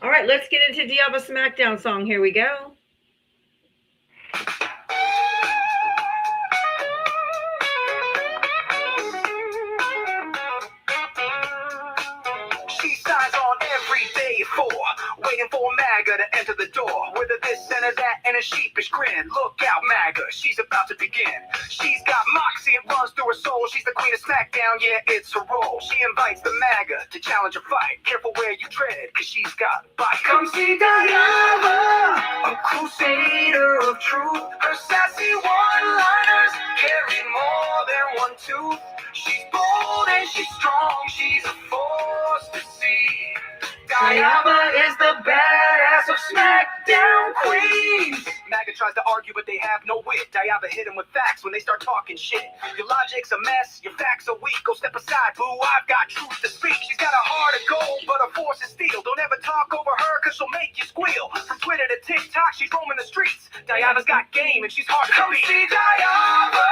All right, let's get into Diava Smackdown song. Here we go. She signs on every day at 4, waiting for MAGA to enter the door. With a this and a that and a sheepish grin. Look out, MAGA, she's about to begin. She's got moxie, it runs through her soul. She's the queen of SmackDown, yeah, it's her role. She invites the MAGA to challenge a fight. Careful where you tread, cause she's got bite. Come see Diava, a crusader of truth. Her sassy one-liners carry more than one tooth. She's bold and she's strong, she's a force to see. Diava is the badass of SmackDown Queens. MAGA tries to argue, but they have no wit. Diava hit him with facts when they start talking shit. Your logic's a mess, your facts are weak. Go step aside, boo, I've got truth to speak. She's got a heart of gold, but her force is steel. Don't ever talk over her, cause she'll make you squeal. From Twitter to TikTok, she's roaming the streets. Diava's got game, and she's hard to beat. Come see Diava,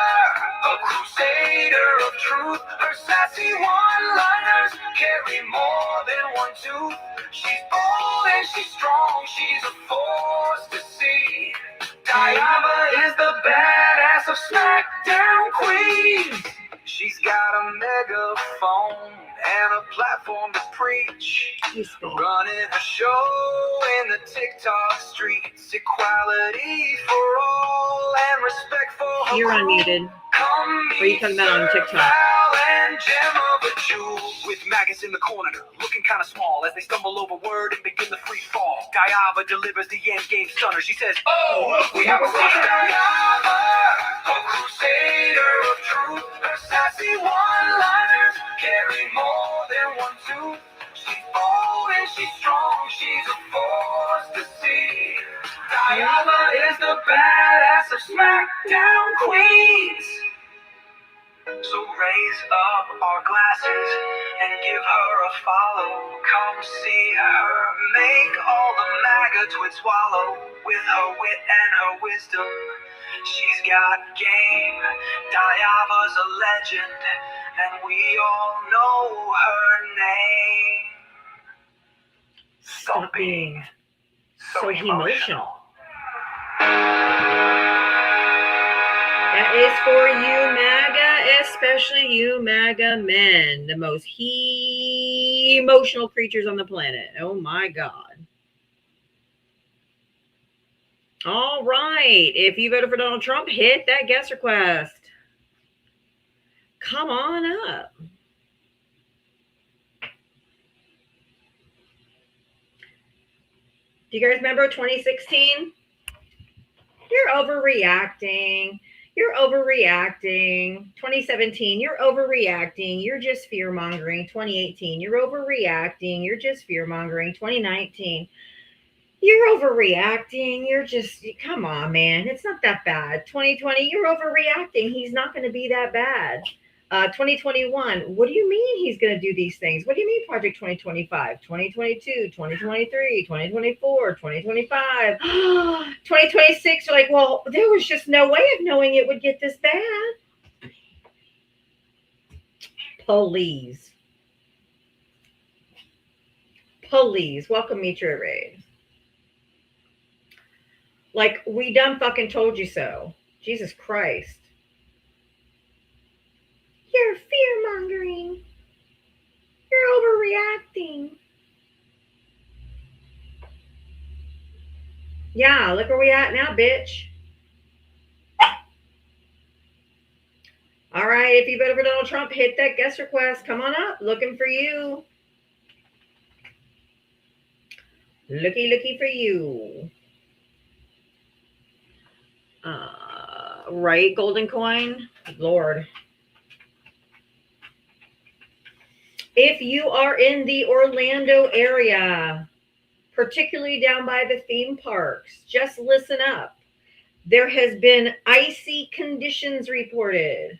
a crusader of truth. Her sassy one-liners carry more than one tooth. She's bold and she's strong, she's a force to see. Diava is the badass of SmackDown Queens. She's got a megaphone and a platform to preach. Running her show in the TikTok streets. Equality for all and respect for her. You're unmuted. What are you talking about on TikTok? And gem of a jewel with maggots in the corner, looking kind of small as they stumble over word and begin the free fall. Diava delivers the end game stunner. She says, "Oh, we have a winner." Diava, a crusader of truth. Her sassy one-liners carry more than one tooth. She's bold and she's strong. She's a force to see. Diava is the badass of SmackDown Queens. So raise up our glasses and give her a follow. Come see her make all the MAGA twits swallow. With her wit and her wisdom, she's got game. Diava's a legend, and we all know her name. Stop being so emotional. That is for you, MAGA, especially you, MAGA men, the most emotional creatures on the planet. Oh my God. All right. If you voted for Donald Trump, hit that guest request. Come on up. Do you guys remember 2016? You're overreacting. You're overreacting. 2017, you're overreacting. You're just fear-mongering. 2018, you're overreacting. You're just fear-mongering. 2019, you're overreacting. You're just, come on, man. It's not that bad. 2020, you're overreacting. He's not going to be that bad. 2021, what do you mean he's going to do these things? What do you mean Project 2025, 2022, 2023, 2024, 2025, 2026? You're like, well, there was just no way of knowing it would get this bad. Please. Welcome me to a raid. Like, we done fucking told you so. Jesus Christ. You're fear-mongering. You're overreacting. Yeah, look where we at now, bitch. All right, if you voted for Donald Trump, hit that guest request. Come on up. Looking for you. Looky for you. Right, golden coin? Lord. If you are in the Orlando area, particularly down by the theme parks, just listen up. There has been icy conditions reported.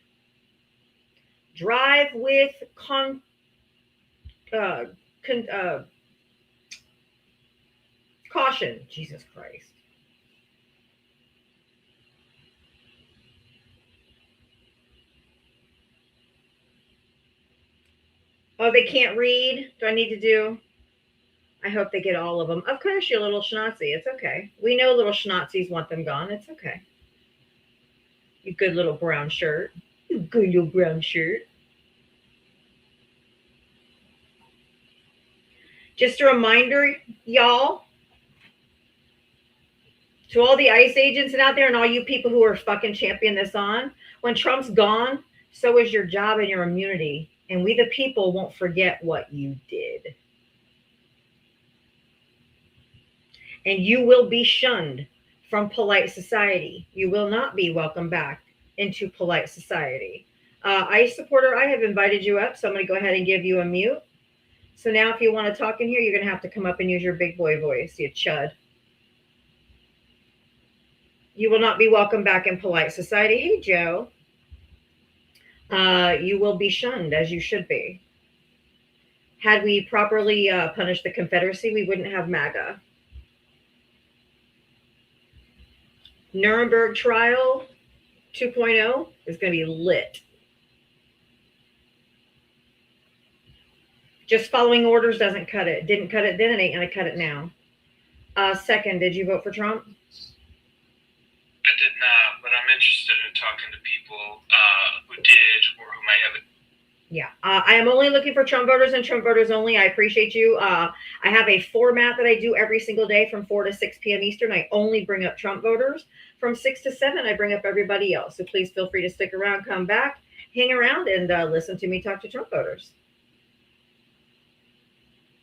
Drive with caution. Jesus Christ. Oh, they can't read? Do I need to do? I hope they get all of them. Of course, you little schnauzy. It's okay. We know little schnauzis want them gone. It's okay. You good little brown shirt. You good little brown shirt. Just a reminder, y'all, to all the ICE agents out there and all you people who are fucking champion this on, when Trump's gone, so is your job and your immunity. And we the people won't forget what you did. And you will be shunned from polite society. You will not be welcomed back into polite society. ICE supporter, I have invited you up, so I'm going to go ahead and give you a mute. So now if you want to talk in here, you're going to have to come up and use your big boy voice, you chud. You will not be welcomed back in polite society. Hey, Joe. You will be shunned, as you should be. Had we properly punished the Confederacy, we wouldn't have MAGA. Nuremberg trial 2.0 is going to be lit. Just following orders doesn't cut it. Didn't cut it then, it ain't going to cut it now. Second, did you vote for Trump? I did not, but I'm interested in talking to people who did or who might have it. Yeah, I am only looking for Trump voters and Trump voters only. I appreciate you. I have a format that I do every single day from 4 to 6 p.m. Eastern. I only bring up Trump voters. From 6 to 7, I bring up everybody else. So please feel free to stick around, come back, hang around, and listen to me talk to Trump voters.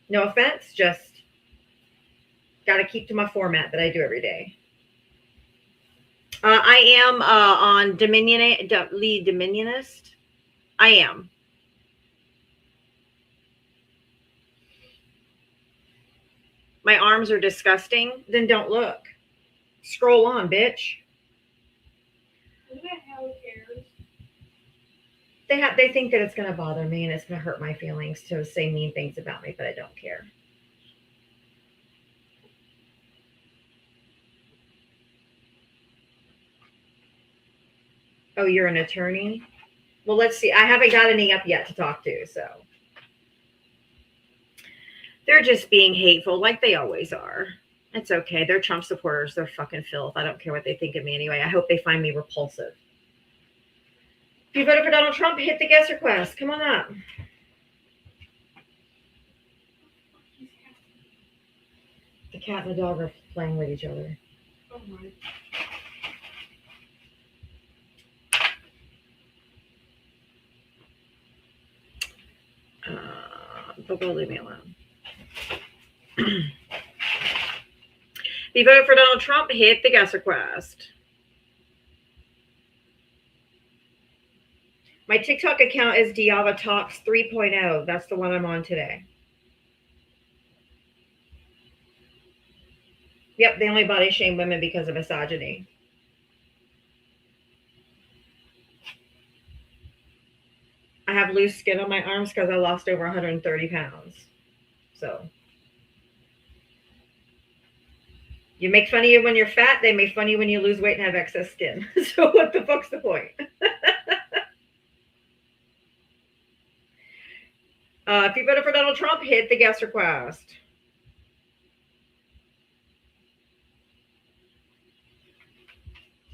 No offense, just got to keep to my format that I do every day. I am on Dominionist. I am. My arms are disgusting. Then don't look. Scroll on, bitch. Who the hell cares? They think that it's going to bother me and it's going to hurt my feelings to say mean things about me, but I don't care. Oh, you're an attorney? Well, let's see. I haven't got any up yet to talk to, so. They're just being hateful like they always are. It's okay. They're Trump supporters. They're fucking filth. I don't care what they think of me anyway. I hope they find me repulsive. If you voted for Donald Trump, hit the guest request. Come on up. The cat and the dog are playing with each other. Oh my. But go leave me alone. If you voted for Donald Trump, hit the guest request. My TikTok account is Diavatalks 3.0. That's the one I'm on today. Yep, they only body shame women because of misogyny. I have loose skin on my arms because I lost over 130 pounds. So. You make fun of you when you're fat, they make fun of you when you lose weight and have excess skin. So what the fuck's the point? If you voted for Donald Trump, hit the guest request.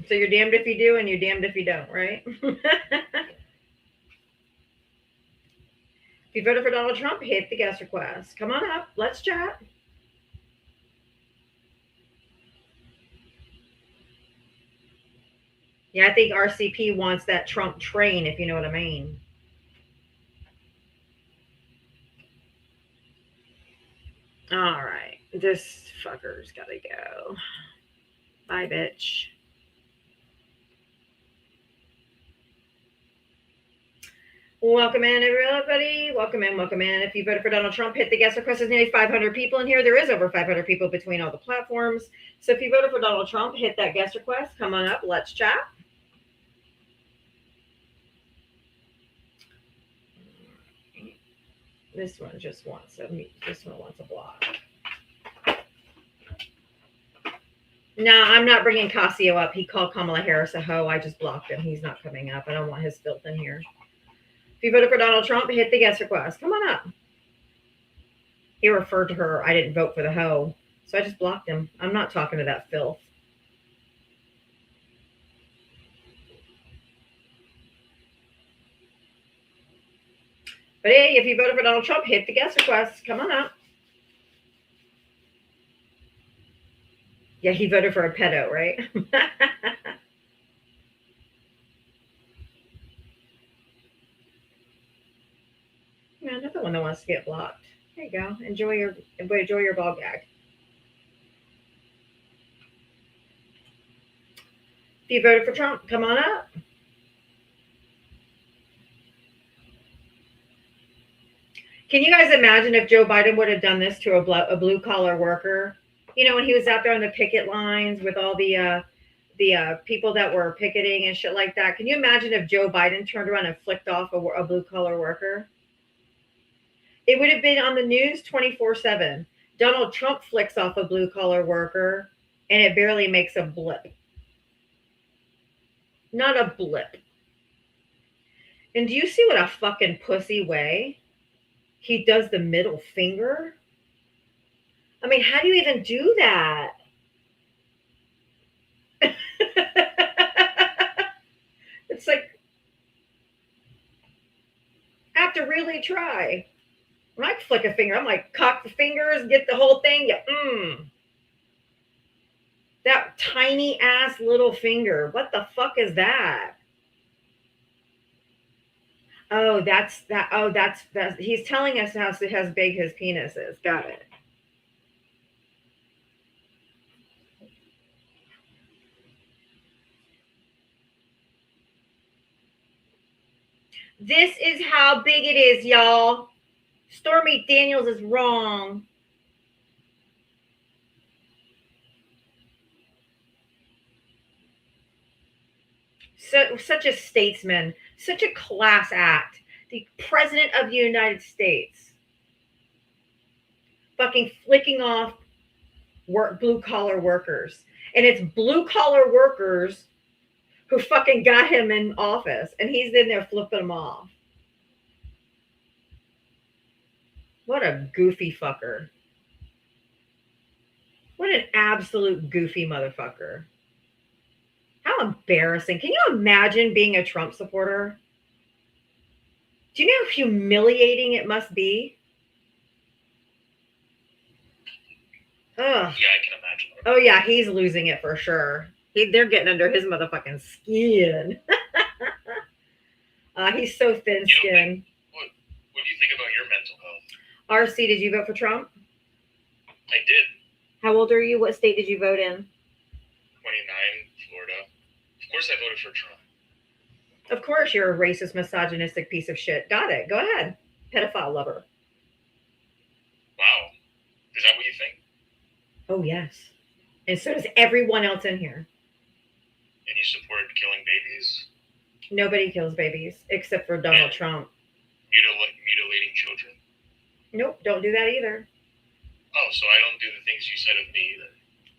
So you're damned if you do and you're damned if you don't, right? If you voted for Donald Trump, hit the guest request. Come on up. Let's chat. Yeah, I think RCP wants that Trump train, if you know what I mean. All right. This fucker's got to go. Bye, bitch. Welcome in, everybody. Welcome in, welcome in. If you voted for Donald Trump, hit the guest request. There's nearly 500 people in here. There is over 500 people between all the platforms. So if you voted for Donald Trump, hit that guest request. Come on up. Let's chat. This one just wants a block. No, I'm not bringing Casio up. He called Kamala Harris a hoe. I just blocked him. He's not coming up. I don't want his filth in here. If you voted for Donald Trump, hit the guest request. Come on up. He referred to her, I didn't vote for the hoe. So I just blocked him. I'm not talking to that filth. But hey, if you voted for Donald Trump, hit the guest request. Come on up. Yeah, he voted for a pedo, right? Yeah, another one that wants to get blocked. There you go. Enjoy your ball gag. If you voted for Trump, come on up. Can you guys imagine if Joe Biden would have done this to a blue collar worker? You know, when he was out there on the picket lines with all the people that were picketing and shit like that. Can you imagine if Joe Biden turned around and flicked off a blue collar worker? It would have been on the news 24/7. Donald Trump flicks off a blue collar worker and it barely makes a blip. Not a blip. And do you see what a fucking pussy way he does the middle finger? I mean, how do you even do that? It's like, I have to really try. When I flick a finger, I'm like, cock the fingers, get the whole thing. Yeah, that tiny ass little finger. What the fuck is that? Oh, that's that. Oh, that's. He's telling us how big his penis is. Got it. This is how big it is, y'all. Stormy Daniels is wrong. Such a statesman, such a class act. The president of the United States fucking flicking off blue collar workers. And it's blue collar workers who fucking got him in office. And he's in there flipping them off. What a goofy fucker. What an absolute goofy motherfucker. How embarrassing. Can you imagine being a Trump supporter? Do you know how humiliating it must be? Ugh. Yeah, I can imagine. Oh, yeah, he's losing it for sure. They're getting under his motherfucking skin. He's so thin-skinned. What do you think about your mental health? RC, did you vote for Trump? I did. How old are you? What state did you vote in? 29, Florida. Of course I voted for Trump. Of course you're a racist, misogynistic piece of shit. Got it. Go ahead. Pedophile lover. Wow. Is that what you think? Oh, yes. And so does everyone else in here. And you support killing babies? Nobody kills babies except for Donald Trump. Mutilating children? Nope, don't do that either. Oh, so I don't do the things you said of me either.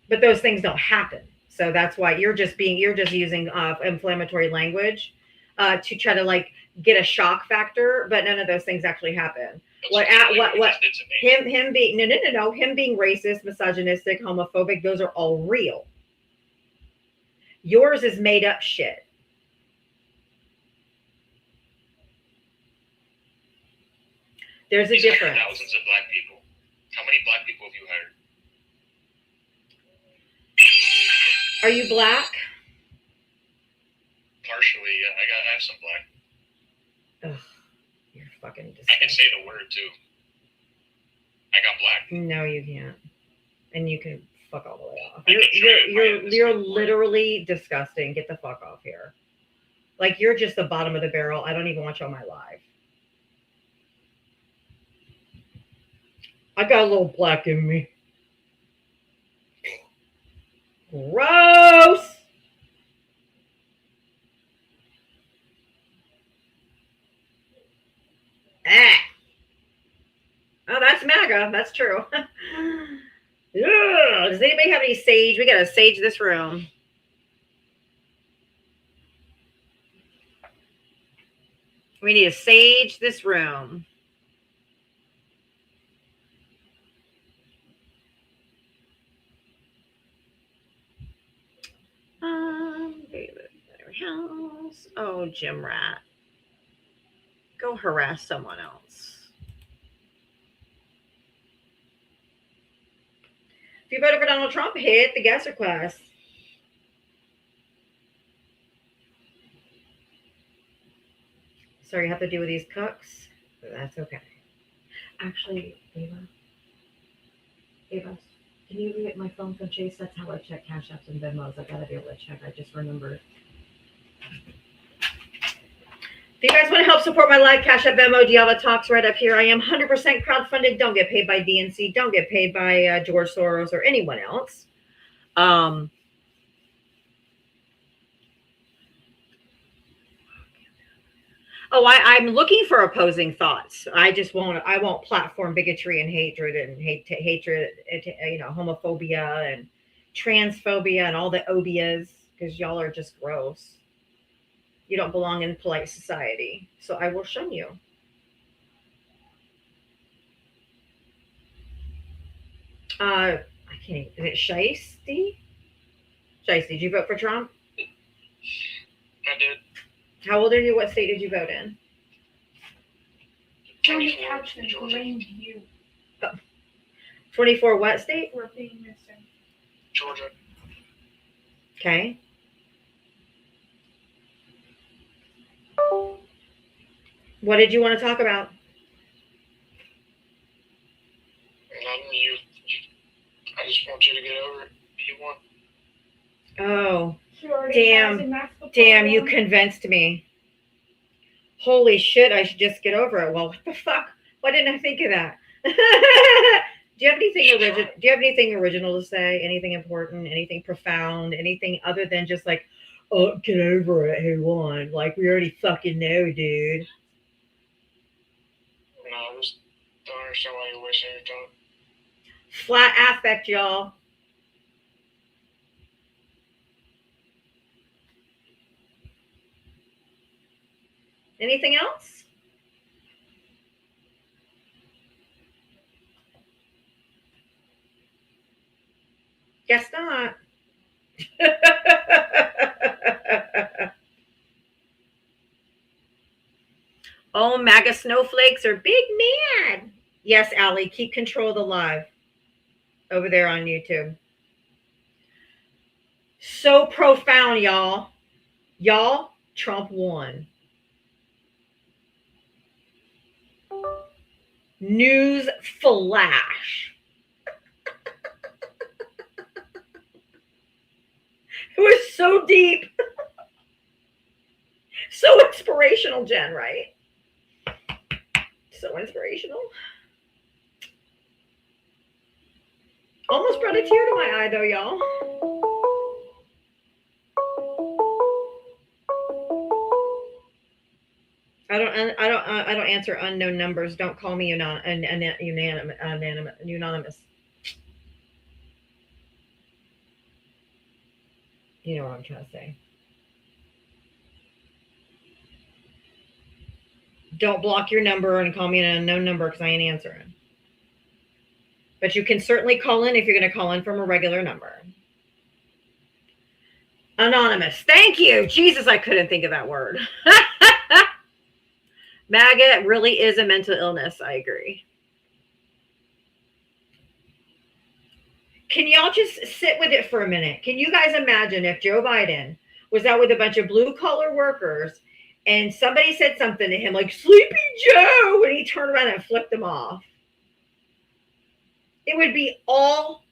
But those things don't happen. So that's why you're just using inflammatory language to try to like get a shock factor, but none of those things actually happen. Him being racist, misogynistic, homophobic, those are all real. Yours is made up shit. There's a difference. Thousands of black people. How many black people have you hired? Are you black? Partially, yeah. I have some black. Ugh, you're fucking disgusting. I can say the word too. I got black. No, you can't. And you can fuck all the way off. You're You're literally disgusting. Get the fuck off here. Like you're just the bottom of the barrel. I don't even want you on my live. I got a little black in me. Gross. Oh, that's MAGA. That's true. Yeah. Does anybody have any sage? We gotta sage this room. We need to sage this room. else. Oh, Jim Rat. Go harass someone else. If you voted for Donald Trump, hit the guest request. Sorry you have to deal with these cooks, but that's okay. Actually, Ava, can you get my phone from Chase? That's how I check Cash Apps and Venmos. I gotta be able to check. I just remembered. If you guys want to help support my live Cash App Venmo Diavatalks right up here, I am 100% crowdfunded. Don't get paid by DNC. Don't get paid by George Soros or anyone else. I'm looking for opposing thoughts. I won't platform bigotry and hatred and hatred, homophobia and transphobia and all the obias, because y'all are just gross. You don't belong in polite society. So I will shun you. I can't even, is it Shiesty? Shiesty, did you vote for Trump? I did. How old are you? What state did you vote in? Tony Couchman blamed you 24 what state? for being missing. Georgia. Okay. What did you want to talk about? I just want you to get over it. You won. Oh, She already has a damn, massive you problem. convinced me. Holy shit, I should just get over it. Well, what the fuck? Why didn't I think of that? Do you have anything original? Do you have anything original to say? Anything important? Anything profound? Anything other than just like, oh, get over it. Who won? Like we already fucking know, dude. No, I just don't understand why you're wasting your time. Flat affect, y'all. Anything else? Guess not. Oh, MAGA snowflakes are big mad. Yes, Allie, keep control of the live over there on YouTube. So profound, y'all. Y'all, Trump won. News flash. It was so deep. So inspirational, Jen, right? So inspirational. Almost brought a tear to my eye, though, y'all. I don't answer unknown numbers. Don't call me unanimous. You know what I'm trying to say. Don't block your number and call me an unknown number because I ain't answering. But you can certainly call in if you're going to call in from a regular number. Anonymous. Thank you. Jesus, I couldn't think of that word. MAGA really is a mental illness. I agree. Can y'all just sit with it for a minute? Can you guys imagine if Joe Biden was out with a bunch of blue collar workers and somebody said something to him like Sleepy Joe and he turned around and flipped them off? It would be all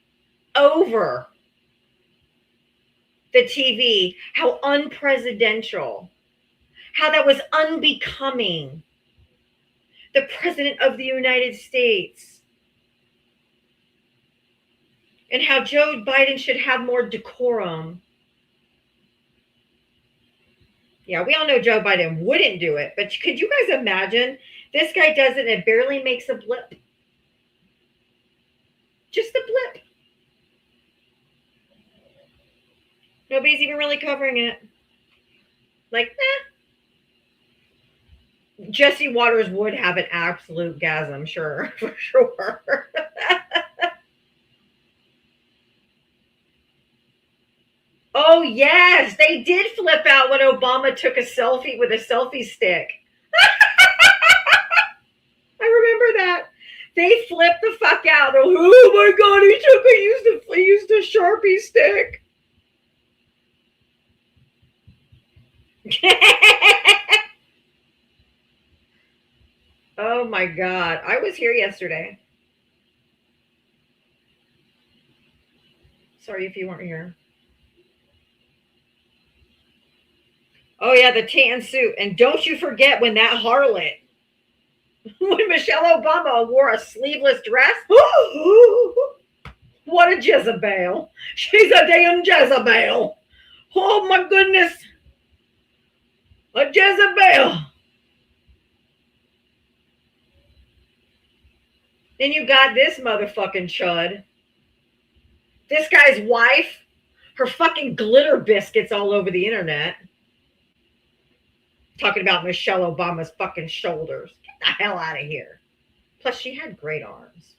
over the TV. How unpresidential. How that was unbecoming. The President of the United States. And how Joe Biden should have more decorum. Yeah, we all know Joe Biden wouldn't do it, but could you guys imagine? This guy does it and it barely makes a blip. Just a blip. Nobody's even really covering it. Like, Jesse Waters would have an absolute gasm, sure, for sure. Oh, yes, they did flip out when Obama took a selfie with a selfie stick. I remember that. They flipped the fuck out. They're like, oh my god, he used a Sharpie stick. Oh my god. I was here yesterday. Sorry if you weren't here. Oh yeah, the tan suit. And don't you forget when that harlot, when Michelle Obama wore a sleeveless dress. What a Jezebel. She's a damn Jezebel. Oh my goodness. A Jezebel. Then you got this motherfucking chud. This guy's wife, her fucking glitter biscuits all over the internet. Talking about Michelle Obama's fucking shoulders. Get the hell out of here. Plus, she had great arms.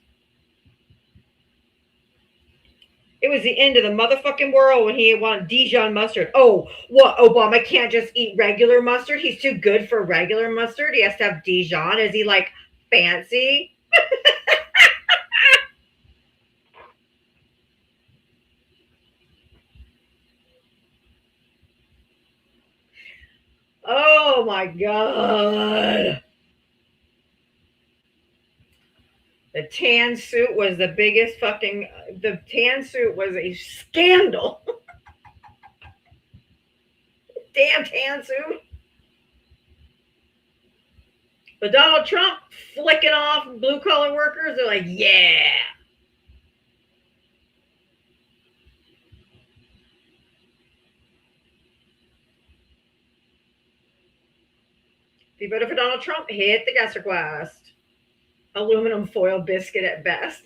It was the end of the motherfucking world when he wanted Dijon mustard. Oh, what? Obama can't just eat regular mustard? He's too good for regular mustard? He has to have Dijon? Is he like fancy? Oh my god. The tan suit was the biggest fucking, the tan suit was a scandal. Damn tan suit. But Donald Trump flicking off blue collar workers, they're like, yeah. If you voted for Donald Trump, hit the guest request. Aluminum foil biscuit at best.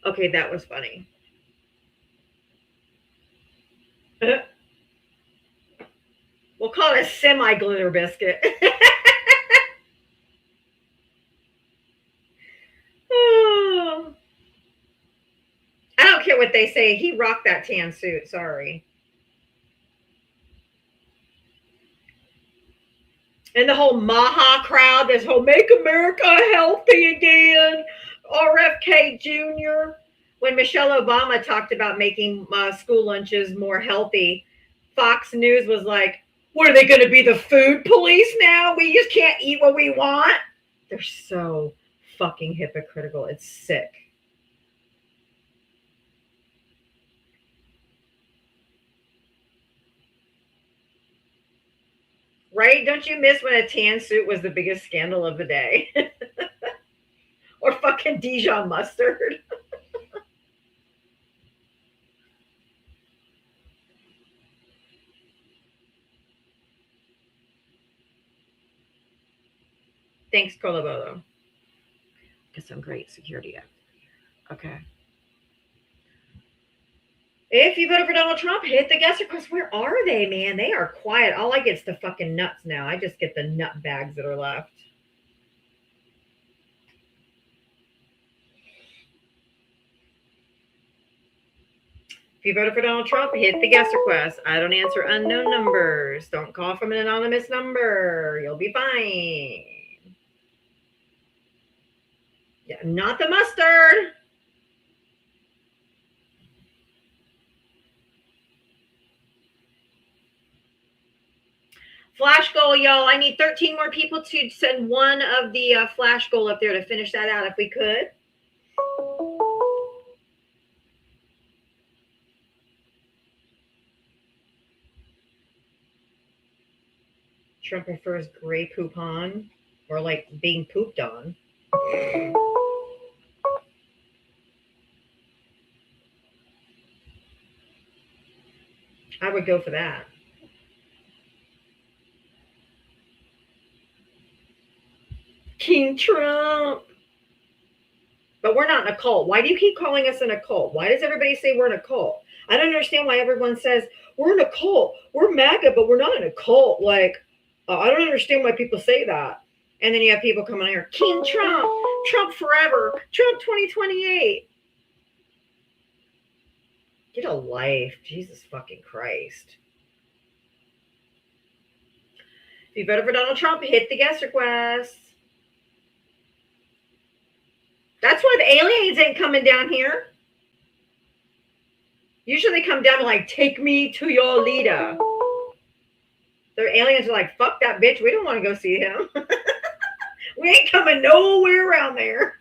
Okay, that was funny. We'll call it a semi-glitter biscuit. Oh. I don't care what they say. He rocked that tan suit. Sorry. And the whole Maha crowd, this whole Make America Healthy Again, RFK Jr. When Michelle Obama talked about making school lunches more healthy, Fox News was like, what are they going to be, the food police now? We just can't eat what we want? They're so fucking hypocritical. It's sick. Right? Don't you miss when a tan suit was the biggest scandal of the day? Or fucking Dijon mustard. Thanks, Colabodo. Get some great security up. Okay. If you voted for Donald Trump, hit the guest request. Where are they, man? They are quiet. All I get is the fucking nuts now. I just get the nut bags that are left. If you voted for Donald Trump, hit the guest request. I don't answer unknown numbers. Don't call from an anonymous number. You'll be fine. Yeah, not the mustard. Flash goal, y'all. I need 13 more people to send one of the flash goal up there to finish that out if we could. Trump prefers gray poop on, or like being pooped on. I would go for that. King Trump. But we're not in a cult. Why do you keep calling us in a cult? Why does everybody say we're in a cult? I don't understand why everyone says we're in a cult. We're MAGA, but we're not in a cult. Like, I don't understand why people say that. And then you have people coming here, King Trump, Trump forever, Trump 2028. Get a life. Jesus fucking Christ. If you voted for Donald Trump, hit the guest request. That's why the aliens ain't coming down here. Usually they come down and like, take me to your leader. The aliens are like, fuck that bitch. We don't want to go see him. We ain't coming nowhere around there.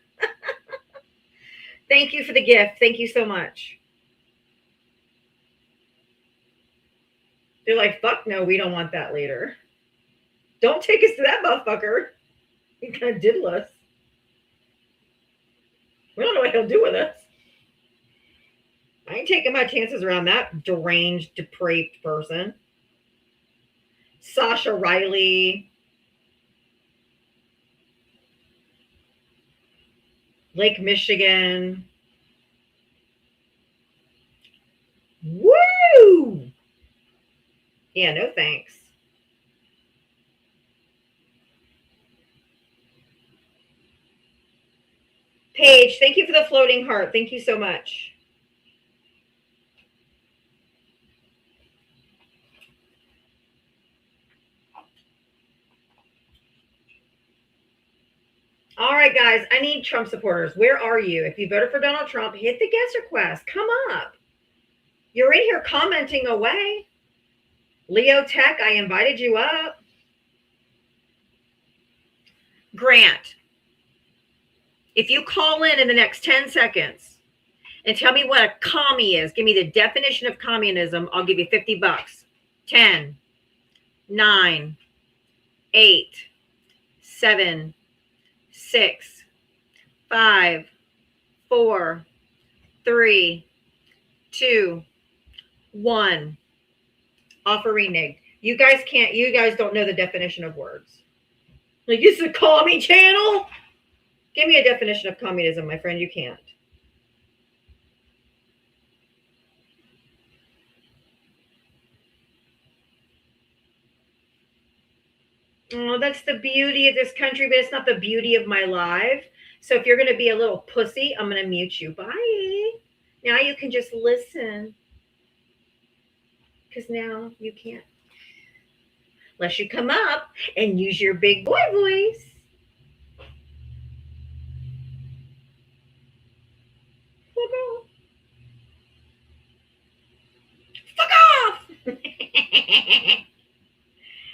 Thank you for the gift. Thank you so much. They're like, fuck no, we don't want that leader. Don't take us to that motherfucker. He kind of diddle us. We don't know what he'll do with us. I ain't taking my chances around that deranged, depraved person. Sasha Riley. Lake Michigan. Woo! Yeah, no thanks. Paige, thank you for the floating heart. Thank you so much. All right, guys, I need Trump supporters. Where are you? If you voted for Donald Trump, hit the guest request. Come up. You're in here commenting away. Leo Tech, I invited you up. Grant, if you call in the next 10 seconds and tell me what a commie is, give me the definition of communism, I'll give you $50. 10, 9, 8, 7, 6, 5, 4, 3, 2, 1. Offer reneged. You guys don't know the definition of words. Like, this is a commie channel? Give me a definition of communism, my friend. You can't. Oh, that's the beauty of this country, but it's not the beauty of my life. So if you're going to be a little pussy, I'm going to mute you. Bye. Now you can just listen. Because now you can't. Unless you come up and use your big boy voice. Fuck off!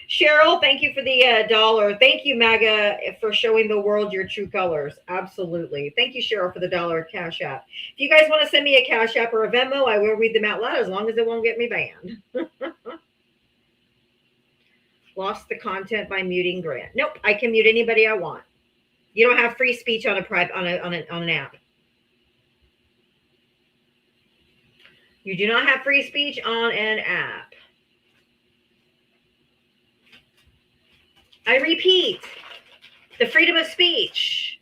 Cheryl, thank you for the $1. Thank you, MAGA, for showing the world your true colors. Absolutely. Thank you, Cheryl, for the $1 Cash App. If you guys want to send me a Cash App or a Venmo, I will read them out loud as long as it won't get me banned. Lost the content by muting Grant. Nope, I can mute anybody I want. You don't have free speech on an app. You do not have free speech on an app. I repeat, the freedom of speech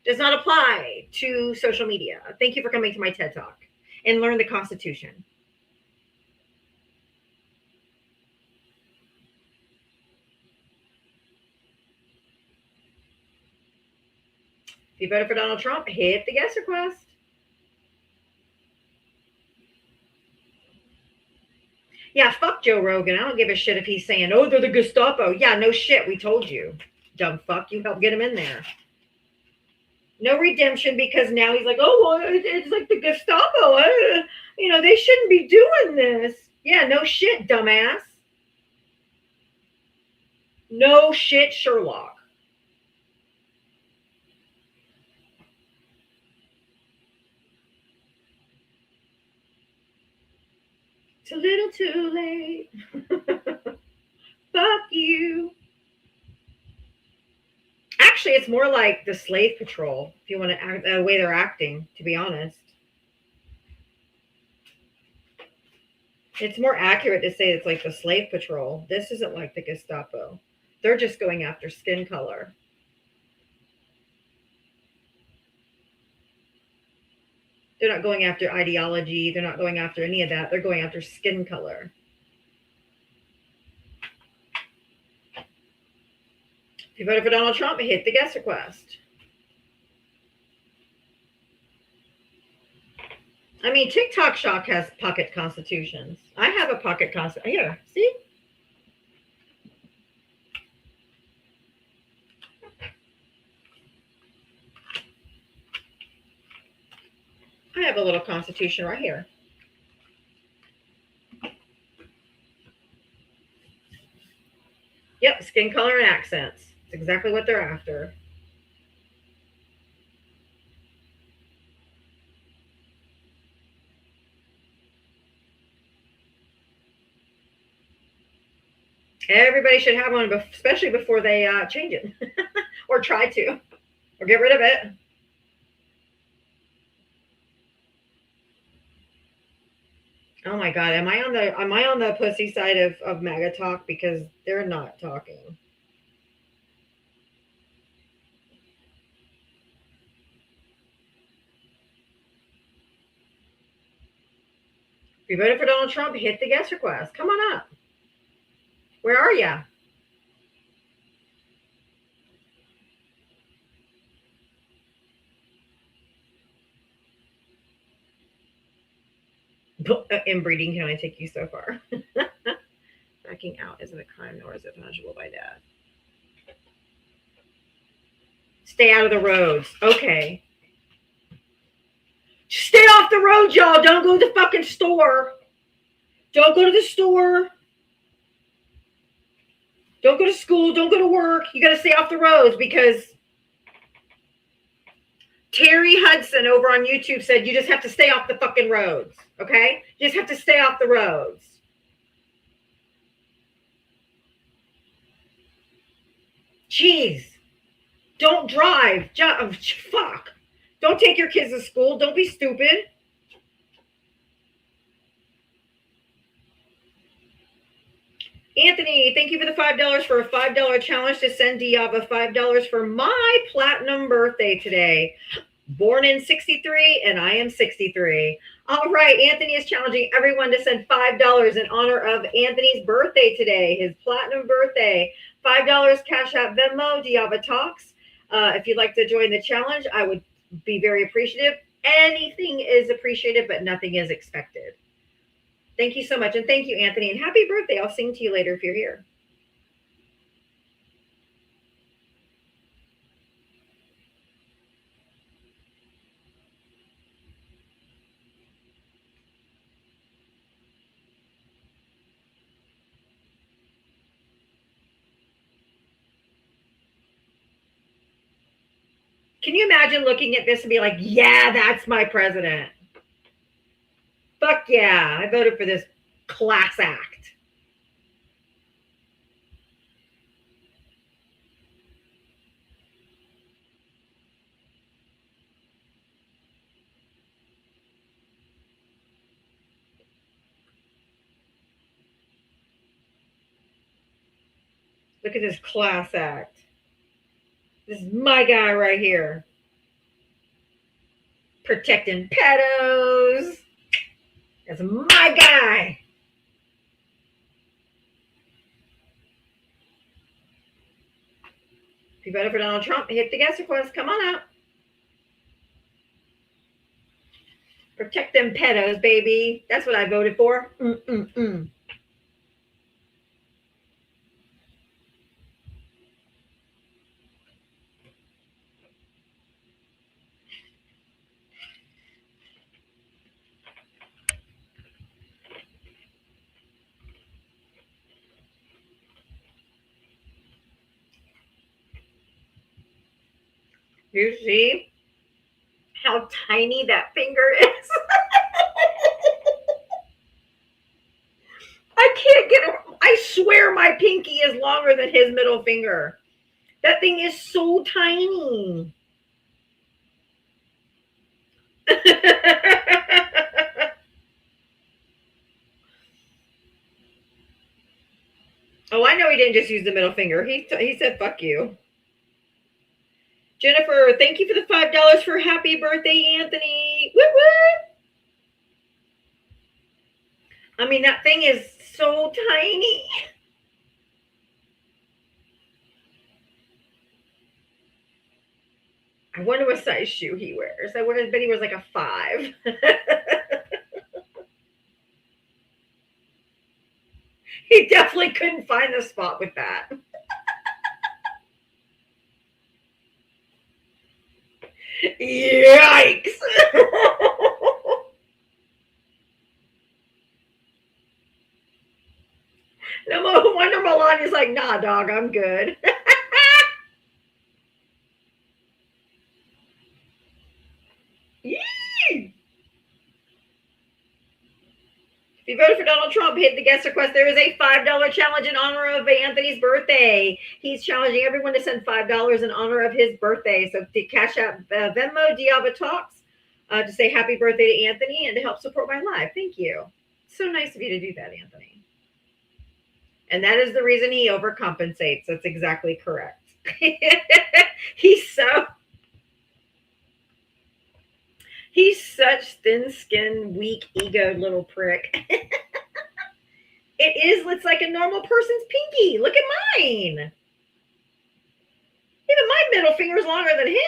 does not apply to social media. Thank you for coming to my TED Talk and learn the Constitution. If you voted for Donald Trump, hit the guest request. Yeah, fuck Joe Rogan. I don't give a shit if he's saying, oh, they're the Gestapo. Yeah, no shit. We told you. Dumb fuck. You helped get him in there. No redemption because now he's like, oh, well, it's like the Gestapo. They shouldn't be doing this. Yeah, no shit, dumbass. No shit, Sherlock. It's a little too late. Fuck you. Actually, it's more like the Slave Patrol, if you want to act the way they're acting, to be honest. It's more accurate to say it's like the Slave Patrol. This isn't like the Gestapo. They're just going after skin color. They're not going after ideology. They're not going after any of that. They're going after skin color. If you voted for Donald Trump, hit the guest request. I mean, TikTok Shock has pocket constitutions. I have a pocket constitution. Here, see? I have a little constitution right here. Yep, skin color and accents. It's exactly what they're after. Everybody should have one, especially before they change it or try to or get rid of it. Oh my God, am I on the pussy side of MAGA talk because they're not talking? If you voted for Donald Trump, hit the guest request. Come on up. Where are ya? Inbreeding can only take you so far. Backing out isn't a crime, nor is it punishable by death. Stay out of the roads. Okay. Stay off the road, y'all. Don't go to the fucking store. Don't go to the store. Don't go to school. Don't go to work. You got to stay off the roads because Terry Hudson over on YouTube said you just have to stay off the fucking roads. Okay? You just have to stay off the roads. Jeez. Don't drive. Fuck. Don't take your kids to school. Don't be stupid. Anthony, thank you for the $5 for a $5 challenge to send Diava $5 for my platinum birthday today. Born in 63 and I am 63. All right, Anthony is challenging everyone to send $5 in honor of Anthony's birthday today, his platinum birthday. $5 Cash App Venmo, Diavatalks. If you'd like to join the challenge, I would be very appreciative. Anything is appreciated, but nothing is expected. Thank you so much. And thank you, Anthony. And happy birthday. I'll sing to you later if you're here. Can you imagine looking at this and be like, yeah, that's my president? Fuck yeah. I voted for this class act. Look at this class act. This is my guy right here. Protecting pedos. That's my guy. If you voted for Donald Trump, hit the guest request. Come on out. Protect them pedos, baby. That's what I voted for. You see how tiny that finger is? I can't get it. I swear my pinky is longer than his middle finger. That thing is so tiny. Oh, I know he didn't just use the middle finger. He said, fuck you. Jennifer, thank you for the $5 for happy birthday, Anthony. Woo woo. I mean, that thing is so tiny. I wonder what size shoe he wears. I would have bet he wears like a 5. He definitely couldn't find the spot with that. Yikes. No wonder Melania's like, nah, dog, I'm good. Yee! If you voted for Donald Trump, hit the guest request. There is a $5 challenge in honor of Anthony's birthday. He's challenging everyone to send $5 in honor of his birthday. So to cash out Venmo Diavatalks to say happy birthday to Anthony and to help support my live. Thank you. So nice of you to do that, Anthony. And that is the reason he overcompensates. That's exactly correct. He's such thin-skinned, weak-egoed little prick. It's like a normal person's pinky. Look at mine. Even my middle finger is longer than his.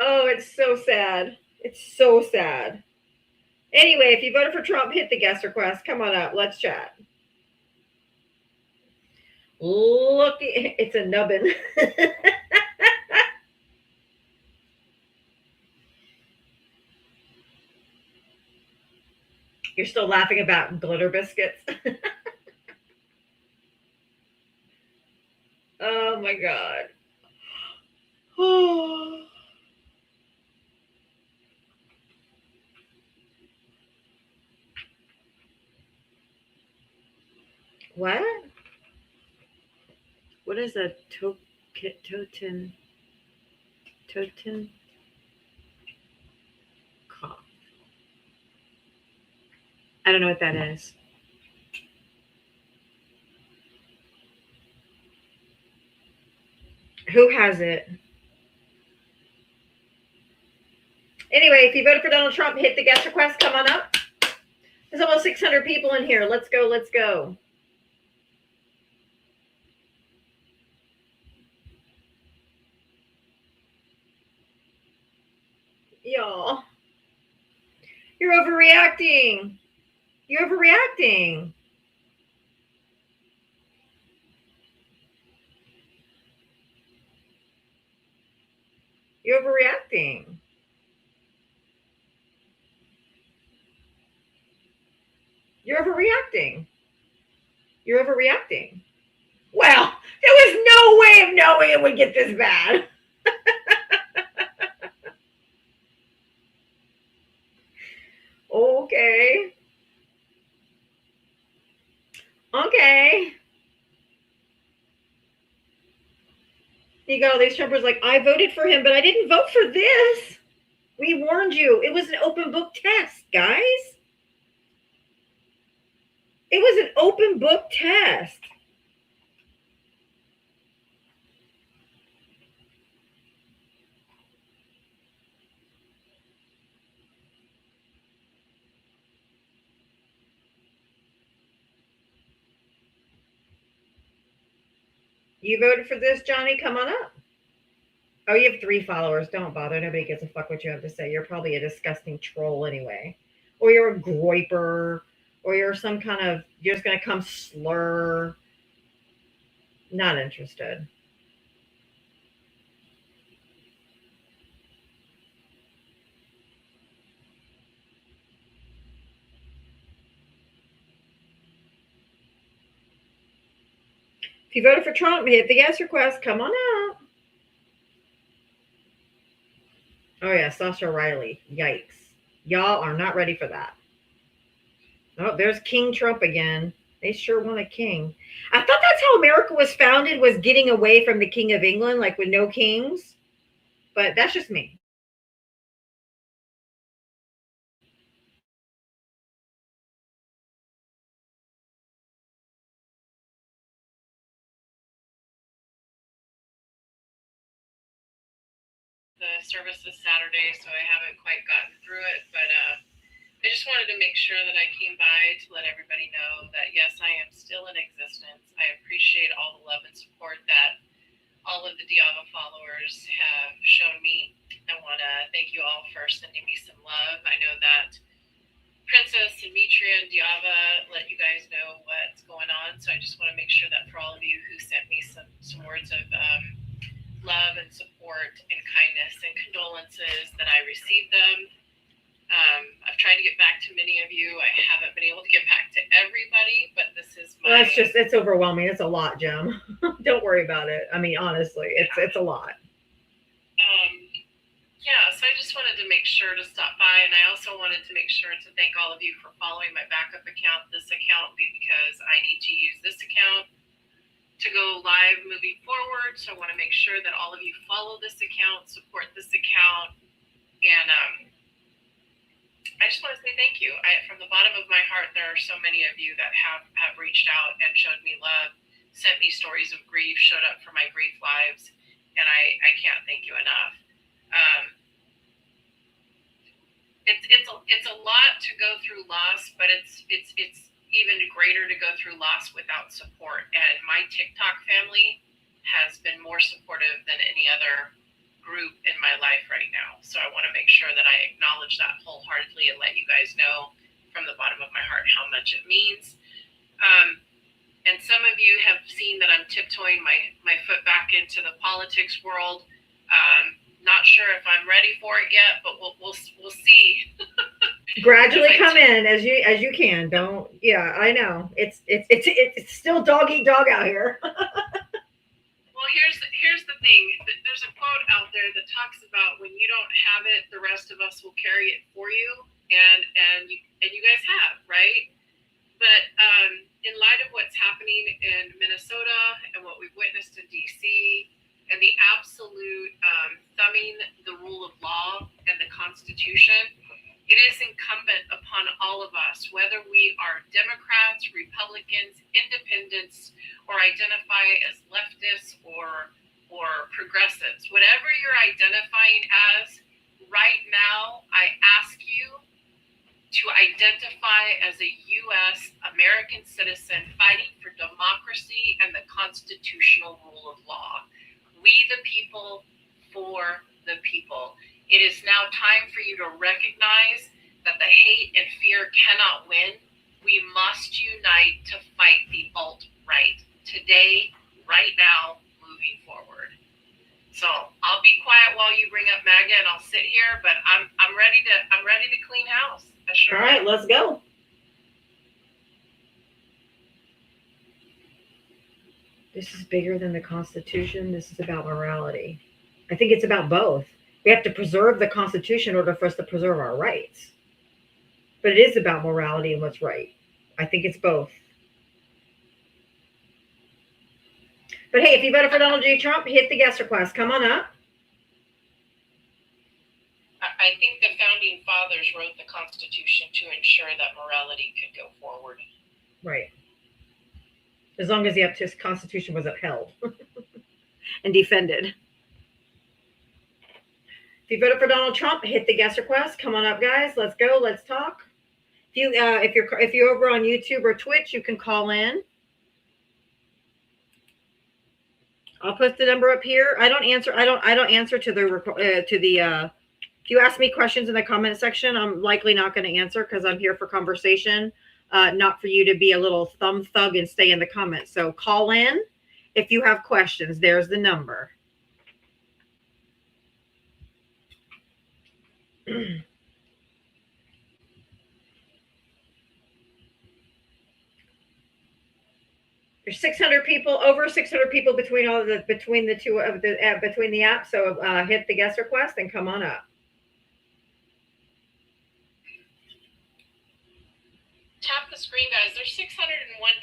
Oh, it's so sad. It's so sad. Anyway, if you voted for Trump, hit the guest request. Come on up. Let's chat. Look, it's a nubbin. You're still laughing about glitter biscuits. Oh my God. What? What is a totem cough? I don't know what that is. Who has it? Anyway, if you voted for Donald Trump, hit the guest request. Come on up. There's almost 600 people in here. Let's go. Let's go. Y'all. You're overreacting. You're overreacting. You're overreacting. You're overreacting. You're overreacting. Well, there was no way of knowing it would get this bad. Okay. Okay. You go, these Trumpers like, I voted for him, but I didn't vote for this. We warned you. It was an open book test, guys. It was an open book test. You voted for this, Johnny? Come on up. Oh, you have 3 followers. Don't bother. Nobody gives a fuck what you have to say. You're probably a disgusting troll anyway. Or you're a groiper. Or you're some kind of, you're just going to come slur. Not interested. If you voted for Trump, hit the guest request. Come on out. Oh, yeah, Sasha Riley. Yikes. Y'all are not ready for that. Oh, there's King Trump again. They sure want a king. I thought that's how America was founded, was getting away from the King of England, like with no kings. But that's just me. The service this Saturday, so I haven't quite gotten through it, but to make sure that I came by to let everybody know that, yes, I am still in existence. I appreciate all the love and support that all of the Diava followers have shown me. I want to thank you all for sending me some love. I know that Princess and Mitria and Diava let you guys know what's going on, so I just want to make sure that for all of you who sent me some words of love and support and kindness and condolences, that I received them. I've tried to get back to many of you. I haven't been able to get back to everybody, but this is my... Well, it's overwhelming. It's a lot, Jim. Don't worry about it. I mean, honestly, it's a lot. Yeah, so I just wanted to make sure to stop by, and I also wanted to make sure to thank all of you for following my backup account, this account, because I need to use this account to go live moving forward. So I want to make sure that all of you follow this account, support this account, and I just want to say thank you. From the bottom of my heart, there are so many of you that have reached out and showed me love, sent me stories of grief, showed up for my grief lives, and I can't thank you enough. It's a lot to go through loss, but it's even greater to go through loss without support. And my TikTok family has been more supportive than any other group in my life right now. So I want to make sure that I acknowledge that wholeheartedly and let you guys know from the bottom of my heart how much it means. And some of you have seen that I'm tiptoeing my foot back into the politics world. Not sure if I'm ready for it yet, but we'll see. Gradually come in as you can. Don't. Yeah, I know. It's still dog eat dog out here. Well, here's the thing. There's a quote out there that talks about when you don't have it, the rest of us will carry it for you, and you guys have, right? But in light of what's happening in Minnesota and what we've witnessed in DC, and the absolute thumbing the rule of law and the Constitution, it is incumbent upon all of us, whether we are Democrats, Republicans, independents, or identify as leftists or progressives, whatever you're identifying as, right now, I ask you to identify as a U.S. American citizen fighting for democracy and the constitutional rule of law. We the people, for the people. It is now time for you to recognize that the hate and fear cannot win. We must unite to fight the alt-right today, right now, moving forward. So I'll be quiet while you bring up MAGA, and I'll sit here. But I'm ready to clean house. All right, let's go. This is bigger than the Constitution. This is about morality. I think it's about both. We have to preserve the Constitution in order for us to preserve our rights. But it is about morality and what's right. I think it's both. But hey, if you voted for Donald J. Trump, hit the guest request. Come on up. I think the founding fathers wrote the Constitution to ensure that morality could go forward. Right. As long as the Constitution was upheld and defended. If you voted for Donald Trump, hit the guest request. Come on up, guys. Let's go. Let's talk. If you're over on YouTube or Twitch, you can call in. I'll put the number up here. I don't answer to the if you ask me questions in the comment section, I'm likely not going to answer because I'm here for conversation, not for you to be a little thumb thug and stay in the comments. So call in if you have questions. There's the number. There's 600 people, over 600 people between the apps. So hit the guest request and come on up. Tap the screen, guys. There's 601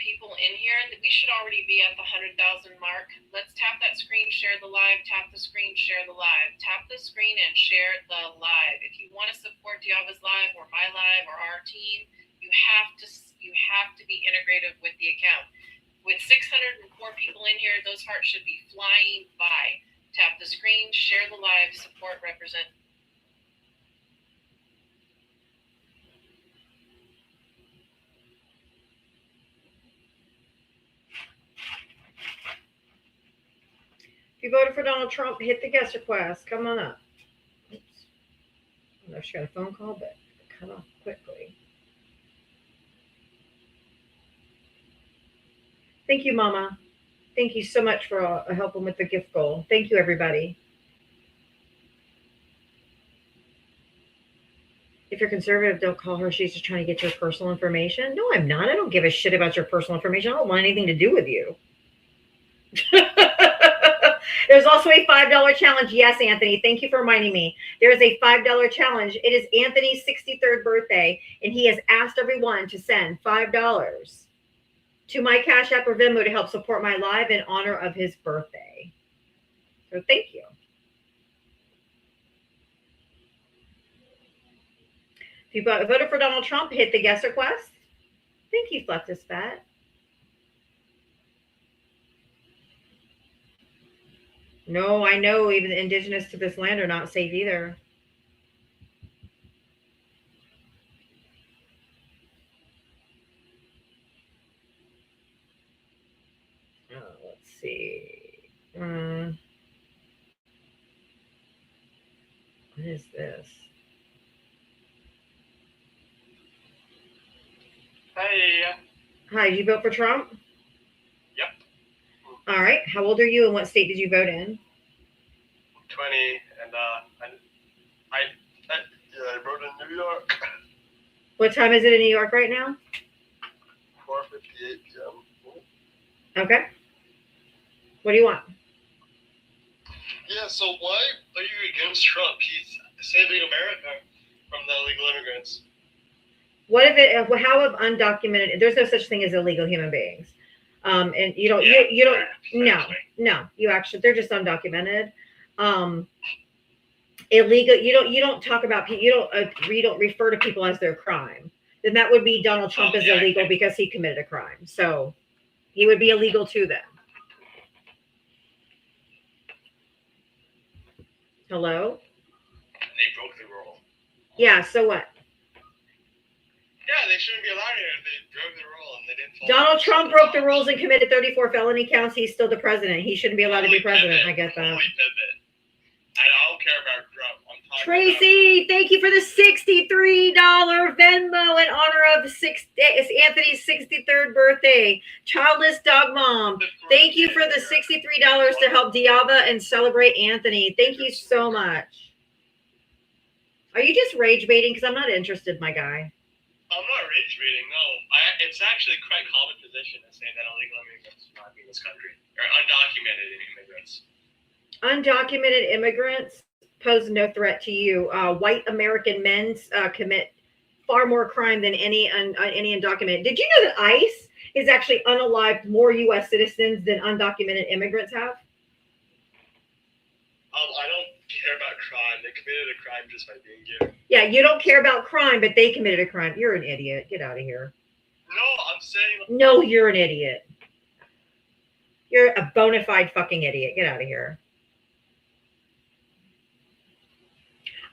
people in here, and we should already be at the 100,000 mark. Let's tap that screen, share the live. Tap the screen, share the live. Tap the screen and share the live. If you want to support Diava's live or my live or our team, you have to be integrated with the account. With 604 people in here, those hearts should be flying by. Tap the screen, share the live, support, represent. If you voted for Donald Trump, hit the guest request. Come on up. Oops. I don't know if she got a phone call, but cut off quickly. Thank you, Mama. Thank you so much for helping with the gift goal. Thank you, everybody. If you're conservative, don't call her. She's just trying to get your personal information. No, I'm not. I don't give a shit about your personal information. I don't want anything to do with you. There's also a $5 challenge. Yes, Anthony. Thank you for reminding me. There is a $5 challenge. It is Anthony's 63rd birthday, and he has asked everyone to send $5 to my Cash App or Venmo to help support my live in honor of his birthday. So thank you. If you voted for Donald Trump, hit the guest request. Thank you, Fluxus Fat. No, I know even the indigenous to this land are not safe either. Let's see. What is this? Hey. Hi, did you vote for Trump? Yep. All right. How old are you and what state did you vote in? 20, and I wrote in New York. What time is it in New York right now? 4:58 p.m. Okay. What do you want? Yeah, so why are you against Trump? He's saving America from the illegal immigrants. What if it? How have undocumented? There's no such thing as illegal human beings, and you don't. Yeah, you don't. exactly. No. You actually, they're just undocumented. Illegal. You don't talk about people. You don't refer to people as their crime. Then that would be Donald Trump is illegal because he committed a crime. So he would be illegal to them. Hello? And they broke the rule. Yeah, so what? Yeah, they shouldn't be allowed here. They broke the rule and they didn't follow. Donald Trump broke the rules and committed 34 felony counts. He's still the president. He shouldn't be allowed to be president. I get that. Holy pivot. I don't care about Trump. I'm talking Tracy, thank you for the $63 Venmo in honor of it's Anthony's 63rd birthday. Childless Dog Mom. Thank you for the $63 to help Diava and celebrate Anthony. Thank you so much. Are you just rage baiting? Because I'm not interested, my guy. I'm not rage baiting, no. It's actually quite common position to say that illegal immigrants should not be in this country. Or undocumented immigrants. Undocumented immigrants pose no threat to you. White American men commit far more crime than any undocumented. Did you know that ICE is actually unalived more U.S. citizens than undocumented immigrants have? I don't care about crime. They committed a crime just by being here. Yeah, you don't care about crime, but they committed a crime. You're an idiot. Get out of here. No, I'm saying... No, you're an idiot. You're a bona fide fucking idiot. Get out of here.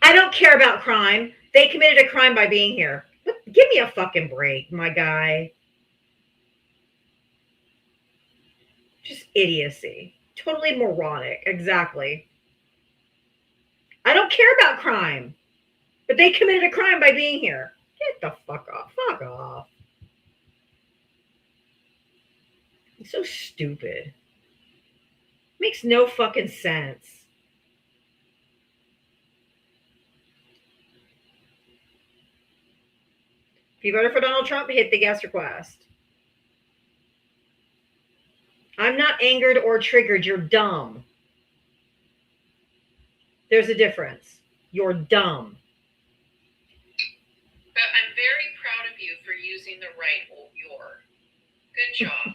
I don't care about crime. They committed a crime by being here. Give me a fucking break, my guy. Just idiocy. Totally moronic. Exactly. I don't care about crime. But they committed a crime by being here. Get the fuck off. Fuck off. It's so stupid. Makes no fucking sense. If you voted for Donald Trump, hit the guest request. I'm not angered or triggered. You're dumb. There's a difference. You're dumb. But I'm very proud of you for using the right your. Good job.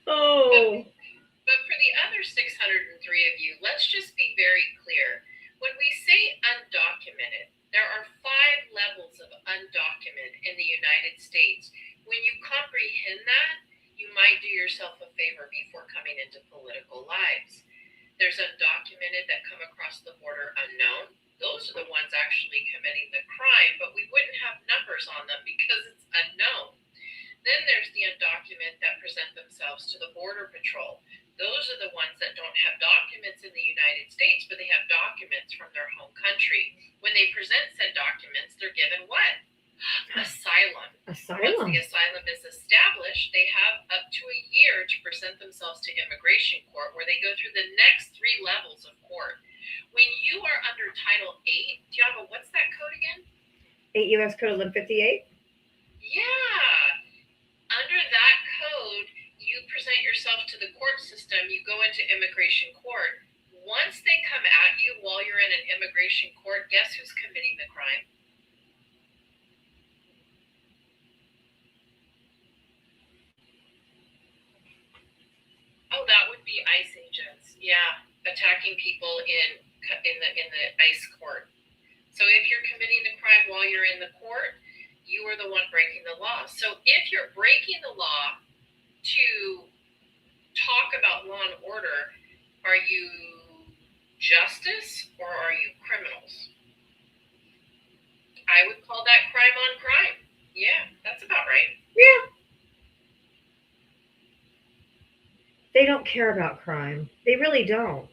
Oh. But for the other 603 of you, let's just be very clear. When we say undocumented, there are 5 levels of undocumented in the United States. When you comprehend that, you might do yourself a favor before coming into political lives. There's undocumented that come across the border unknown. Those ones actually committing the crime, but we wouldn't have numbers on them because it's unknown. Then there's the undocumented that present themselves to the Border Patrol. Those are the ones that don't have documents in the United States, but they have documents from their home country. When they present said documents, they're given what? Asylum. Once the asylum is established, they have up to a year to present themselves to immigration court, where they go through the next 3 levels of court. When you are under Title 8, Diava, what's that code again? 8 U.S. Code 1158. Yeah. Under that code, you present yourself to the court system, you go into immigration court. Once they come at you while you're in an immigration court, guess who's committing the crime? Oh, that would be ICE agents. Yeah, attacking people in the ICE court. So if you're committing the crime while you're in the court, you are the one breaking the law. So if you're breaking the law to talk about law and order, are you justice or are you criminals? I would call that crime on crime. Yeah, that's about right. Yeah. They don't care about crime. They really don't.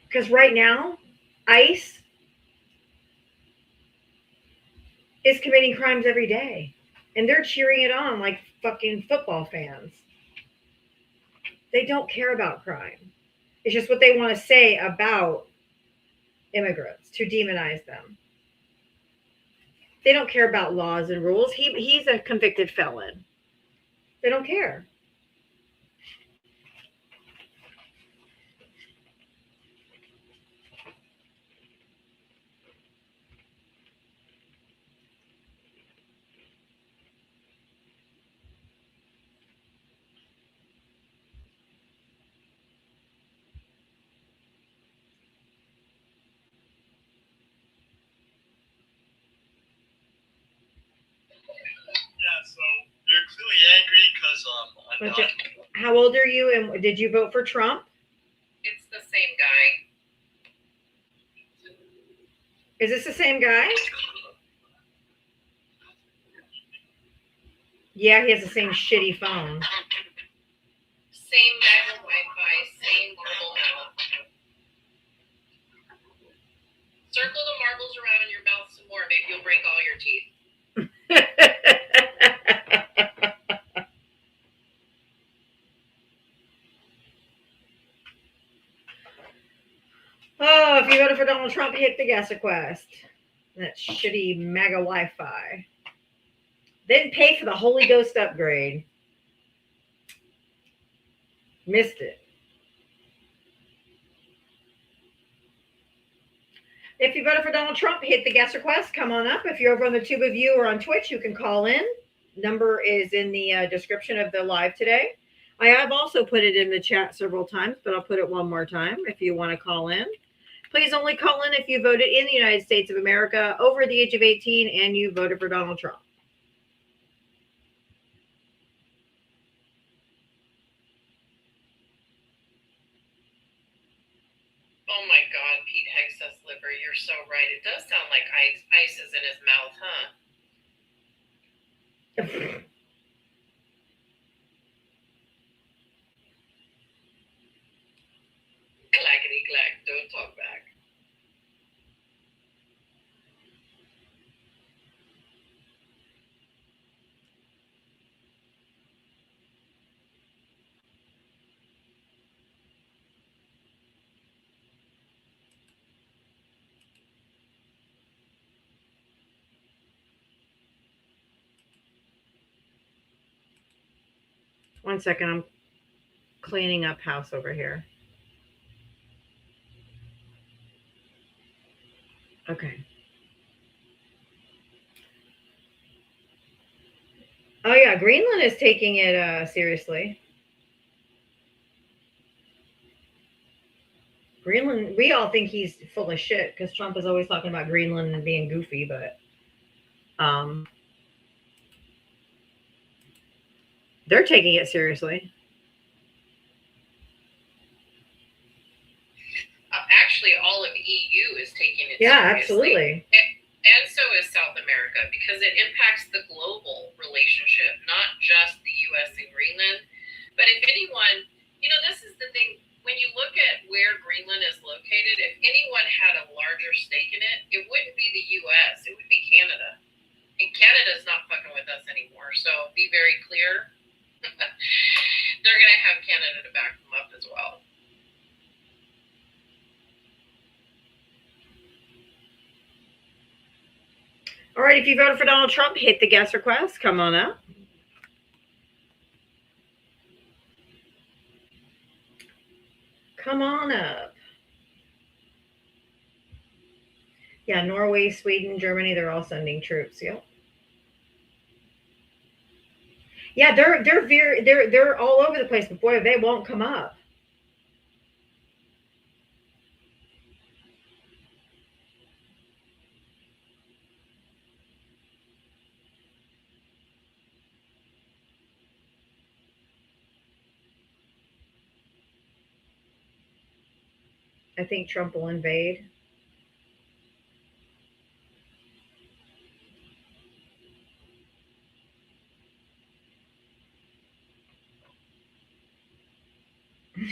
Because right now, ICE is committing crimes every day. And they're cheering it on like fucking football fans. They don't care about crime. It's just what they want to say about immigrants to demonize them. They don't care about laws and rules. He's a convicted felon. They don't care. Yeah, so you're clearly angry because I'm not. How old are you, and did you vote for Trump? It's the same guy. Is this the same guy? Yeah, he has the same shitty phone. Same mega Wi-Fi, same verbal mouth. Circle the marbles around in your mouth some more. Maybe you'll break all your teeth. Oh, if you voted for Donald Trump, hit the gas request. That shitty mega Wi-Fi. Didn't pay for the Holy Ghost upgrade. Missed it. If you voted for Donald Trump, hit the guest request. Come on up. If you're over on the Tube of You or on Twitch, you can call in. Number is in the description of the live today. I have also put it in the chat several times, but I'll put it one more time if you want to call in. Please only call in if you voted in the United States of America over the age of 18 and you voted for Donald Trump. Oh my God, Pete Hexas liver, you're so right. It does sound like ice is in his mouth, huh? Clackety clack, don't talk back. One second, I'm cleaning up house over here. Okay. Oh yeah, Greenland is taking it seriously. Greenland, we all think he's full of shit because Trump is always talking about Greenland and being goofy, but they're taking it seriously. Actually, EU is taking it Yeah, seriously. absolutely. And so is South America, because it impacts the global relationship, not just the US and Greenland. But if anyone, this is the thing, when you look at where Greenland is located, if anyone had a larger stake in it, it wouldn't be the US, it would be Canada. And Canada's not fucking with us anymore, so be very clear. They're going to have Canada to back them up as well. All right, if you voted for Donald Trump, hit the guest request. Come on up. Come on up. Yeah, Norway, Sweden, Germany, they're all sending troops. Yep. Yeah, they're all over the place, but boy, they won't come up. I think Trump will invade.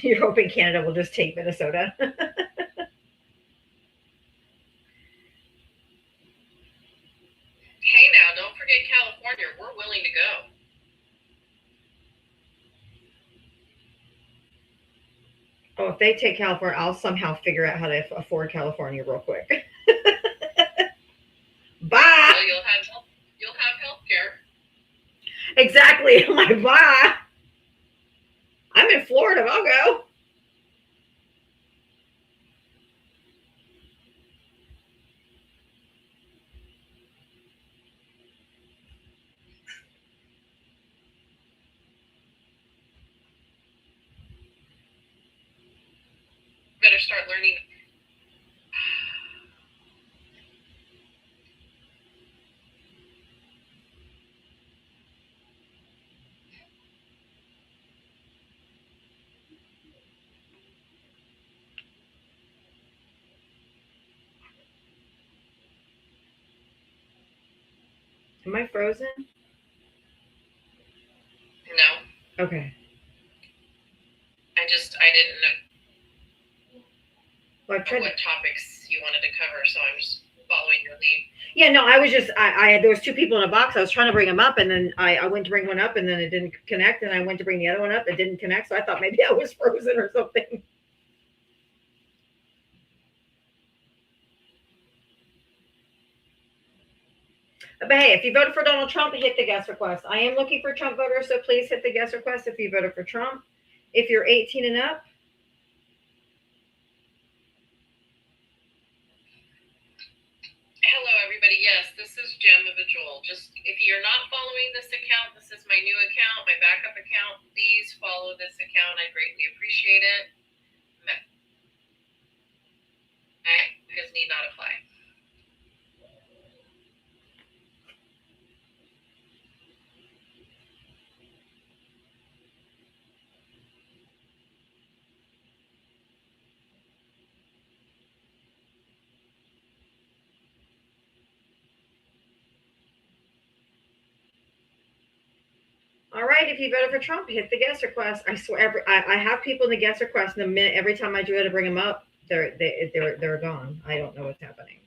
You're hoping Canada will just take Minnesota. Hey, now, don't forget California. We're willing to go. Oh, if they take California, I'll somehow figure out how to afford California real quick. Bye. Well, you'll have health care. Exactly. I'm like, bye. I'm in Florida. I'll go. Better start learning. Am I frozen? No. Okay. I didn't know Well, I've tried. what topics you wanted to cover, so I'm just following your lead. Yeah, no, I was just I there was two people in a box. I was trying to bring them up, and then I went to bring one up, and then it didn't connect, and I went to bring the other one up, it didn't connect. So I thought maybe I was frozen or something. But hey, if you voted for Donald Trump, hit the guest request. I am looking for Trump voters, so please hit the guest request if you voted for Trump. If you're 18 and up. Hello, everybody. Yes, this is Gem of a Jewel. Just if you're not following this account, this is my new account, my backup account. Please follow this account. I greatly appreciate it. Because need not apply. All right, if you voted for Trump, hit the guest request. I swear, I have people in the guest request, and the minute every time I try to bring them up, they're gone. I don't know what's happening.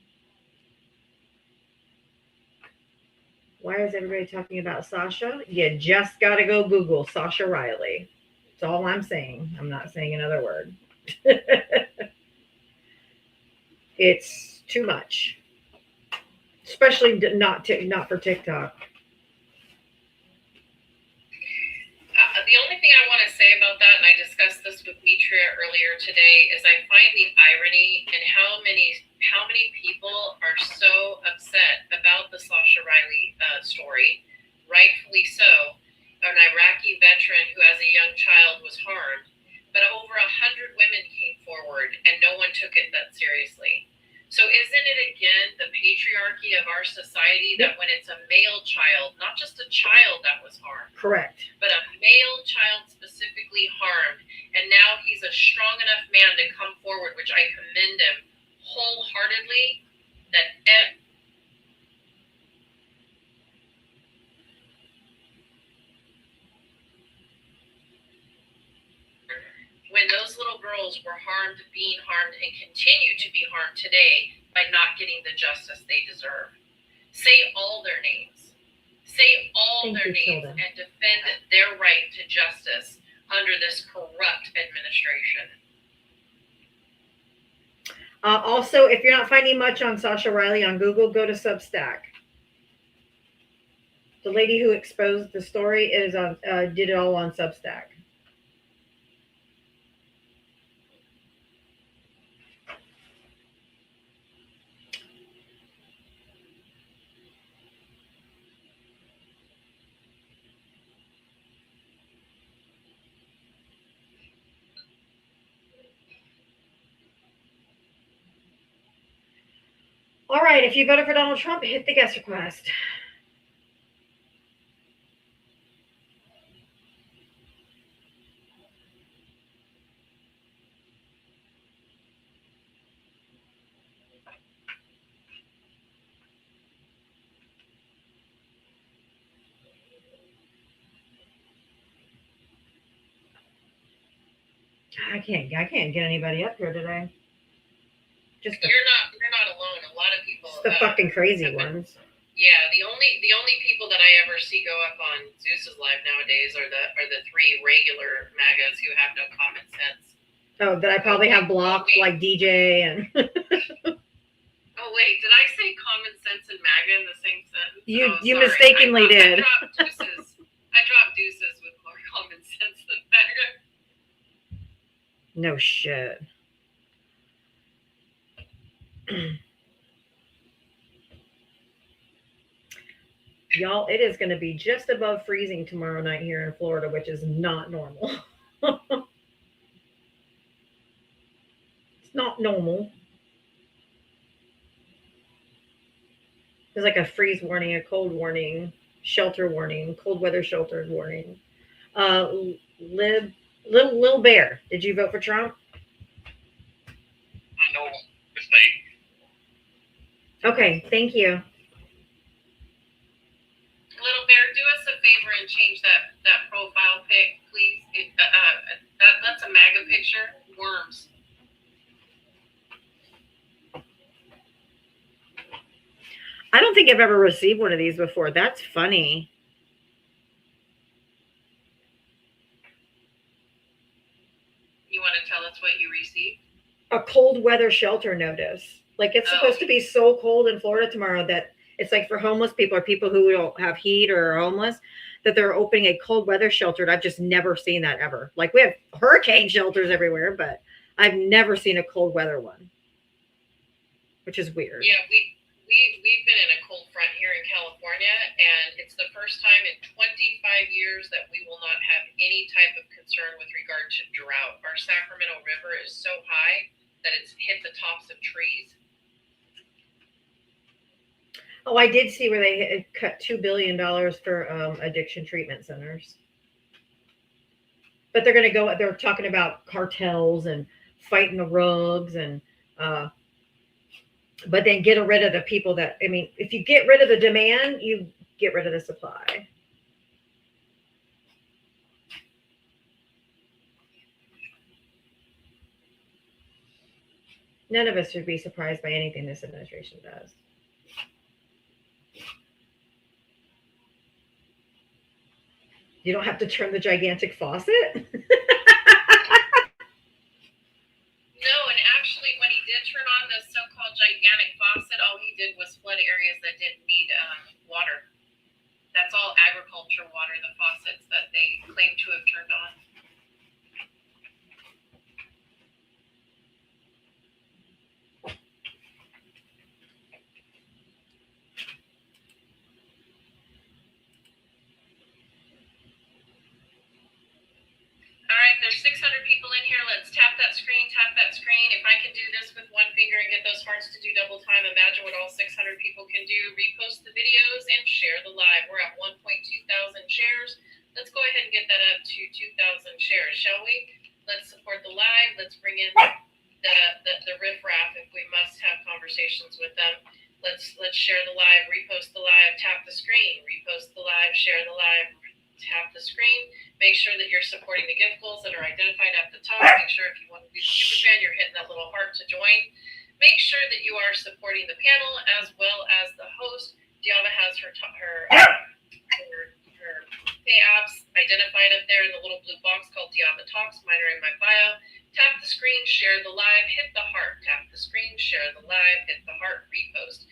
Why is everybody talking about Sasha? You just got to go Google Sasha Riley. That's all I'm saying. I'm not saying another word. It's too much, especially not for TikTok. The only thing I want to say about that, and I discussed this with Mitria earlier today, is I find the irony in how many people are so upset about the Sasha Riley story, rightfully so. An Iraqi veteran who, as a young child, was harmed, but over 100 women came forward, and no one took it that seriously. So isn't it again the patriarchy of our society that when it's a male child, not just a child that was harmed, Correct. but a male child specifically harmed, and now he's a strong enough man to come forward, which I commend him wholeheartedly that when those little girls were harmed, being harmed, and continue to be harmed today by not getting the justice they deserve. Say all their names. Say all their names and defend their right to justice under this corrupt administration. Also, if you're not finding much on Sasha Riley on Google, go to Substack. The lady who exposed the story is on did it all on Substack. All right, if you voted for Donald Trump, hit the guest request. I can't get anybody up here today. Just You're not alone. A lot of people. the fucking crazy ones. Yeah, the only people that I ever see go up on Zeus's live nowadays are the three regular MAGAs who have no common sense. Oh, that I probably have blocked, like DJ and. Oh wait, did I say common sense and MAGA in the same sentence? You mistakenly did. I dropped deuces with more common sense than MAGA. No shit. Y'all, it is going to be just above freezing tomorrow night here in Florida, which is not normal. It's not normal. There's like a freeze warning, a cold warning, shelter warning, cold weather shelter warning. Little Bear, did you vote for Trump? No mistake. Okay, thank you. Little Bear, do us a favor and change that profile pic, please. That's a MAGA picture. Worms. I don't think I've ever received one of these before. That's funny. You want to tell us what you received? A cold weather shelter notice. Like it's supposed to be so cold in Florida tomorrow that it's like for homeless people or people who don't have heat or are homeless, that they're opening a cold weather shelter. And I've just never seen that ever. Like we have hurricane shelters everywhere, but I've never seen a cold weather one, which is weird. Yeah, we've been in a cold front here in California, and it's the first time in 25 years that we will not have any type of concern with regard to drought. Our Sacramento River is so high that it's hit the tops of trees. Oh, I did see where they cut $2 billion for addiction treatment centers. But they're going to go, they're talking about cartels and fighting the rugs and, but then get rid of the people that, I mean, if you get rid of the demand, you get rid of the supply. None of us should be surprised by anything this administration does. You don't have to turn the gigantic faucet. No, and actually, when he did turn on the so-called gigantic faucet, all he did was flood areas that didn't need water. That's all agriculture water, the faucets that they claim to have turned on. All right, there's 600 people in here. Let's tap that screen, tap that screen. If I can do this with one finger and get those hearts to do double time, imagine what all 600 people can do. Repost the videos and share the live. We're at 1.2 thousand shares. Let's go ahead and get that up to 2,000 shares, shall we? Let's support the live. Let's bring in the riffraff, if we must have conversations with them, let's share the live, repost the live, tap the screen, repost the live, share the live, tap the screen. Make sure that you're supporting the gift goals that are identified at the top. Make sure if you want to be super fan, you're hitting that little heart to join. Make sure that you are supporting the panel as well as the host. Diava has her pay apps identified up there in the little blue box called Diavatalks. Mine are in my bio. Tap the screen, share the live, hit the heart. Tap the screen, share the live, hit the heart, repost.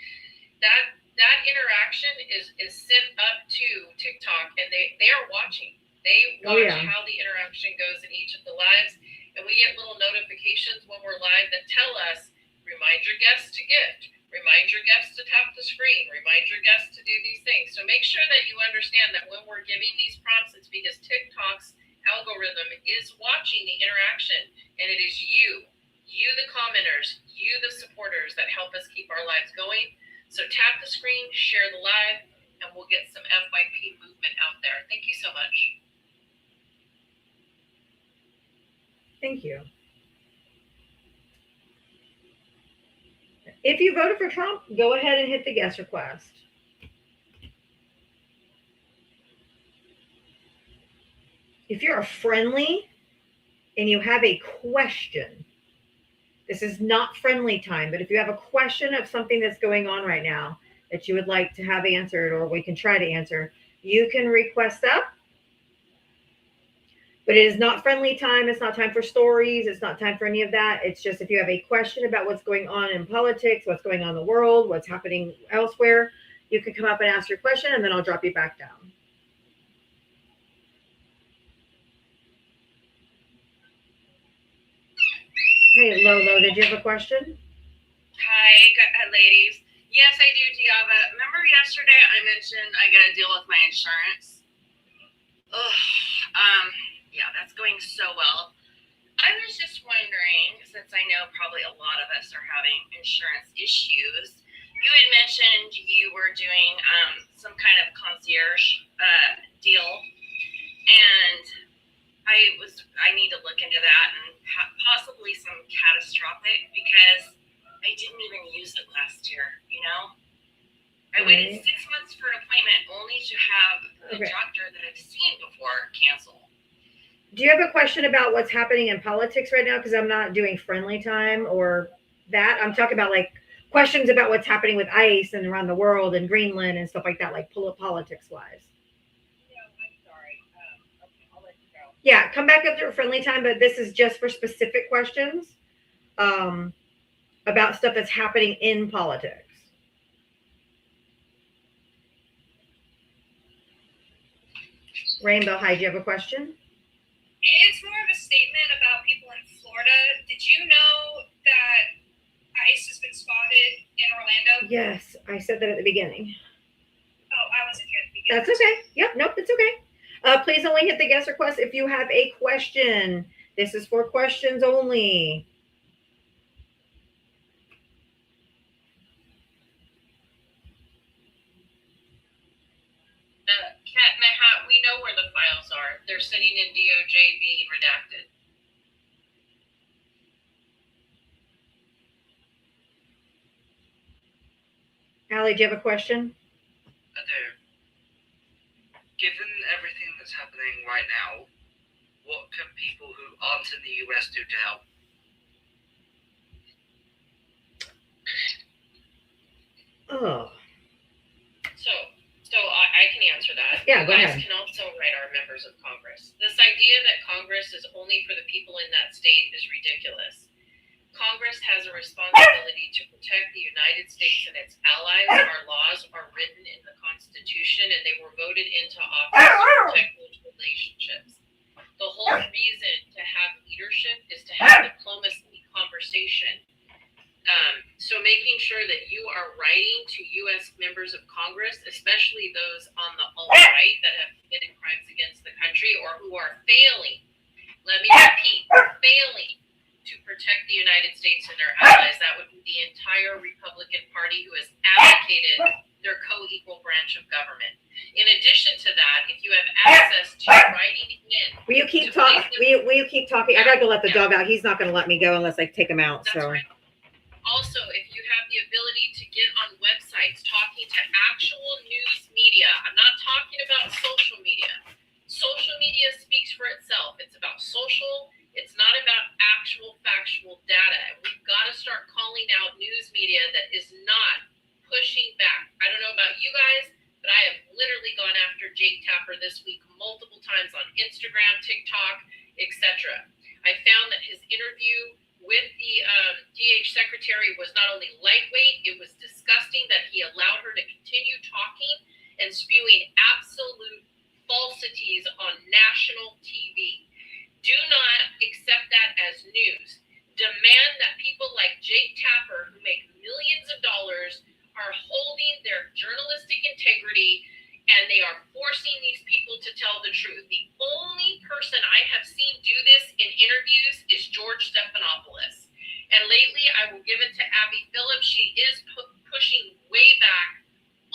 That interaction is sent up to TikTok, and they are watching. They watch how the interaction goes in each of the lives, and we get little notifications when we're live that tell us, remind your guests to gift, remind your guests to tap the screen, remind your guests to do these things. So make sure that you understand that when we're giving these prompts, it's because TikTok's algorithm is watching the interaction, and it is you the commenters, you the supporters that help us keep our lives going. So tap the screen, share the live, and we'll get some FYP movement out there. Thank you so much. Thank you. If you voted for Trump, go ahead and hit the guest request. If you're a friendly and you have a question, this is not friendly time, but if you have a question of something that's going on right now that you would like to have answered, or we can try to answer, you can request up. But it is not friendly time. It's not time for stories. It's not time for any of that. It's just if you have a question about what's going on in politics, what's going on in the world, what's happening elsewhere, you can come up and ask your question, and then I'll drop you back down. Hey, Lolo, did you have a question? Hi, ladies. Yes, I do, Diava. Remember yesterday I mentioned I got to deal with my insurance? Yeah, that's going so well. I was just wondering, since I know probably a lot of us are having insurance issues, you had mentioned you were doing some kind of concierge deal, and I need to look into that, and possibly some catastrophic, because I didn't even use it last year, I waited 6 months for an appointment only to have the doctor that I've seen before cancel. Do you have a question about what's happening in politics right now? Because I'm not doing friendly time or that. I'm talking about like questions about what's happening with ICE and around the world and Greenland and stuff like that, like politics wise. Yeah, I'm sorry. Okay, I'll let you go. Yeah, come back up to a friendly time, but this is just for specific questions about stuff that's happening in politics. Rainbow, hi, do you have a question? It's more of a statement about people in Florida. Did you know that ICE has been spotted in Orlando? Yes, I said that at the beginning. Oh, I wasn't here at the beginning. That's okay. Yep, nope, it's okay. Please only hit the guest request if you have a question. This is for questions only. Cat in the Hat, we know where the files are. They're sitting in DOJ being redacted. Allie, do you have a question? I do. Given everything that's happening right now, what can people who aren't in the US do to help? Oh. So I can answer that. Yeah, go you guys ahead. can also write our members of Congress. This idea that Congress is only for the people in that state is ridiculous. Congress has a responsibility to protect the United States and its allies. Our laws are written in the Constitution, and they were voted into office to protect those relationships. The whole reason to have leadership is to have diplomacy, conversation. So making sure that you are writing to U.S. members of Congress, especially those on the alt-right that have committed crimes against the country or who are failing, let me repeat, failing to protect the United States and their allies. That would be the entire Republican Party who has advocated their co-equal branch of government. In addition to that, if you have access to writing in, Will you keep talking? Will you keep talking? I gotta go let the dog out. He's not gonna let me go unless I take him out. that's So right. Also, if you have the ability to get on websites talking to actual news media, I'm not talking about social media. Social media speaks for itself. It's about social. It's not about actual factual data. And we've got to start calling out news media that is not pushing back. I don't know about you guys, but I have literally gone after Jake Tapper this week multiple times on Instagram, TikTok, etc. I found that his interview with the DH secretary was not only lightweight, it was disgusting that he allowed her to continue talking and spewing absolute falsities on national TV. Do not accept that as news. Demand that people like Jake Tapper, who make millions of dollars, are holding their journalistic integrity, and they are forcing these people to tell the truth. The only person I have seen do this in interviews is George Stephanopoulos. And lately, I will give it to Abby Phillips. She is pushing way back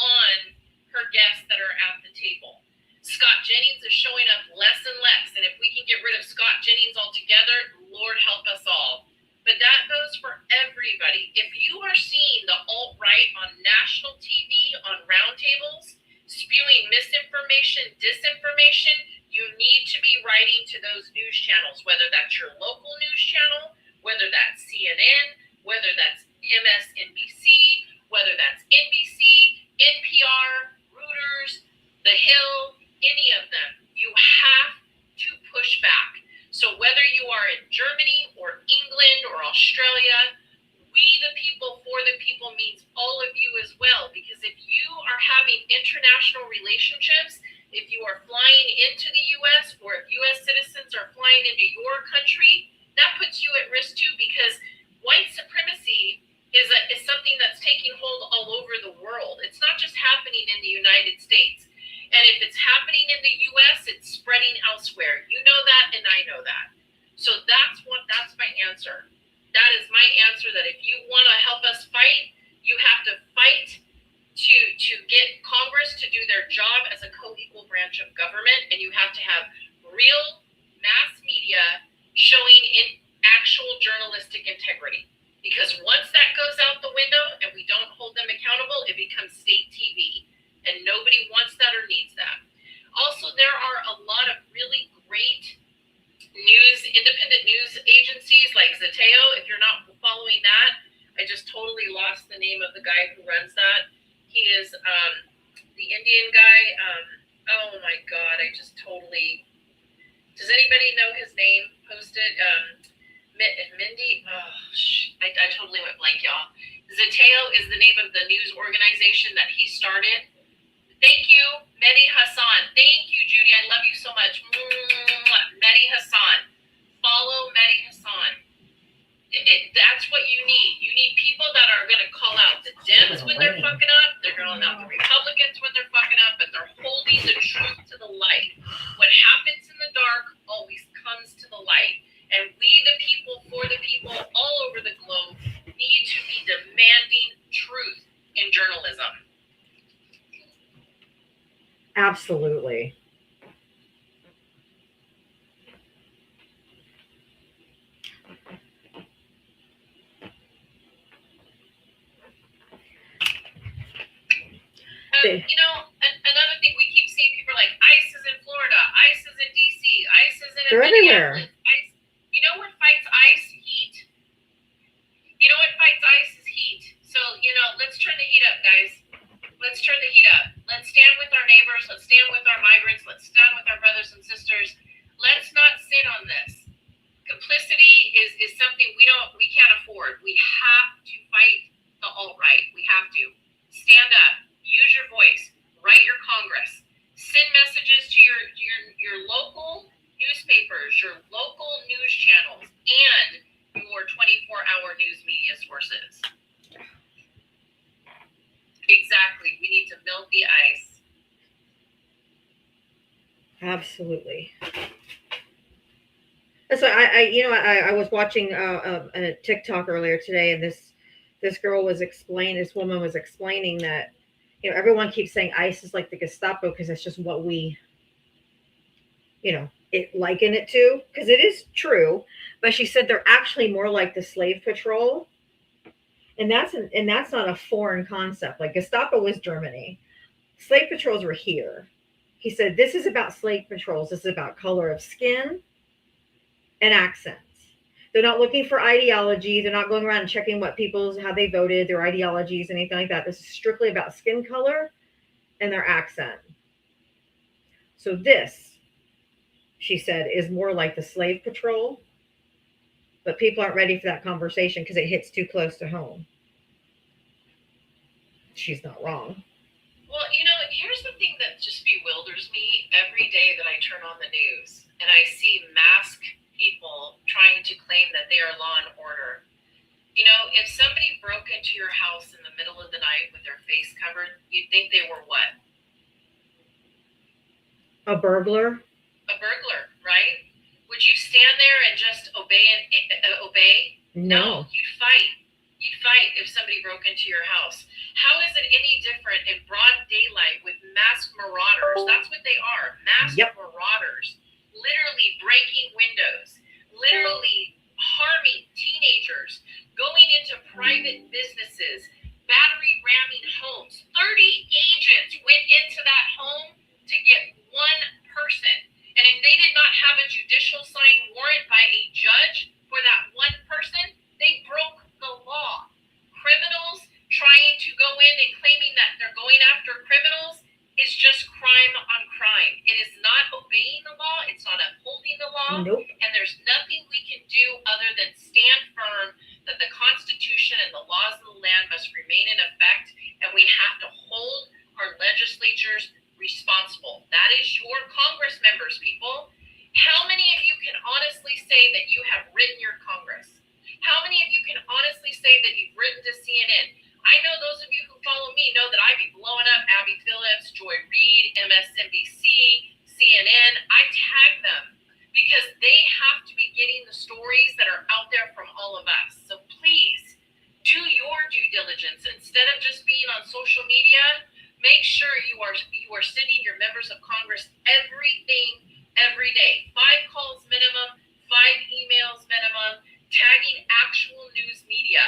on her guests that are at the table. Scott Jennings is showing up less and less. And if we can get rid of Scott Jennings altogether, Lord help us all. But that goes for everybody. If you are seeing the alt-right on national TV, on roundtables, spewing misinformation, disinformation, you need to be writing to those news channels, whether that's your local news channel, whether that's CNN, whether that's MSNBC, whether that's NBC, NPR, Reuters, The Hill, any of them. You have to push back. So whether you are in Germany or England or Australia, we the people for the people means all of you as well. Because if you are having international relationships, if you are flying into the U.S. or if U.S. citizens are flying into your country, that puts you at risk too, because white supremacy is something that's taking hold all over the world. It's not just happening in the United States. And if it's happening in the U.S., it's spreading elsewhere. You know that, and I know that. So that's my answer. That is my answer, that if you want to help us fight, you have to fight to get Congress to do their job as a co-equal branch of government, and you have to have real mass media showing in actual journalistic integrity. Because once that goes out the window and we don't hold them accountable, it becomes state TV. And nobody wants that or needs that. Also, there are a lot of really great independent news agencies like Zeteo. If you're not following that, I just totally lost the name of the guy who runs that. He is the Indian guy. Oh my God, I just totally. Does anybody know his name? Posted Mindy. Oh, I totally went blank, y'all. Zeteo is the name of the news organization that he started. Thank you, Mehdi Hassan. Thank you, Judy. I love you so much. Mehdi Hassan. Follow Mehdi Hassan. That's what you need. You need people that are going to call out the Dems when they're fucking up. They're calling out the Republicans when they're fucking up, but they're holding the truth to the light. What happens in the dark always comes to the light. And we, the people, for the people, all over the globe, need to be demanding truth in journalism. absolutely. Another thing we keep seeing, people are like, ICE is in Florida, ICE is in DC, ICE is in They're everywhere. ICE, you know what fights ICE? Heat. You know what fights ICE is heat. So, let's turn the heat up, guys. Let's turn the heat up. Let's stand with our neighbors. Let's stand with our migrants. Let's stand with our brothers and sisters. Let's not sit on this. Complicity is something we can't afford. We have to fight the alt-right. We have to. Stand up. Use your voice. Write your Congress. Send messages to your local newspapers, your local news channels, and your 24-hour news media sources. Exactly. We need to melt the ice. Absolutely. So I was watching a TikTok earlier today, and this woman was explaining that, everyone keeps saying ICE is like the Gestapo because it's just what we, it liken it to, because it is true. But she said they're actually more like the slave patrol, and that's not a foreign concept. Like Gestapo was Germany, slave patrols were here. He said this is about slave patrols. This is about color of skin and accents. They're not looking for ideology. They're not going around and checking how they voted, their ideologies, anything like that. This is strictly about skin color and their accent. So this, she said, is more like the slave patrol, but people aren't ready for that conversation because it hits too close to home. She's not wrong. Well, here's the thing that just bewilders me every day that I turn on the news and I see masked people trying to claim that they are law and order. If somebody broke into your house in the middle of the night with their face covered, you'd think they were what? A burglar? A burglar, right? Would you stand there and just obey? No. You'd fight. You'd fight if somebody broke into your house. How is it any different in broad daylight with masked marauders? That's what they are, masked marauders. Literally breaking windows, literally harming teenagers, going into private businesses, battery ramming homes. 30 agents went into that home to get one person. And if they did not have a judicial signed warrant by a judge for that one person, they broke the law. Criminals trying to go in and claiming that they're going after criminals is just crime on crime. It is not obeying the law. It's not upholding the law. Nope. And there's nothing we can do other than stand firm that the Constitution and the laws of the land must remain in effect. And we have to hold our legislatures responsible. That is your Congress members, people. How many of you can honestly say that you have written your Congress? How many of you can honestly say that you've written to CNN? I know those of you who follow me know that I be blowing up Abby Phillips, Joy Reid, MSNBC, CNN. I tag them because they have to be getting the stories that are out there from all of us. So please do your due diligence. Instead of just being on social media, make sure you are sending your members of Congress everything every day. 5 calls minimum, 5 emails minimum, tagging actual news media.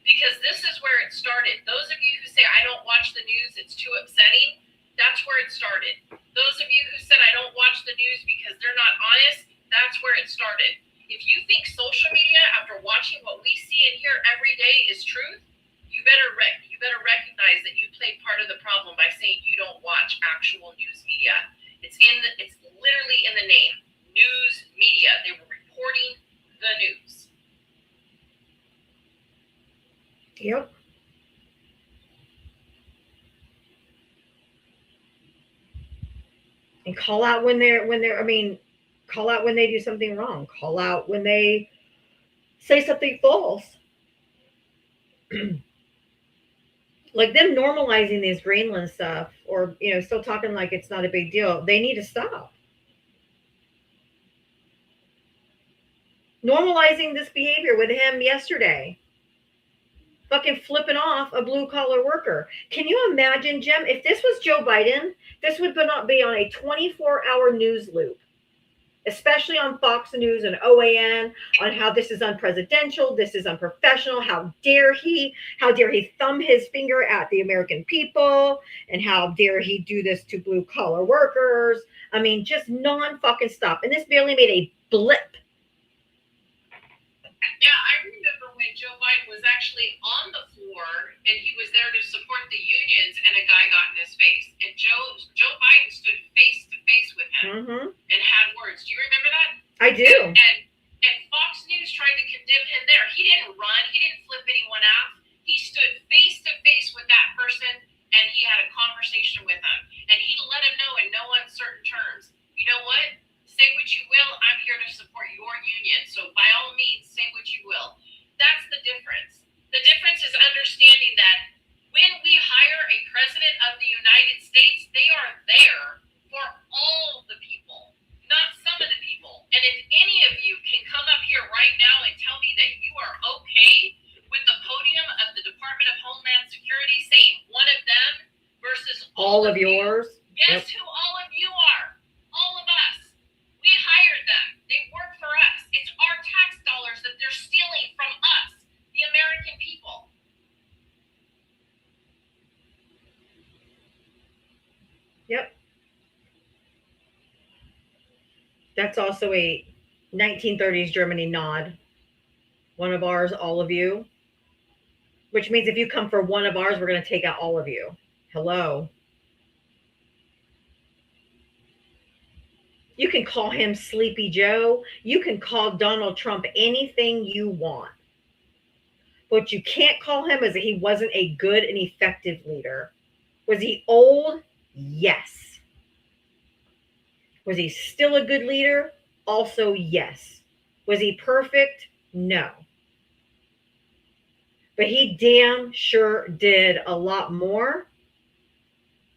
Because this is where it started. Those of you who say, I don't watch the news, it's too upsetting, that's where it started. Those of you who said, I don't watch the news because they're not honest, that's where it started. If you think social media, after watching what we see and hear every day, is truth, you better recognize that you played part of the problem by saying you don't watch actual news media. It's literally in the name. News media. They were reporting the news. Yep. And call out when call out when they do something wrong. Call out when they say something false. Like them normalizing this Greenland stuff, or still talking like it's not a big deal. They need to stop. Normalizing this behavior with him yesterday. Fucking flipping off a blue collar worker. Can you imagine, Jim, if this was Joe Biden, this would not be on a 24-hour news loop, especially on Fox News and OAN, on how this is unpresidential, this is unprofessional, how dare he thumb his finger at the American people, and how dare he do this to blue collar workers. I mean, just non-fucking stop. And this barely made a blip. Yeah, I remember when Joe Biden was actually on the floor and he was there to support the unions and a guy got in his face. And Joe Biden stood face to face with him and had words. Do you remember that? I do. And Fox News tried to condemn him there. He didn't run. He didn't flip anyone off. He stood face to face with that person and he had a conversation with him. And he let him know in no uncertain terms, you know what? Say what you will, I'm here to support your union. So by all means, say what you will. That's the difference. The difference is understanding that when we hire a president of the United States, they are there for all the people, not some of the people. And if any of you can come up here right now and tell me that you are okay with the podium of the Department of Homeland Security saying one of them versus versus All of you. yours. Guess who all of you are? All of us. We hired them. They work for us. It's our tax dollars that they're stealing from us, the American people. Yep. That's also a 1930s Germany nod. One of ours, all of you. Which means if you come for one of ours, we're going to take out all of you. Hello. You can call him Sleepy Joe. You can call Donald Trump anything you want. What you can't call him is that he wasn't a good and effective leader. Was he old? Yes. Was he still a good leader? Also, yes. Was he perfect? No. But he damn sure did a lot more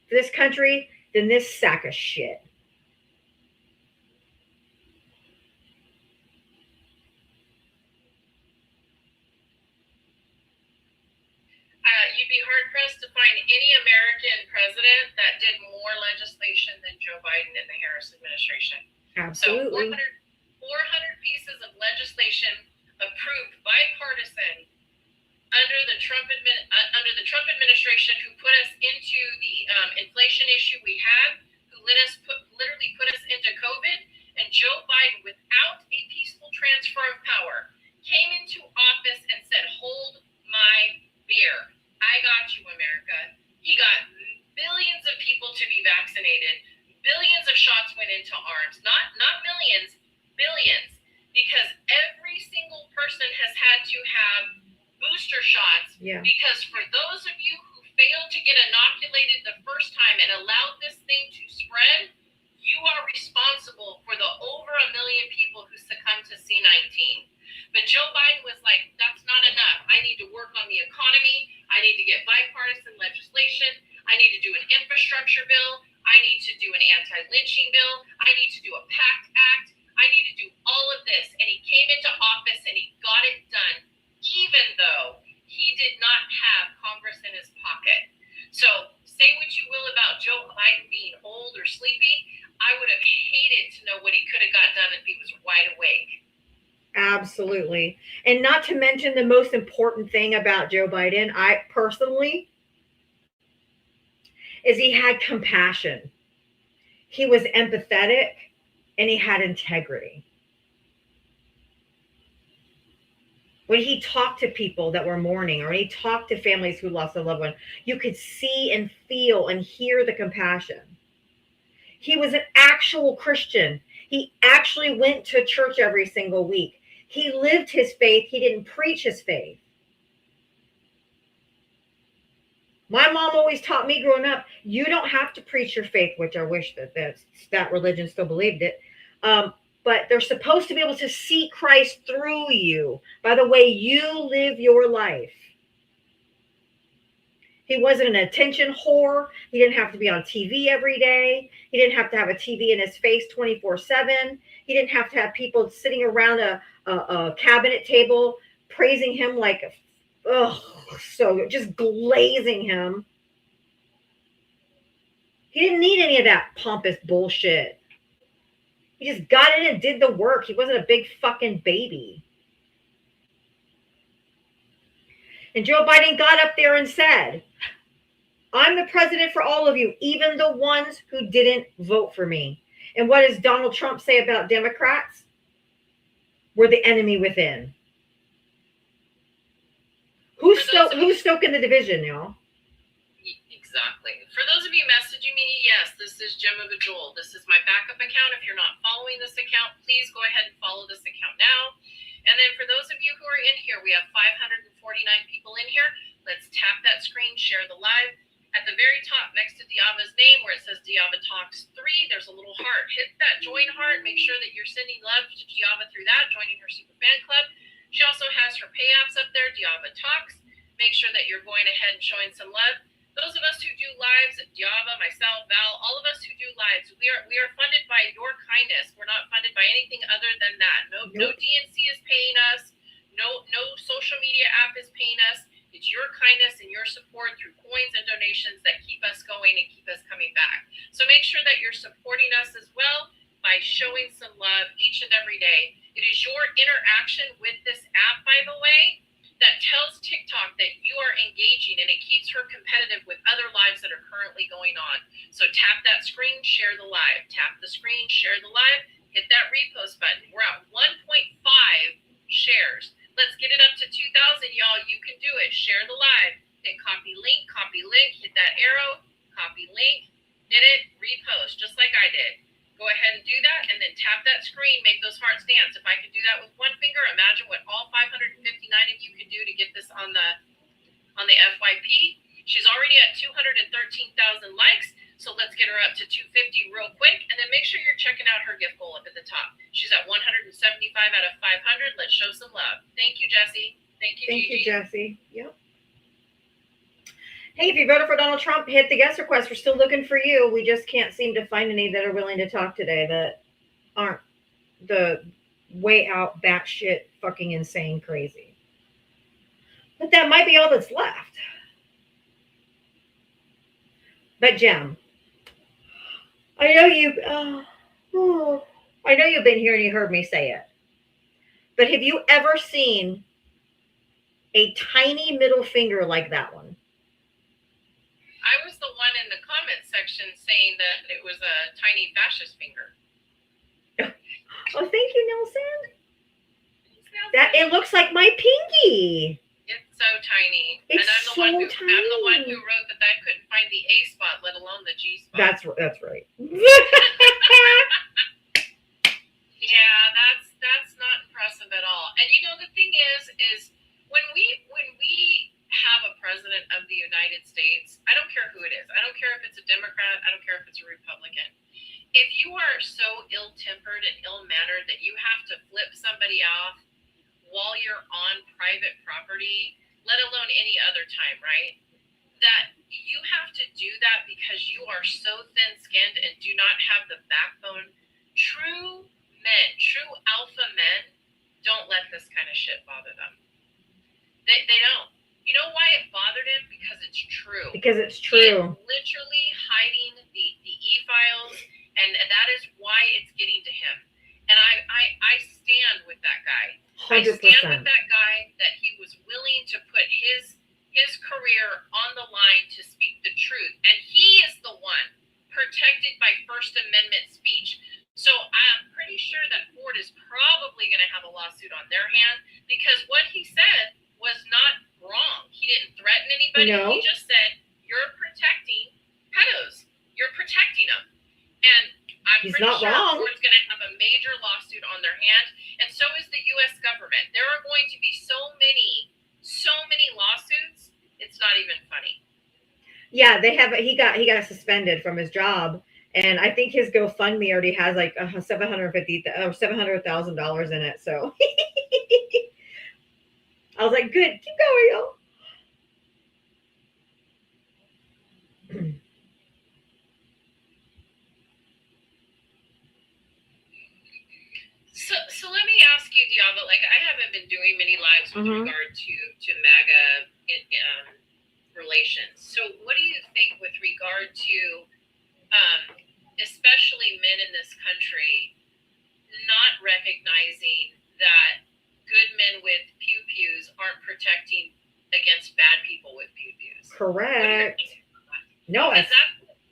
for this country than this sack of shit. You'd be hard-pressed to find any American president that did more legislation than Joe Biden in the Harris administration. Absolutely. So 400 pieces of legislation approved bipartisan under the Trump administration, who put us into the inflation issue we had, who literally put us into COVID. And Joe Biden, without a peaceful transfer of power, came into office and said, "Hold my beer. I got you, America." He got billions of people to be vaccinated. Billions of shots went into arms. Not millions, billions. Because every single person has had to have booster shots. Yeah. Because for those of you who failed to get inoculated the first time and allowed this thing to spread, you are responsible for the over 1 million people who succumbed to C-19. But Joe Biden was like, that's not enough. I need to work on the economy. I need to get bipartisan legislation. I need to do an infrastructure bill. I need to do an anti-lynching bill. I need to do a PACT Act. I need to do all of this. And he came into office and he got it done, even though he did not have Congress in his pocket. So say what you will about Joe Biden being old or sleepy. I would have hated to know what he could have got done if he was wide awake. Absolutely. And not to mention the most important thing about Joe Biden, I personally, is he had compassion. He was empathetic and he had integrity. When he talked to people that were mourning, or when he talked to families who lost a loved one, you could see and feel and hear the compassion. He was an actual Christian. He actually went to church every single week. He lived his faith. He didn't preach his faith. My mom always taught me growing up, you don't have to preach your faith, which I wish that religion still believed it. But they're supposed to be able to see Christ through you by the way you live your life. He wasn't an attention whore. He didn't have to be on TV every day. He didn't have to have a TV in his face 24/7. He didn't have to have people sitting around a cabinet table praising him like, so just glazing him. He didn't need any of that pompous bullshit. He just got in and did the work. He wasn't a big fucking baby. And Joe Biden got up there and said, I'm the president for all of you, even the ones who didn't vote for me. And what does Donald Trump say about Democrats? We're the enemy within. Who's stoking the division, y'all? Exactly. For those of you messaging me, yes, this is Gemma Bajol. This is my backup account. If you're not following this account, please go ahead and follow this account now. And then for those of you who are in here, we have 549 people in here. Let's tap that screen, share the live. At the very top, next to Diava's name, where it says Diavatalks 3, there's a little heart. Hit that join heart. Make sure that you're sending love to Diava through that, joining her super fan club. She also has her pay apps up there, Diavatalks. Make sure that you're going ahead and showing some love. Those of us who do lives, Diava, myself, Val, all of us who do lives, we are funded by your kindness. We're not funded by anything other than that. No DNC is paying us. No social media app is paying us. It's It's your kindness and your support through coins and donations that keep us going and keep us coming back. So make sure that you're supporting us as well by showing some love each and every day. It is your interaction with this app, by the way, that tells TikTok that you are engaging, and it keeps her competitive with other lives that are currently going on. So tap that screen, share the live. Tap the screen, share the live, hit that repost button. We're at 1.5 shares. Let's get it up to 2,000, y'all. You can do it. Share the live. Hit copy link, hit that arrow, copy link, hit it, repost, just like I did. Go ahead and do that, and then tap that screen, make those hearts dance. If I can do that with one finger, imagine what all 559 of you can do to get this on the FYP. She's already at 213,000 likes, so let's get her up to 250 real quick, and then make sure you're checking out her gift goal up at the top. She's at 175 out of 500. Let's show some love. Thank you, Jessie. Thank you, Gigi. Thank you, Jessie. Yep. Hey, if you voted for Donald Trump, hit the guest request. We're still looking for you. We just can't seem to find any that are willing to talk today that aren't the way out, batshit, fucking insane, crazy. But that might be all that's left. But Jem, I know you've been here and you heard me say it. But have you ever seen a tiny middle finger like that one? I was the one in the comment section saying that it was a tiny fascist finger. Oh, thank you, Nelson. That it looks like my pinky. It's so tiny. It's and I'm the one tiny. who wrote that I couldn't find the A spot, let alone the G spot. That's right. Yeah, that's not impressive at all. And you know the thing is when we have a president of the United States, I don't care who it is. I don't care if it's a Democrat. I don't care if it's a Republican. If you are so ill-tempered and ill-mannered that you have to flip somebody off while you're on private property, let alone any other time, right? That you have to do that because you are so thin-skinned and do not have the backbone. True men, true alpha men, don't let this kind of shit bother them. They don't. You know why it bothered him? Because it's true. Because it's He true. is literally hiding the e-files, and that is why it's getting to him. And I stand with that guy. 100%. I stand with that guy that he was willing to put his career on the line to speak the truth. And he is the one protected by First Amendment speech. So I'm pretty sure that Ford is probably going to have a lawsuit on their hand because what he said was not wrong. He didn't threaten anybody. No. He just said, you're protecting pedos. You're protecting them. And I'm He's pretty not sure wrong. Ford's going to have a major lawsuit on their hand. And so is the U.S. government. There are going to be so many lawsuits. It's not even funny. Yeah, he got suspended from his job, and I think his GoFundMe already has like $700,000 in it. So I was like, good, keep going, y'all. So let me ask you, Diava, like I haven't been doing many lives with regard to MAGA relations. So what do you think with regard to especially men in this country not recognizing that good men with pew-pews aren't protecting against bad people with pew-pews? Correct. No, Because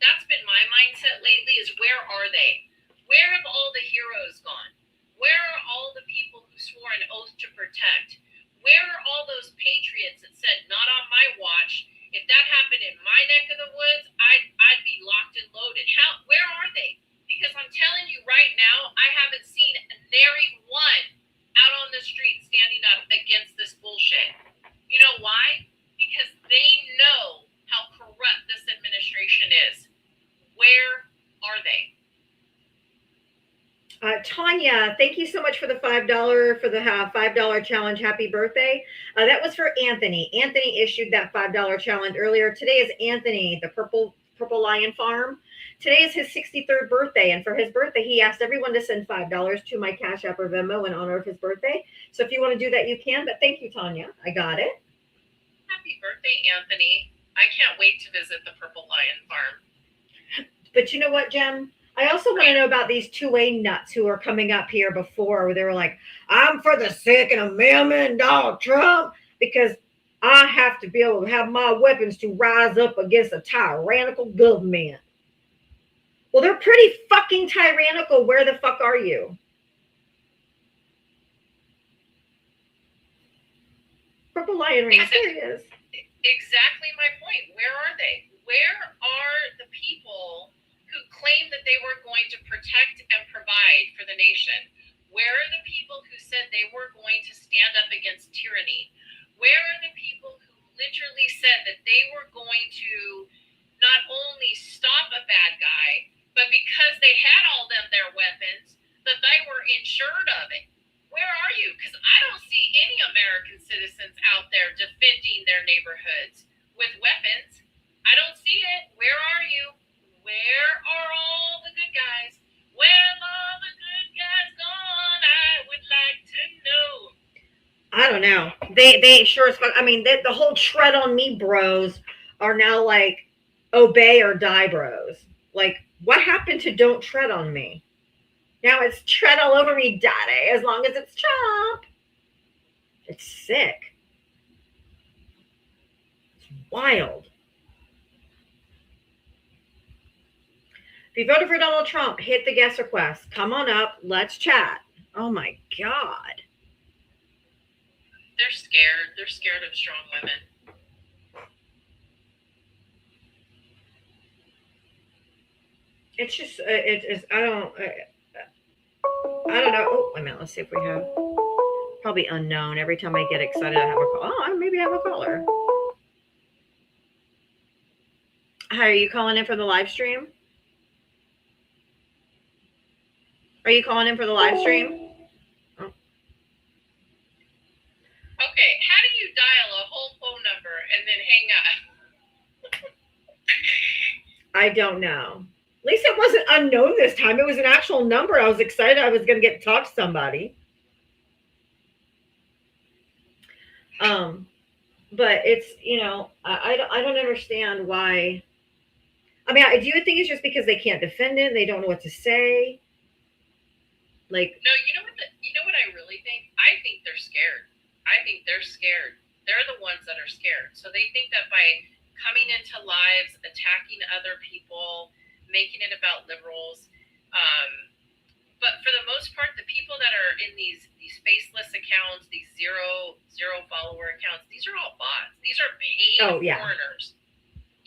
that's been my mindset lately is where are they? Where have all the heroes gone? Where are all the people who swore an oath to protect? Where are all those patriots that said, not on my watch? If that happened in my neck of the woods, I'd be locked and loaded. Where are they? Because I'm telling you right now, I haven't seen nary one out on the street standing up against this bullshit. You know why? Because they know how corrupt this administration is. Where are they? Tanya, thank you so much for the $5 for the $5 challenge. Happy birthday. That was for Anthony. Anthony issued that $5 challenge earlier. Today is Anthony, the Purple Lion Farm. Today is his 63rd birthday, and for his birthday, he asked everyone to send $5 to my Cash App or Venmo in honor of his birthday. So if you want to do that, you can. But thank you, Tanya. I got it. Happy birthday, Anthony. I can't wait to visit the Purple Lion Farm. But you know what, Jem? I also want to know about these 2A nuts who are coming up here before where they were like, I'm for the Second Amendment and Donald Trump because I have to be able to have my weapons to rise up against a tyrannical government. Well, they're pretty fucking tyrannical. Where the fuck are you? Purple Lion Ring. There he is. Exactly my point. Where are they? Where are the people who claimed that they were going to protect and provide for the nation? Where are the people who said they were going to stand up against tyranny? Where are the people who literally said that they were going to not only stop a bad guy, but because they had all them their weapons, that they were insured of it? Where are you? Because I don't see any American citizens out there defending their neighborhoods with weapons. I don't see it. Where are you? Where are all the good guys? Where have all the good guys gone? I would like to know. I don't know. They sure as fuck. I mean, the whole tread on me bros are now like obey or die bros. Like, what happened to don't tread on me? Now it's tread all over me, daddy, as long as it's Trump. It's sick. It's wild. If you voted for Donald Trump, hit the guest request. Come on up. Let's chat. Oh my God. They're scared. They're scared of strong women. It's just, it's, I don't know. Oh, wait a minute. Let's see if we have, probably unknown. Every time I get excited, I have a call. Oh, maybe I have a caller. Hi, are you calling in for the live stream? Are you calling in for the live stream? Oh. Okay, how do you dial a whole phone number and then hang up? I don't know. At least it wasn't unknown this time. It was an actual number. I was excited I was going to get to talk to somebody. But it's, you know, I don't understand why. I mean, do you think it's just because they can't defend it? They don't know what to say? Like, no, you know what I really think? I think they're scared. I think they're scared. They're the ones that are scared. So they think that by coming into lives, attacking other people, making it about liberals, but for the most part, the people that are in these faceless accounts, these zero follower accounts, these are all bots. These are paid foreigners.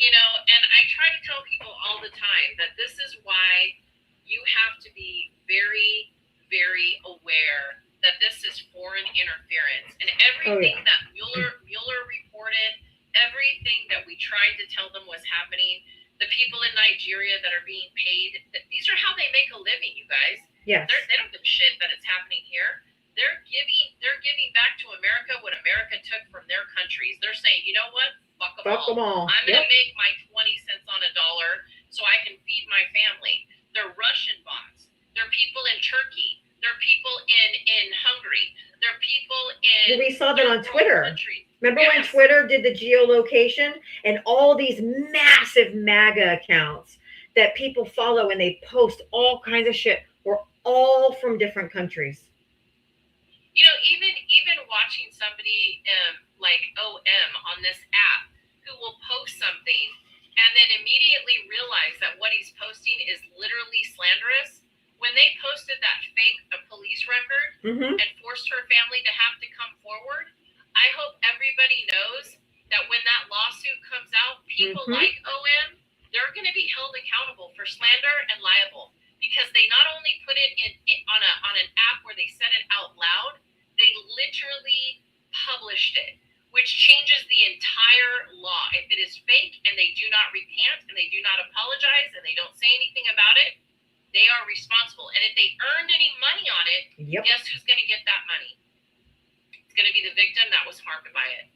You know, and I try to tell people all the time that this is why you have to be very, very aware that this is foreign interference. And everything that Mueller reported, everything that we tried to tell them was happening, the people in Nigeria that are being paid, these are how they make a living, you guys. yes. They don't give a shit that it's happening here. They're giving back to America what America took from their countries. They're saying, you know what? Fuck them all. I'm going to make my 20 cents on a dollar so I can feed my family. They're Russian bots. They're people in Turkey. They're people in Hungary. They're people in... We saw that on Twitter. Countries. Remember when Twitter did the geolocation and all these massive MAGA accounts that people follow and they post all kinds of shit were all from different countries. You know, even watching somebody like OM on this app who will post something and then immediately realize that what he's posting is literally slanderous. When they posted that fake police record and forced her family to have to come forward, I hope everybody knows that when that lawsuit comes out, people like OM, they're going to be held accountable for slander and libel because they not only put it on an app where they said it out loud, they literally published it, which changes the entire law. If it is fake and they do not recant and they do not apologize and they don't say anything about it, they are responsible. And if they earned any money on it, guess who's going to get that money? It's going to be the victim that was harmed by it.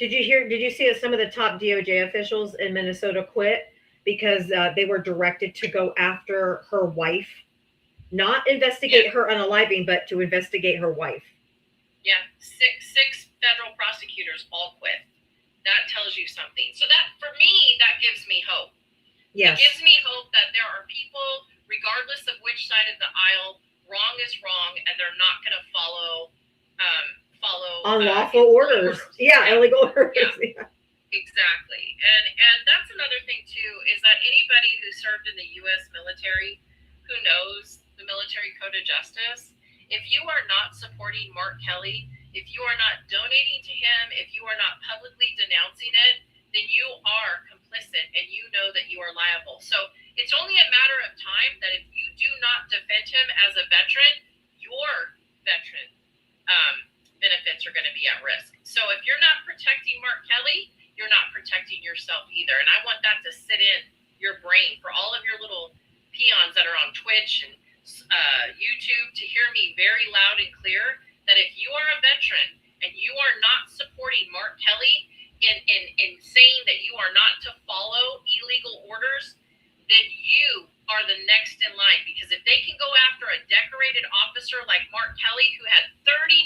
Did you see that some of the top DOJ officials in Minnesota quit because they were directed to go after her wife? Not investigate her unaliving, but to investigate her wife. Yeah, six federal prosecutors all quit. That tells you something. So that, for me, that gives me hope. Yes. It gives me hope that there are people, regardless of which side of the aisle, wrong is wrong, and they're not going to follow unlawful orders. Yeah, illegal orders. Yeah. Exactly. And that's another thing too, is that anybody who served in the US military who knows the military code of justice, if you are not supporting Mark Kelly, if you are not donating to him, if you are not publicly denouncing it, then you are complicit and you know that you are liable. So it's only a matter of time that if you do not defend him as a veteran, your veteran benefits are going to be at risk. So if you're not protecting Mark Kelly, you're not protecting yourself either. And I want that to sit in your brain for all of your little peons that are on Twitch and YouTube to hear me very loud and clear that if you are a veteran and you are not supporting Mark Kelly in saying that you are not to follow illegal orders, then you are the next in line. Because if they can go after a decorated officer like Mark Kelly, who had 39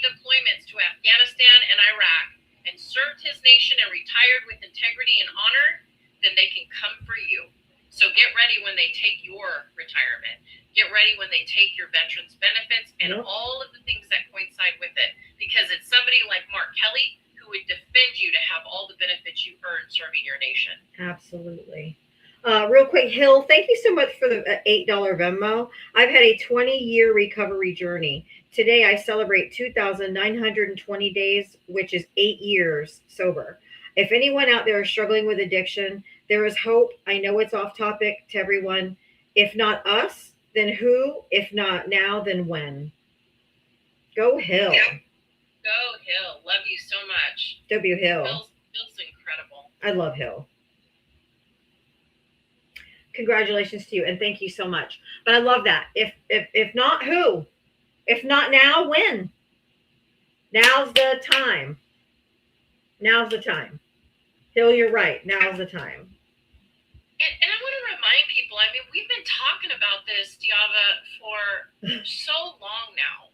deployments to Afghanistan and Iraq and served his nation and retired with integrity and honor, then they can come for you. So get ready when they take your retirement. Get ready when they take your veterans benefits and all of the things that coincide with it. Because it's somebody like Mark Kelly who would defend you to have all the benefits you earned serving your nation. Absolutely. Real quick, Hill, thank you so much for the $8 Venmo. I've had a 20-year recovery journey. Today, I celebrate 2,920 days, which is 8 years sober. If anyone out there is struggling with addiction, there is hope. I know it's off topic to everyone. If not us, then who? If not now, then when? Go Hill. Go Hill. Love you so much. W Hill. Hill's incredible. I love Hill. Congratulations to you, and thank you so much. But I love that. If not, who? If not now, when? Now's the time. Now's the time. Hill, you're right. Now's the time. And I want to remind people, I mean, we've been talking about this, Diava, for so long now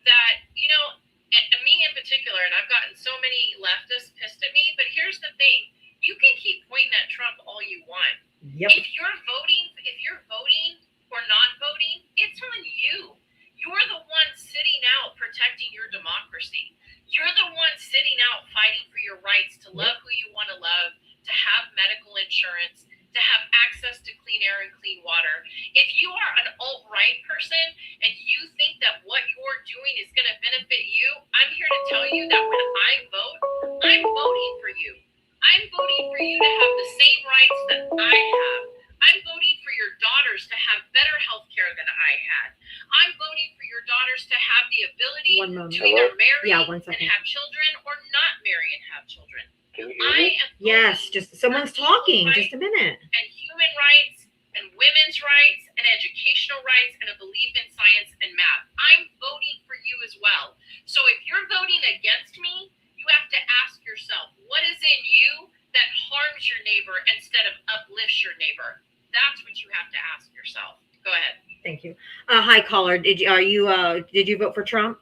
that, you know, and me in particular, and I've gotten so many leftists pissed at me, but here's the thing. You can keep pointing at Trump all you want. Yep. If you're voting or not voting, it's on you. You're the one sitting out protecting your democracy. You're the one sitting out fighting for your rights to love who you want to love, to have medical insurance, to have access to clean air and clean water. If you are an alt-right person and you think that what you're doing is going to benefit you, I'm here to tell you that when I vote, I'm voting for you. I'm voting for you to have the same rights that I have. I'm voting for your daughters to have better health care than I had. I'm voting for your daughters to have the ability to either marry and have children or not marry and have children. Can you hear me? Yes, just someone's talking. Just a minute. And human rights and women's rights and educational rights and a belief in science and math. I'm voting for you as well. So if you're voting against me, you have to ask yourself, what is in you that harms your neighbor instead of uplifts your neighbor? That's what you have to ask yourself. Go ahead. Thank you. Hi, caller. Did you vote for Trump?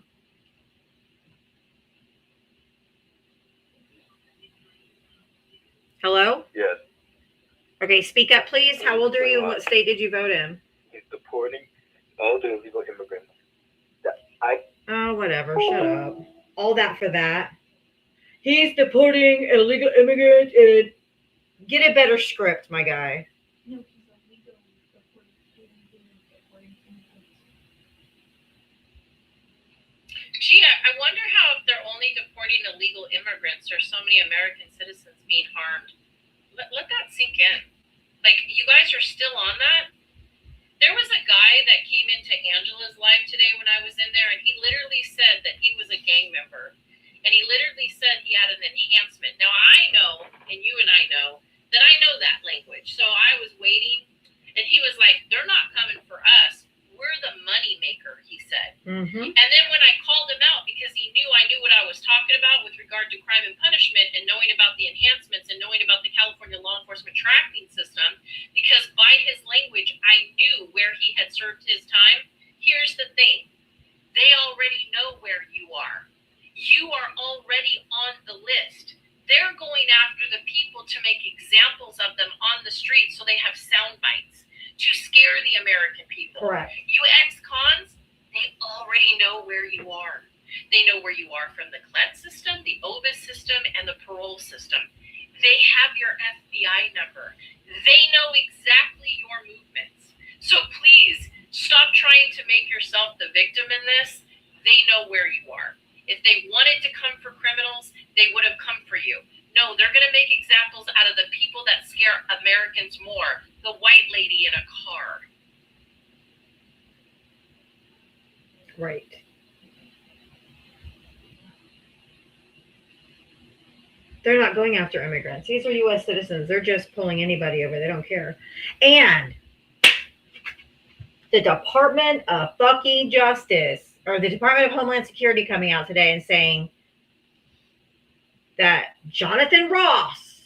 Hello? Yes. Okay, speak up, please. How old are you? What state did you vote in? He's deporting all the illegal immigrants. Oh, whatever. Shut up. All that for that. He's deporting illegal immigrants and get a better script, my guy. No, he's illegal deporting immigrants. Gee, I wonder how if they're only deporting illegal immigrants, there's so many American citizens being harmed. Let that sink in. Like, you guys are still on that? There was a guy that came into Angela's life today when I was in there, and he literally said that he was a gang member. And he literally said he had an enhancement. Now, I know, and you and I know, that I know that language. So I was waiting, and he was like, they're not coming for us. We're the money maker, he said. Mm-hmm. And then when I called him out, because he knew I knew what I was talking about with regard to crime and punishment and knowing about the enhancements and knowing about the California law enforcement tracking system, because by his language, I knew where he had served his time. Here's the thing. They already know where you are. You are already on the list. They're going after the people to make examples of them on the street so they have sound bites to scare the American people. Correct. You ex-cons, they already know where you are. They know where you are from the CLED system, the OBIS system, and the parole system. They have your FBI number. They know exactly your movements. So please, stop trying to make yourself the victim in this. They know where you are. If they wanted to come for criminals, they would have come for you. No, they're going to make examples out of the people that scare Americans more. The white lady in a car. Right. They're not going after immigrants. These are U.S. citizens. They're just pulling anybody over. They don't care. And the Department of fucking Justice, or the Department of Homeland Security, coming out today and saying that Jonathan Ross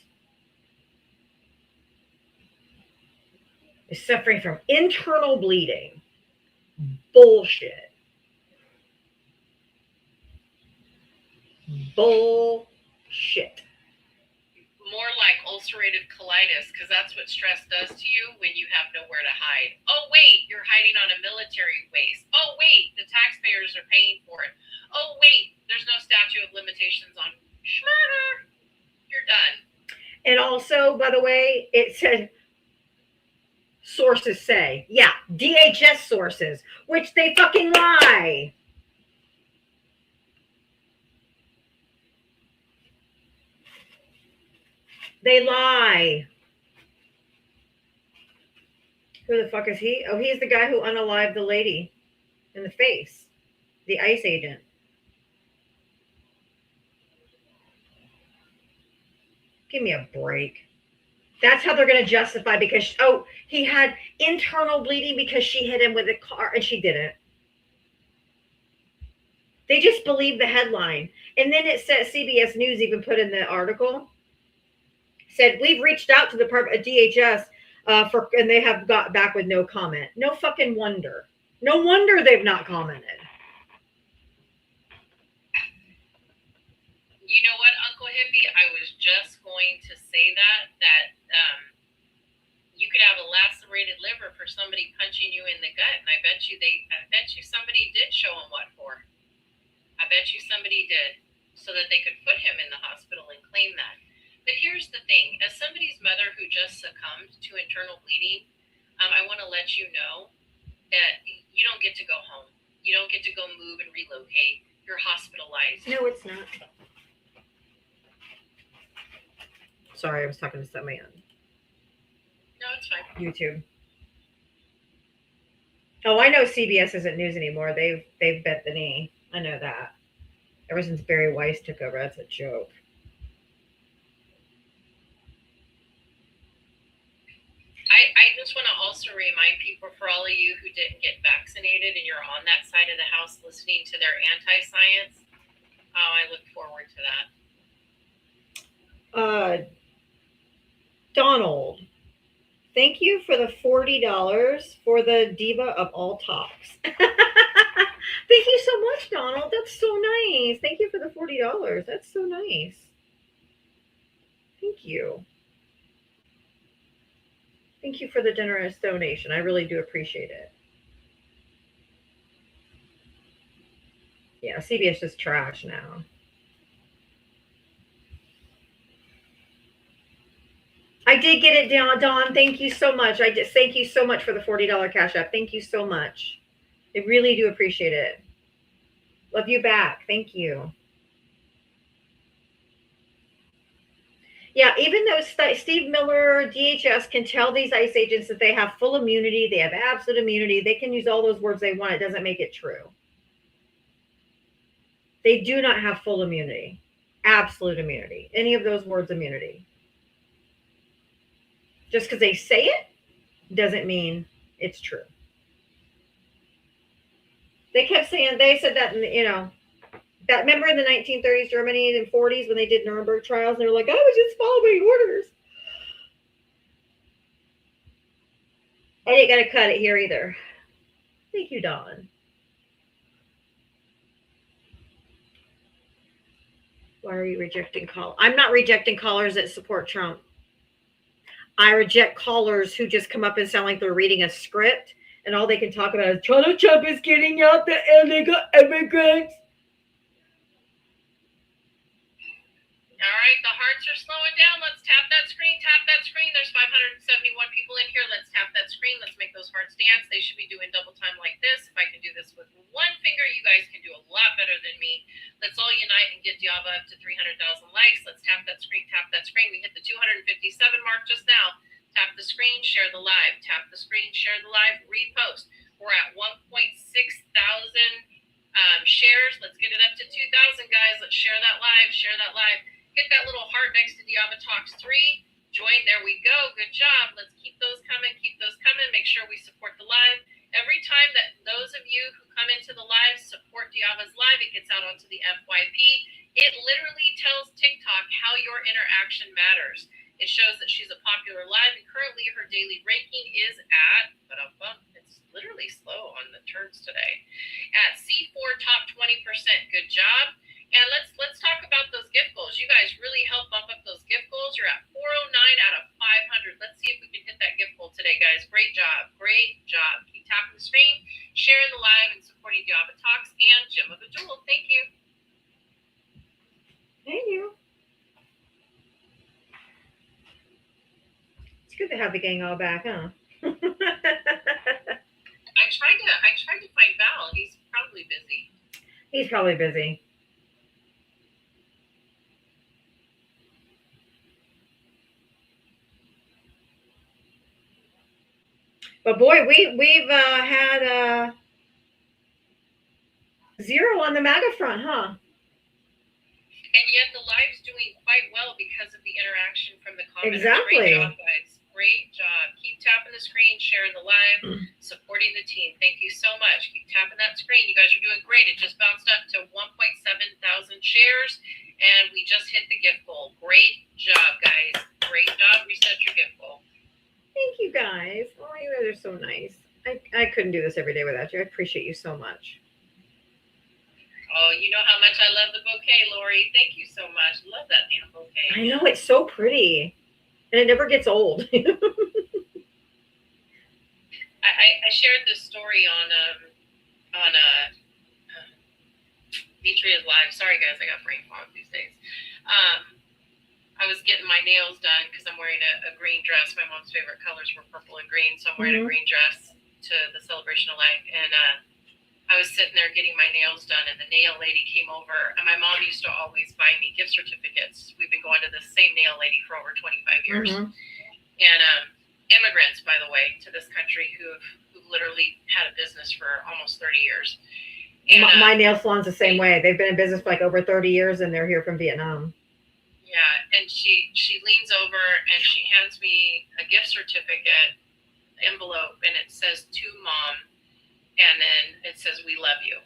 is suffering from internal bleeding. Bullshit. Bullshit. More like ulcerative colitis, because that's what stress does to you when you have nowhere to hide. Oh, wait, you're hiding on a military base. Oh, wait, the taxpayers are paying for it. Oh, wait, there's no statute of limitations on schmurder. You're done. And also, by the way, it said sources say. Yeah, DHS sources, which they fucking lie. They lie. Who the fuck is he? Oh, he's the guy who unalived the lady in the face. The ICE agent. Give me a break. That's how they're going to justify, because, oh, he had internal bleeding because she hit him with a car and she didn't. They just believe the headline. And then it says, CBS News even put in the article, said, we've reached out to the Department of DHS and they have got back with no comment. No fucking wonder. No wonder they've not commented. You know what, Uncle Hippie? I was just going to say that you could have a lacerated liver for somebody punching you in the gut, and I bet you somebody did show him what for. I bet you somebody did, so that they could put him in the hospital and claim that. But here's the thing: as somebody's mother who just succumbed to internal bleeding, I want to let you know that you don't get to go home. You don't get to go move and relocate. You're hospitalized. No, it's not. Sorry, I was talking to somebody on No, it's fine. YouTube. Oh, I know CBS isn't news anymore. They've bent the knee. I know that. Ever since Barry Weiss took over, that's a joke. I just want to also remind people, for all of you who didn't get vaccinated and you're on that side of the house listening to their anti-science, I look forward to that. Donald, thank you for the $40 for the Diva of all talks. Thank you so much, Donald. That's so nice. Thank you for the $40. That's so nice. Thank you. Thank you for the generous donation. I really do appreciate it. Yeah, CBS is trash now. I did get it down, Dawn. Thank you so much. Thank you so much for the $40 Cash App. Thank you so much. I really do appreciate it. Love you back. Thank you. Yeah, even though Steve Miller, DHS can tell these ICE agents that they have full immunity, they have absolute immunity, they can use all those words they want, it doesn't make it true. They do not have full immunity, absolute immunity, any of those words immunity. Just because they say it doesn't mean it's true. They kept saying, they said that, that, remember in the 1930s, Germany, and 40s when they did Nuremberg trials, they were like, I was just following orders. I ain't gonna cut it here either. Thank you, Dawn. Why are you rejecting call? I'm not rejecting callers that support Trump. I reject callers who just come up and sound like they're reading a script and all they can talk about is Donald Trump is getting out the illegal immigrants. All right, the hearts are slowing down. Let's tap that screen. Tap that screen. There's 571 people in here. Let's tap that screen. Let's make those hearts dance. They should be doing double time like this. If I can do this with one finger, you guys can do a lot better than me. Let's all unite and get Diava up to 300,000 likes. Let's tap that screen. Tap that screen. We hit the 257 mark just now. Tap the screen. Share the live. Tap the screen. Share the live. Repost. We're at 1.6 thousand shares. Let's get it up to 2,000, guys. Let's share that live. Share that live. Hit that little heart next to Diavatalks 3. Join. There we go. Good job. Let's keep those coming. Keep those coming. Make sure we support the live. Every time that those of you who come into the live support Diava's live, it gets out onto the FYP. It literally tells TikTok how your interaction matters. It shows that she's a popular live, and currently her daily ranking is at, it's literally slow on the turns today, at C4 top 20%. Good job. And let's talk about those gift goals. You guys really help bump up those gift goals. You're at 409 out of 500. Let's see if we can hit that gift goal today, guys. Great job. Great job. Keep tapping the screen, sharing the live, and supporting Diavatalks and Jim of the Duel. Thank you. Thank you. It's good to have the gang all back, huh? I tried to find Val. He's probably busy. He's probably busy. But boy, we've had 0 on the MAGA front, huh? And yet the live's doing quite well because of the interaction from the commenters. Exactly. Great job, guys. Great job. Keep tapping the screen, sharing the live, supporting the team. Thank you so much. Keep tapping that screen. You guys are doing great. It just bounced up to 1.7 thousand shares, and we just hit the gift goal. Great job, guys. Great job. Reset your gift goal. Thank you guys. Oh, you guys are so nice. I couldn't do this every day without you. I appreciate you so much. Oh, you know how much I love the bouquet, Lori. Thank you so much. Love that damn bouquet. I know, it's so pretty. And it never gets old. I shared this story on Demetria's live. Sorry, guys, I got brain fog these days. I was getting my nails done because I'm wearing a green dress. My mom's favorite colors were purple and green, so I'm wearing a green dress to the celebration of life. And I was sitting there getting my nails done, and the nail lady came over. And my mom used to always buy me gift certificates. We've been going to the same nail lady for over 25 years. And immigrants, by the way, to this country who literally had a business for almost 30 years. And, my nail salon's the same way. They've been in business for like over 30 years, and they're here from Vietnam. Yeah, and she leans over and she hands me a gift certificate envelope, and it says to Mom, and then it says we love you.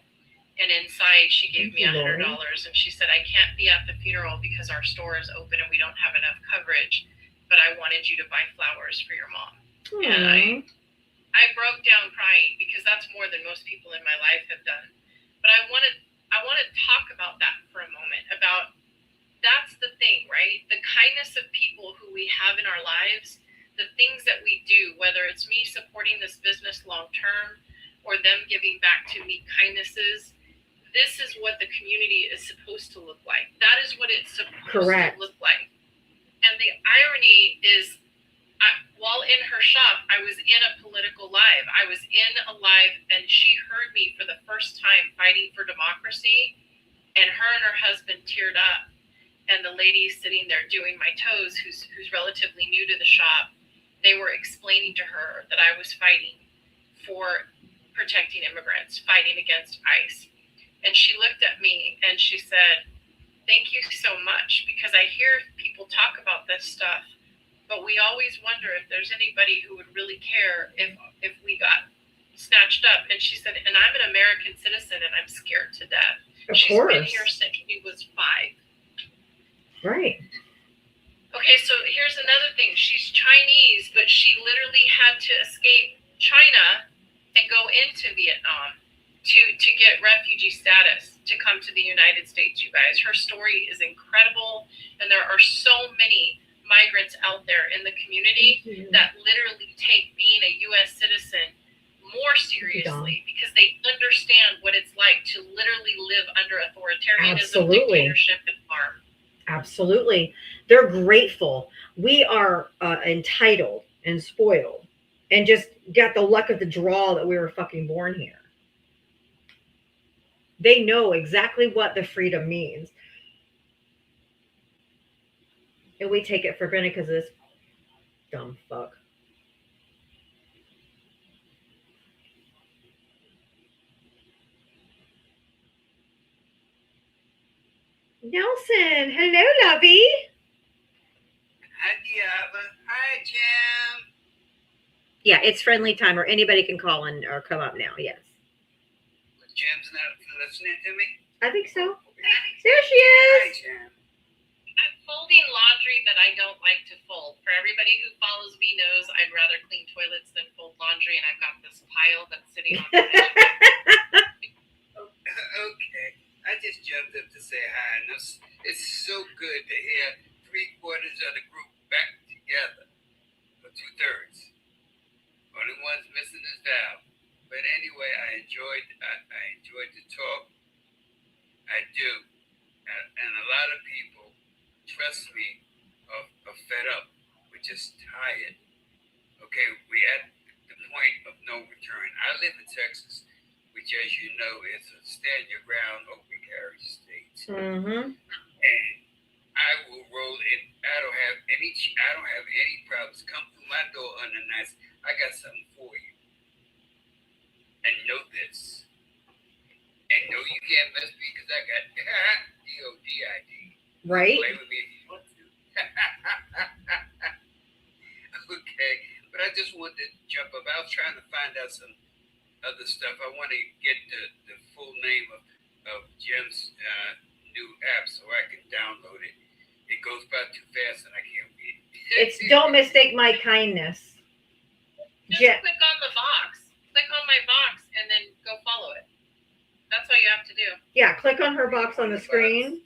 And inside she gave me $100, and she said, I can't be at the funeral because our store is open and we don't have enough coverage, but I wanted you to buy flowers for your mom. And I broke down crying because that's more than most people in my life have done. But I want to talk about that for a moment, about that's the thing, right? The kindness of people who we have in our lives, the things that we do, whether it's me supporting this business long term or them giving back to me kindnesses, this is what the community is supposed to look like. That is what it's supposed to look like. And the irony is, while in her shop, I was in a political live. I was in a live, and she heard me for the first time fighting for democracy, and her and her husband teared up. And the lady sitting there doing my toes, who's relatively new to the shop, they were explaining to her that I was fighting for protecting immigrants, fighting against ICE. And she looked at me and she said, thank you so much, because I hear people talk about this stuff, but we always wonder if there's anybody who would really care if we got snatched up. And she said, and I'm an American citizen and I'm scared to death. She's been here since she was 5. Right. Okay, so here's another thing. She's Chinese, but she literally had to escape China and go into Vietnam to get refugee status to come to the United States, you guys. Her story is incredible, and there are so many migrants out there in the community that literally take being a U.S. citizen more seriously because they understand what it's like to literally live under authoritarianism, dictatorship, and harm. Absolutely. They're grateful. We are entitled and spoiled and just got the luck of the draw that we were fucking born here. They know exactly what the freedom means. And we take it for granted because of this dumb fuck. Nelson, hello, lovey. Hi, Diava. Hi, Jim. Yeah, it's friendly time, or anybody can call in or come up now. Yes, Jim's not listening to me? I think so. There she is. Hi, Jim. I'm folding laundry that I don't like to fold. For everybody who follows me knows I'd rather clean toilets than fold laundry, and I've got this pile that's sitting on the edge. Okay. I just jumped up to say hi. And it's so good to hear 3/4 of the group back together. Or 2/3. Only one's missing is Val. But anyway, I enjoyed the talk. I do. And a lot of people, trust me, are fed up. We're just tired. Okay, we're at the point of no return. I live in Texas, which, as you know, is a stand your ground, open carry state. Mm-hmm. And I will roll it. I don't have any problems. Come through my door unannounced. I got something for you. And know this. And know you can't mess me because I got DODID. Right. Play with me if you want to. Okay, but I just wanted to jump up. I was trying to find out some other stuff. I want to get the full name of Jim's new app so I can download it. It goes by too fast and I can't read. It's Don't Mistake My Kindness. Just click on the box. Click on my box and then go follow it. That's all you have to do. Yeah, click on her box on the screen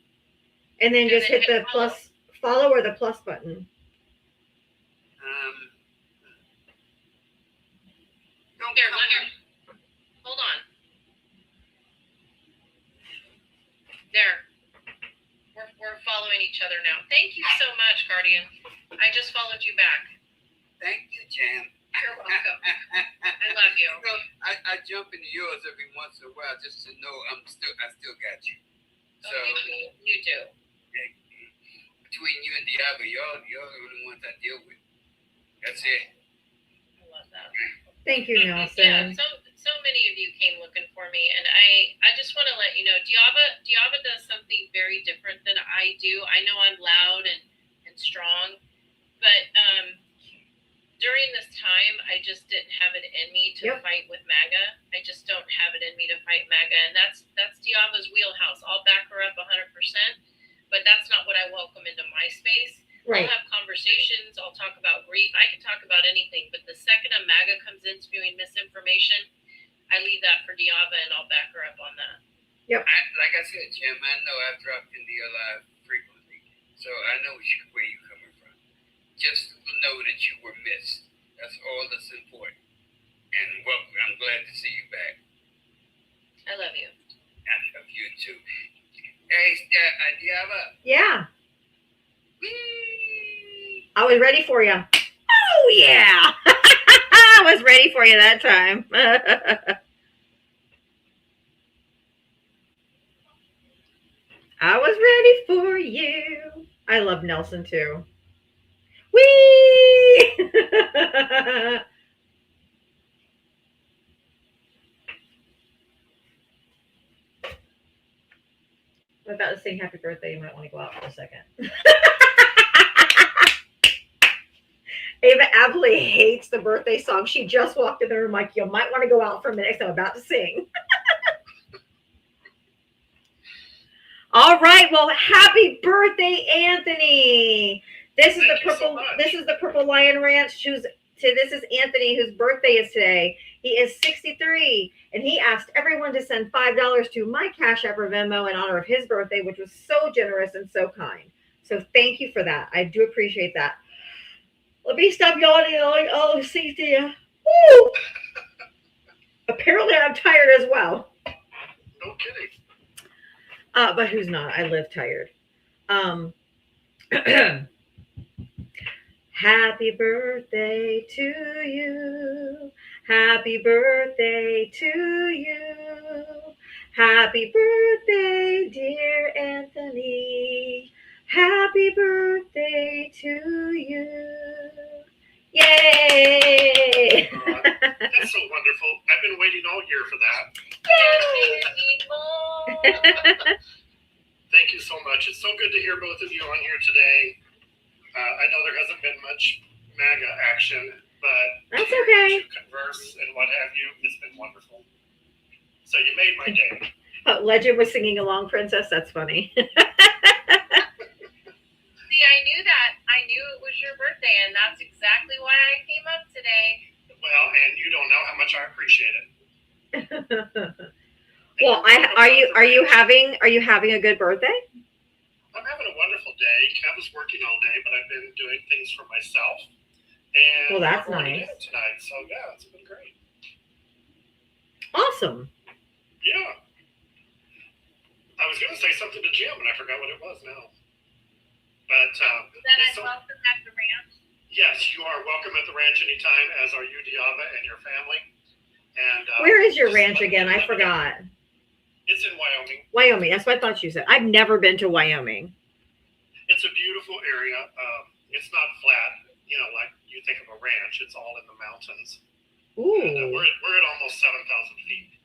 and then just hit the plus follow or the plus button. Don't Here, come Leonard. Hold on. There. We're following each other now. Thank you so much, Guardian. I just followed you back. Thank you, Jam. You're welcome. I love you. You know, I jump into yours every once in a while just to know I still got you. So You do. between you and Diablo, y'all the only ones I deal with. That's it. I love that. Thank you, Yeah, Nelson. so many of you came looking for me, and I just want to let you know, Diava does something very different than I do. I know I'm loud and strong, but during this time, I just didn't have it in me to fight with MAGA. I just don't have it in me to fight MAGA, and that's Diava's wheelhouse. I'll back her up 100%, but that's not what I welcome into my space. Right. We'll have conversations. I'll talk about grief. I can talk about anything, but the second a MAGA comes in spewing misinformation, I leave that for Diava, and I'll back her up on that. Yep. Like I said, Jim, I know I've dropped into your live frequently, so I know where you're coming from. Just know that you were missed. That's all that's important. And well, I'm glad to see you back. I love you. I love you too. Hey, Diava. Yeah. Whee! I was ready for you. Oh, yeah. I was ready for you that time. I was ready for you. I love Nelson too. Whee! I'm about to sing happy birthday. You might want to go out for a second. Ava absolutely hates the birthday song. She just walked in the room like, you might want to go out for a minute because I'm about to sing. All right. Well, happy birthday, Anthony. This is the purple. This is the Purple Lion Ranch. Choose this is Anthony, whose birthday is today. He is 63, and he asked everyone to send $5 to my Cash App or Venmo in honor of his birthday, which was so generous and so kind. So thank you for that. I do appreciate that. Let me stop yawning. Oh, see, dear. Woo! Apparently, I'm tired as well. No kidding. But who's not? I live tired. Happy birthday to you. Happy birthday to you. Happy birthday, dear Anthony. Happy birthday to you. Yay! That's so wonderful. I've been waiting all year for that. Thank you so much. It's so good to hear both of you on here today. I know there hasn't been much MAGA action, but That's okay. to converse and what have you, it's been wonderful. So you made my day. Legend was singing along, Princess. That's funny. See, I knew that. I knew it was your birthday, and that's exactly why I came up today. Well, and you don't know how much I appreciate it. Well, are you having a good birthday? I'm having a wonderful day. Kev was working all day, but I've been doing things for myself. And Well, that's we're going to nice. dinner tonight, so yeah, it's been great. Awesome. Yeah. I was going to say something to Jim, and I forgot what it was now. But Then it's I'm welcome at the ranch. yes, you are welcome at the ranch anytime, as are you, Diava, and your family. And Where is your just ranch let- again? I let me know. forgot. It's in Wyoming. Wyoming. That's what I thought you said. I've never been to Wyoming. It's a beautiful area. It's not flat, like you think of a ranch. It's all in the mountains. And, Ooh. we're at almost 7,000 feet.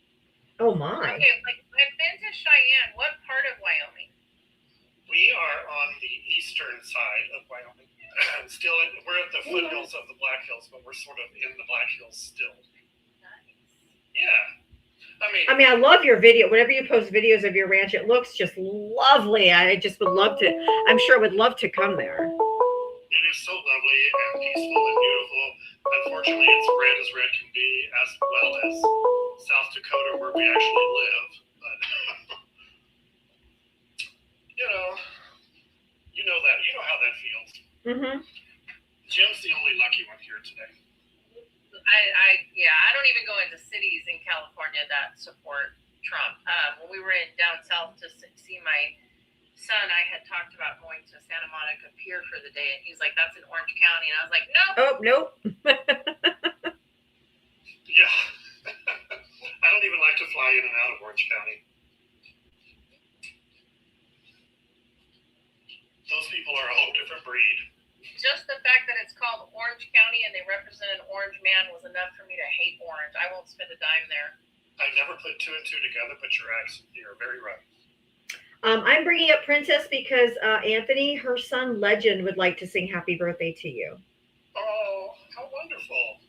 Oh my. Okay, like I've been to Cheyenne. What part of Wyoming? We are on the eastern side of Wyoming. We're at the foothills of the Black Hills, but we're sort of in the Black Hills still. Yeah. I mean, I love your video. Whenever you post videos of your ranch, it looks just lovely. I just would love to. I'm sure would love to come there. It is so lovely and peaceful and beautiful. Unfortunately, it's red as red can be, as well as South Dakota, where we actually live. But you know how that feels. Mm-hmm. Jim's the only lucky one here today. I don't even go into cities in California that support Trump. When we were down south to see my son, I had talked about going to Santa Monica Pier for the day, and he's like, "That's in Orange County," and I was like, "Nope." Oh, nope. Yeah. I don't even like to fly in and out of Orange County. Those people are a whole different breed. Just the fact that it's called Orange County and they represent an orange man was enough for me to hate orange. I won't spend a dime there. I never put two and two together, but you're very right. I'm bringing up Princess because Anthony, her son Legend, would like to sing "Happy Birthday" to you. Oh, how wonderful.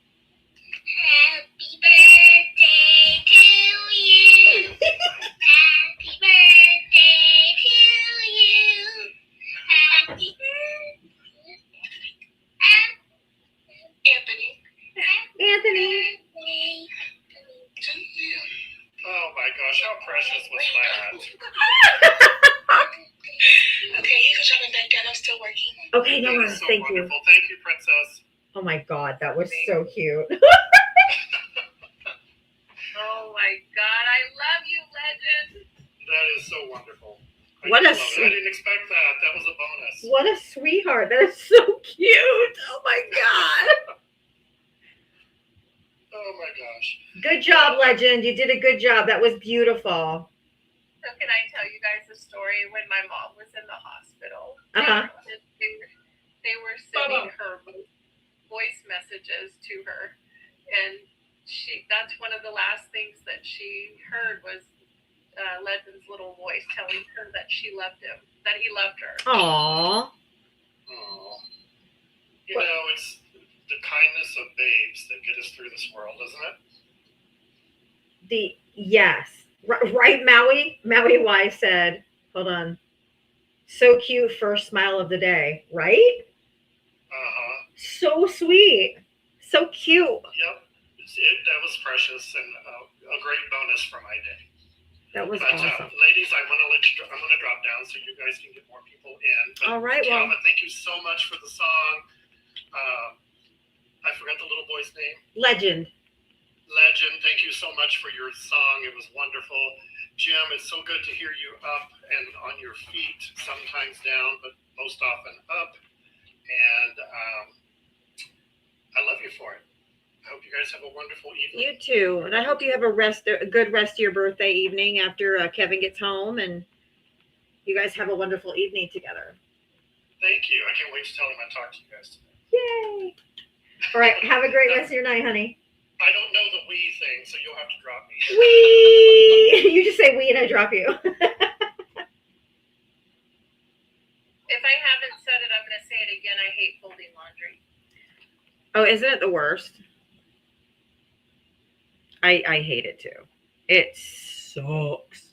Happy birthday to you. Happy birthday to you. Happy birthday. Anthony. Oh my gosh, how precious was that? Okay, you can shut me back down. I'm still working. Okay, no That worries. is so Thank you. wonderful. Thank you, Princess. Oh my God, that was so cute. Oh my God, I love you, Legend. That is so wonderful. What a I didn't expect that. That was a bonus. What a sweetheart. That is so cute. Oh my God. Oh my gosh. Good job, Legend. You did a good job. That was beautiful. So can I tell you guys a story when my mom was in the hospital? Uh-huh. They were sending her voice messages to her, and that's one of the last things that she heard was Legend's little voice telling her that she loved him, that he loved her. Aww. Oh. It's the kindness of babes that get us through this world, isn't it? Yes. Right, Maui? Maui Y said, hold on. So cute, first smile of the day, right? Uh-huh. So sweet. So my day. That was But awesome. ladies, I'm gonna drop down so you guys can get more people in. But All right, well, Calvin, thank you so much for the song. I forgot the little boy's name. legend. Legend, thank you so much for your song. It was wonderful. Jim, it's so good to hear you up and on your feet, sometimes down, but most often up. And I love you for it. I hope you guys have a wonderful evening. You too. And I hope you have a good rest of your birthday evening after Kevin gets home, and you guys have a wonderful evening together. Thank you. I can't wait to tell him I talked to you guys today. Yay. All right. Have a great rest of your night, honey. I don't know the we thing, so you'll have to drop me. We. You just say we and I drop you. If I haven't said it, I'm going to say it again. I hate folding laundry. Oh, isn't it the worst? I hate it too. It sucks.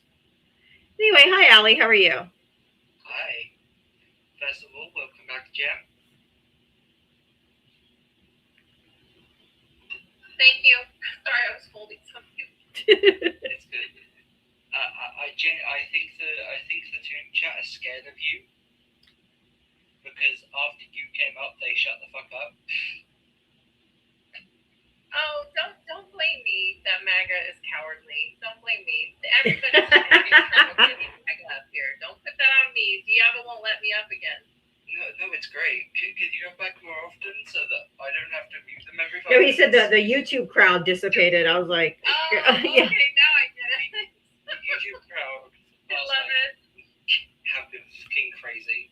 Anyway, hi, Allie. How are you? Hi. First of all, welcome back to Jam. Thank you. Sorry, I was folding something. It's good. I think the Toon Chat is scared of you because after you came up, they shut the fuck up. Oh, don't blame me that MAGA is cowardly. Don't blame me. Everybody's having trouble getting MAGA up here. Don't put that on me. Diava won't let me up again. No, it's great. Could you come back more often so that I don't have to mute them every 5 No, he minutes? said the YouTube crowd dissipated. I was like, Oh, yeah. okay, now I get it. The YouTube crowd I love it. have been fucking crazy.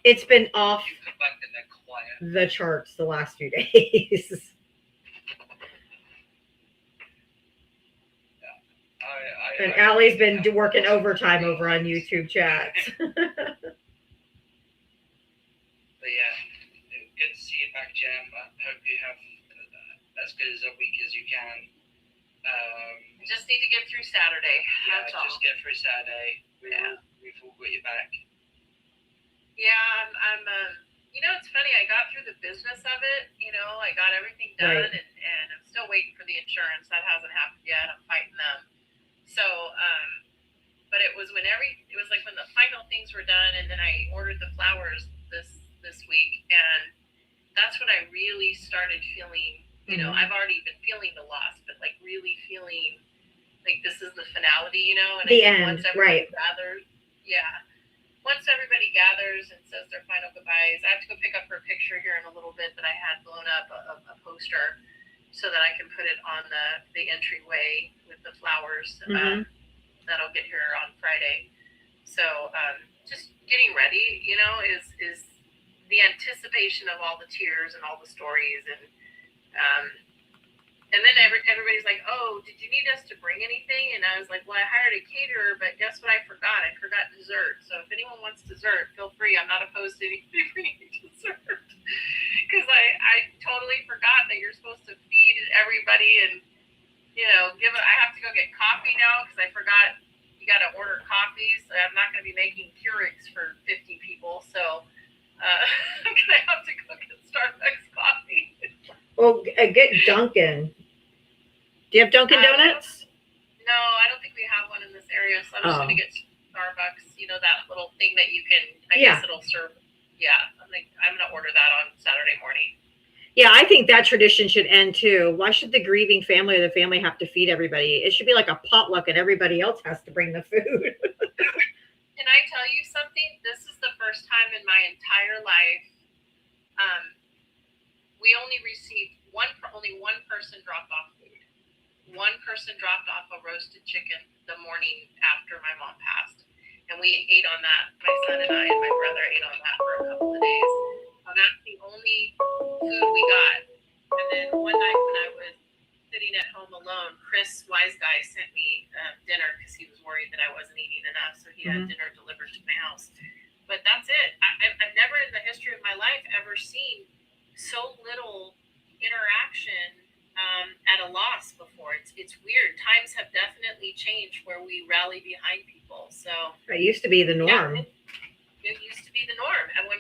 It's been off You come back and they're quiet. the charts the last few days. And Allie's been working overtime over on YouTube chats. But yeah, good to see you back, Jam. I hope you have as good as a week as you can. Just need to get through Saturday. Yeah, That's all. just get through Saturday. We've all got your back. Yeah, I'm you know, it's funny, I got through the business of it, you know, I got everything done, Right. and I'm still waiting for the insurance. That hasn't happened yet. I'm fighting them. So, but it was it was like when the final things were done, and then I ordered the flowers this week, and that's when I really started feeling, you know, I've already been feeling the loss, but like really feeling like this is the finality, you know, and The I think end, once everybody right. gathers, once everybody gathers and says their final goodbyes, I have to go pick up her picture here in a little bit that I had blown up a poster so that I can put it on the entryway with the flowers. That'll get here on Friday. So just getting ready, you know, is the anticipation of all the tears and all the stories, and then everybody's like, oh, did you need us to bring anything? And I was like, well, I hired a caterer, but guess what I forgot? I forgot dessert. So if anyone wants dessert, feel free. I'm not opposed to anybody bringing dessert. Because I totally forgot that you're supposed to feed everybody and, you know, I have to go get coffee now because I forgot you got to order coffees. So I'm not going to be making Keurigs for 50 people. So I'm going to have to go get Starbucks coffee. Well, get Dunkin'. Do you have Dunkin' Donuts? No, I don't think we have one in this area. So I'm just going to get Starbucks, you know, that little thing that you can, I guess it'll serve. Yeah, I'm going to order that on Saturday morning. Yeah, I think that tradition should end too. Why should the grieving family or the family have to feed everybody? It should be like a potluck and everybody else has to bring the food. Can I tell you something? This is the first time in my entire life we only received only one person dropped off food. One person dropped off a roasted chicken the morning after my mom passed. And we ate on that. My son and I and my brother ate on that for a couple of days. So that's the only food we got. And then one night when I was sitting at home alone, Chris Wise Guy sent me dinner because he was worried that I wasn't eating enough. So he had dinner delivered to my house. But that's it. I've never in the history of my life ever seen so little interaction at a loss before. It's weird. Times have definitely changed where we rally behind people. So It used to be the norm. it used to be the norm. And when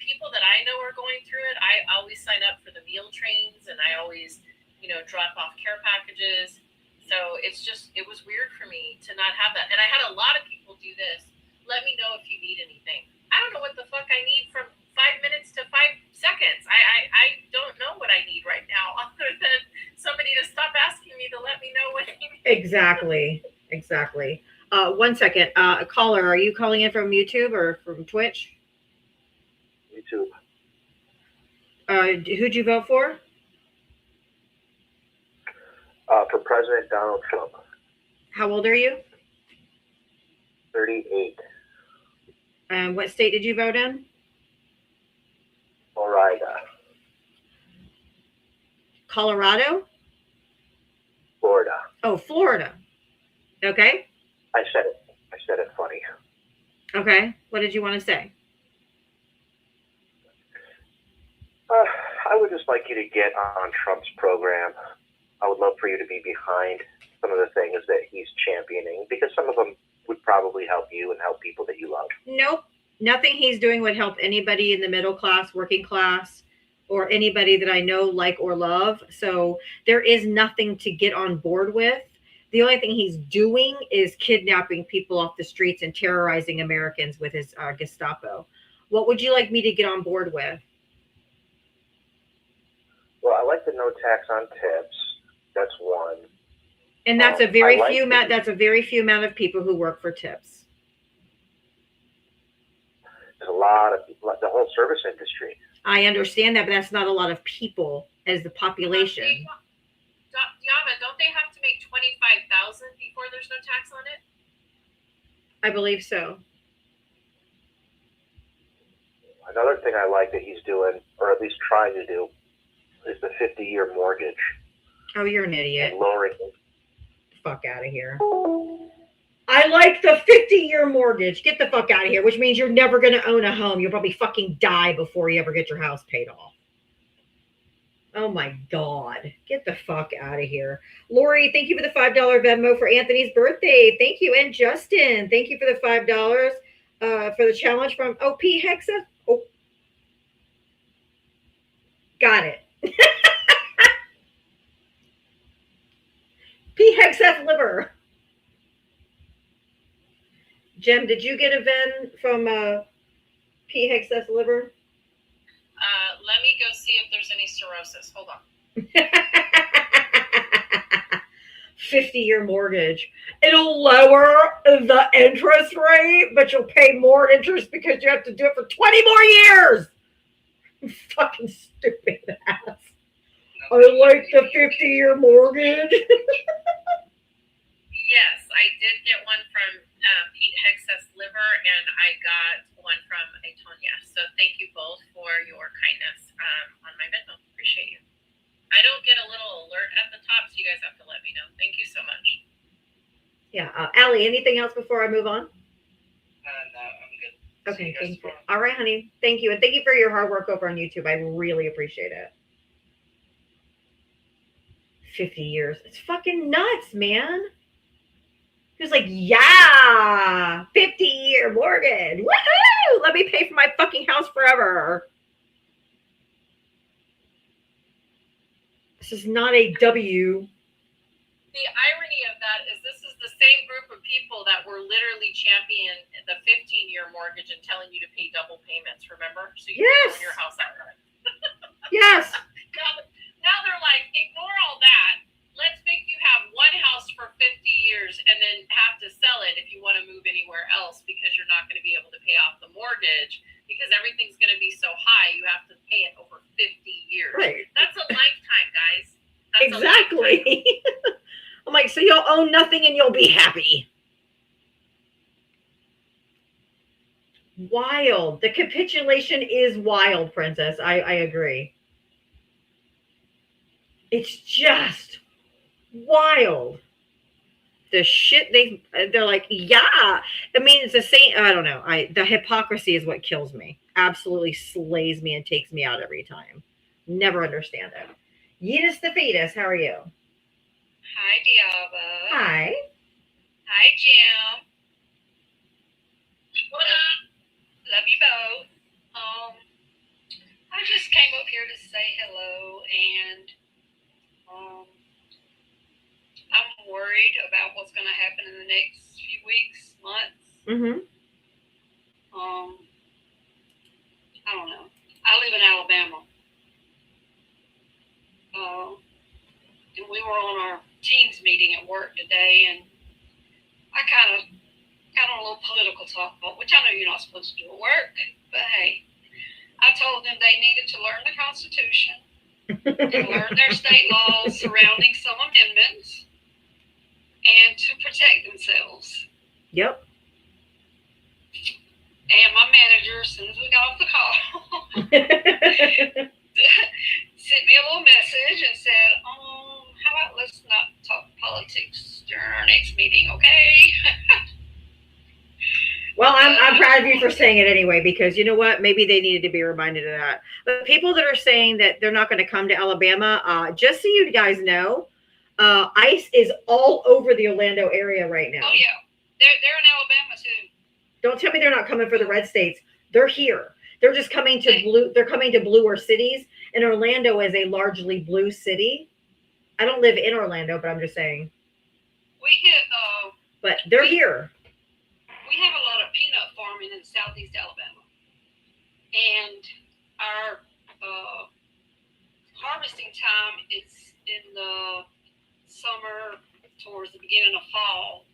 people that I know are going through it, I always sign up for the meal trains, and I always, you know, drop off care packages. So it was weird for me to not have that. And I had a lot of people do this. Let me know if you need anything. I don't know what the fuck I need from 5 minutes to 5 seconds. I don't know what I need right now other than somebody to stop asking me to let me know what I need. Exactly. 1 second. Caller, are you calling in from YouTube or from Twitch? YouTube. Who'd you vote for? For President Donald Trump. How old are you? 38. And what state did you vote in? Florida. Colorado? Florida. Oh, Florida. Okay. I said it funny. Okay. What did you want to say? I would just like you to get on Trump's program. I would love for you to be behind some of the things that he's championing, because some of them would probably help you and help people that you love. Nope. Nothing he's doing would help anybody in the middle class, working class, or anybody that I know, like, or love. So there is nothing to get on board with. The only thing he's doing is kidnapping people off the streets and terrorizing Americans with his Gestapo. What would you like me to get on board with? Well, I like the no tax on tips. That's one. And that's a very I like few the- that's a very few amount of people who work for tips. There's a lot of people, the whole service industry. I understand that, but that's not a lot of people as the population. Diava, don't they have to make 25,000 before there's no tax on it? I believe so. Another thing I like that he's doing, or at least trying to do, is the 50-year mortgage. Oh, you're an idiot. And lowering it. Fuck out of here. I like the 50-year mortgage. Get the fuck out of here, which means you're never going to own a home. You'll probably fucking die before you ever get your house paid off. Oh my God. Get the fuck out of here. Lori, thank you for the $5 Venmo for Anthony's birthday. Thank you. And Justin, thank you for the $5 for the challenge from OP Hexa. Oh, got it. P Hexeth liver. Jem, did you get a Ven from P Hexeth liver? Let me go see if there's any cirrhosis. Hold on. 50-year mortgage. It'll lower the interest rate, but you'll pay more interest because you have to do it for 20 more years. Fucking stupid ass. I like the 50-year mortgage. Yes, I did get one from Pete Hexus Liver, and I got one from Atonia. So thank you both for your kindness on my Venmo. Appreciate you. I don't get a little alert at the top, so you guys have to let me know. Thank you so much. Yeah. Allie, anything else before I move on? No, I'm good. Okay, thank you. All right, honey. Thank you. And thank you for your hard work over on YouTube. I really appreciate it. 50 years. It's fucking nuts, man. He was like, yeah, 50-year mortgage. Woohoo! Let me pay for my fucking house forever. This is not a W. The irony of that is this is the same group of people that were literally championing the 15-year mortgage and telling you to pay double payments, remember? So you Yes. own your house outright. Yes. Now they're like, ignore all that. Let's make you have one house for 50 years and then have to sell it if you want to move anywhere else because you're not going to be able to pay off the mortgage because everything's going to be so high. You have to pay it over 50 years. Right. That's a lifetime, guys. That's Exactly. I'm like, so you'll own nothing and you'll be happy. Wild. The capitulation is wild, Princess. I agree. It's just wild. The shit they're like, yeah. I mean, it's the same. I don't know. The hypocrisy is what kills me. Absolutely slays me and takes me out every time. Never understand it. Yeetus the fetus, how are you? Hi, Diava. Hi. Hi, Jim. What up? Love you both. I just came up here to say hello, and I'm worried about what's going to happen in the next few weeks, months. Mm-hmm. I don't know. I live in Alabama. And we were on our teams meeting at work today, and I kind of got on a little political talk, which I know you're not supposed to do at work, but hey, I told them they needed to learn the Constitution and learn their state laws surrounding some amendments and to protect themselves. Yep. And my manager, as soon as we got off the call, sent me a little message and said, how about let's not talk politics during our next meeting, okay? Well, I'm proud of you for saying it anyway, because you know what? Maybe they needed to be reminded of that. But people that are saying that they're not going to come to Alabama, just so you guys know, ICE is all over the Orlando area right now. Oh, yeah. They're in Alabama, too. Don't tell me they're not coming for the red states. They're here. They're just coming to blue. They're coming to bluer cities. And Orlando is a largely blue city. I don't live in Orlando, but I'm just saying. But they're here. We have a lot of peanut farming in southeast Alabama. And our harvesting time is in the summer towards the beginning of fall.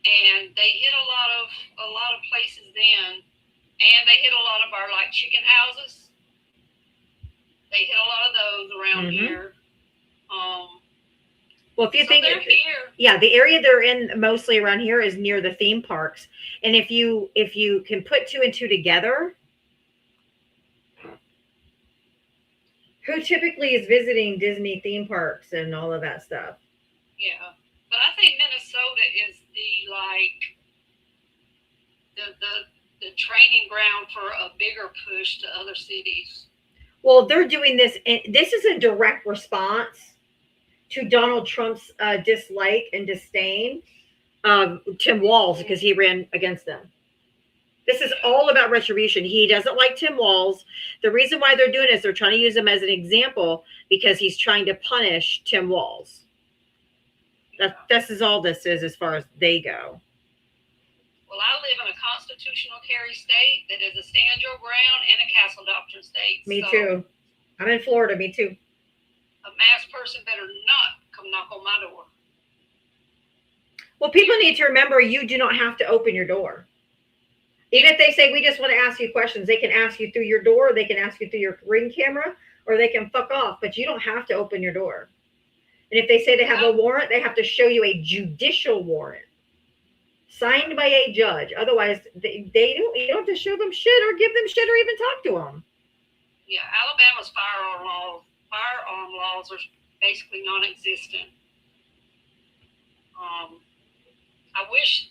And they hit a lot of places then. And they hit a lot of our like chicken houses. They hit a lot of those around here. Well, if you think they're here. Yeah, the area they're in mostly around here is near the theme parks. And if you can put two and two together, who typically is visiting Disney theme parks and all of that stuff? Yeah. But I think Minnesota is the training ground for a bigger push to other cities. Well, they're doing this. This is a direct response to Donald Trump's dislike and disdain of Tim Walz because he ran against them. This is all about retribution. He doesn't like Tim Walz. The reason why they're doing it is they're trying to use him as an example because he's trying to punish Tim Walz. This is all this is as far as they go. Well, I live in a constitutional carry state that is a stand your ground and a castle doctrine state. Me too. I'm in Florida. Me too. A masked person better not come knock on my door. Well, people need to remember you do not have to open your door. Even if they say, we just want to ask you questions, they can ask you through your door, they can ask you through your Ring camera, or they can fuck off, but you don't have to open your door. And if they say they have a warrant, they have to show you a judicial warrant signed by a judge. Otherwise, you don't have to show them shit or give them shit or even talk to them. Yeah, Alabama's firearm laws are basically non-existent. I wish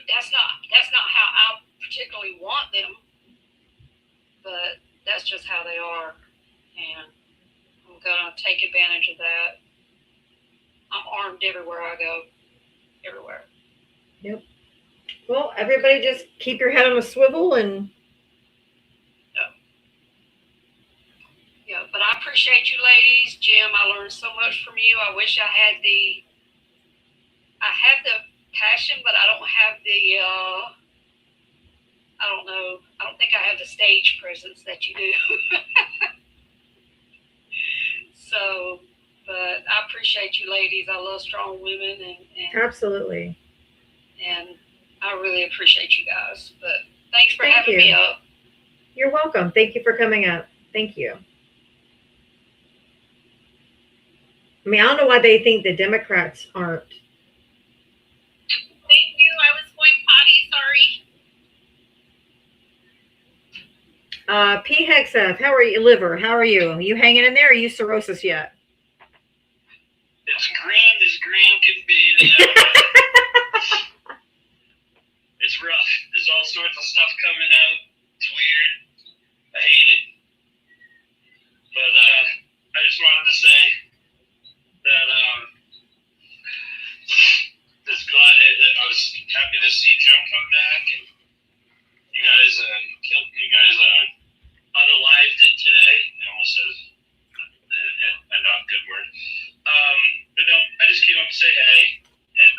that's not how I particularly want them, but that's just how they are, and I'm gonna take advantage of that. I'm armed everywhere I go, everywhere. Yep. Well, everybody just keep your head on a swivel and. Yeah, but I appreciate you ladies. Jim, I learned so much from you. I wish I had the passion, but I don't have I don't think I have the stage presence that you do. So, but I appreciate you ladies. I love strong women and Absolutely. And I really appreciate you guys. But thanks for having me up. You're welcome. Thank you for coming up. Thank you. I mean, I don't know why they think the Democrats aren't. Thank you. I was going potty. Sorry. P. Hexeth, how are you? Liver, how are you? Are you hanging in there? Or are you cirrhosis yet? As grand as grand can be. It's rough. There's all sorts of stuff coming out. It's weird. I hate it. But I just wanted to say that I was happy to see Jim come back, and you guys unalived it today. I almost said a not good word. But no, I just came up to say hey, and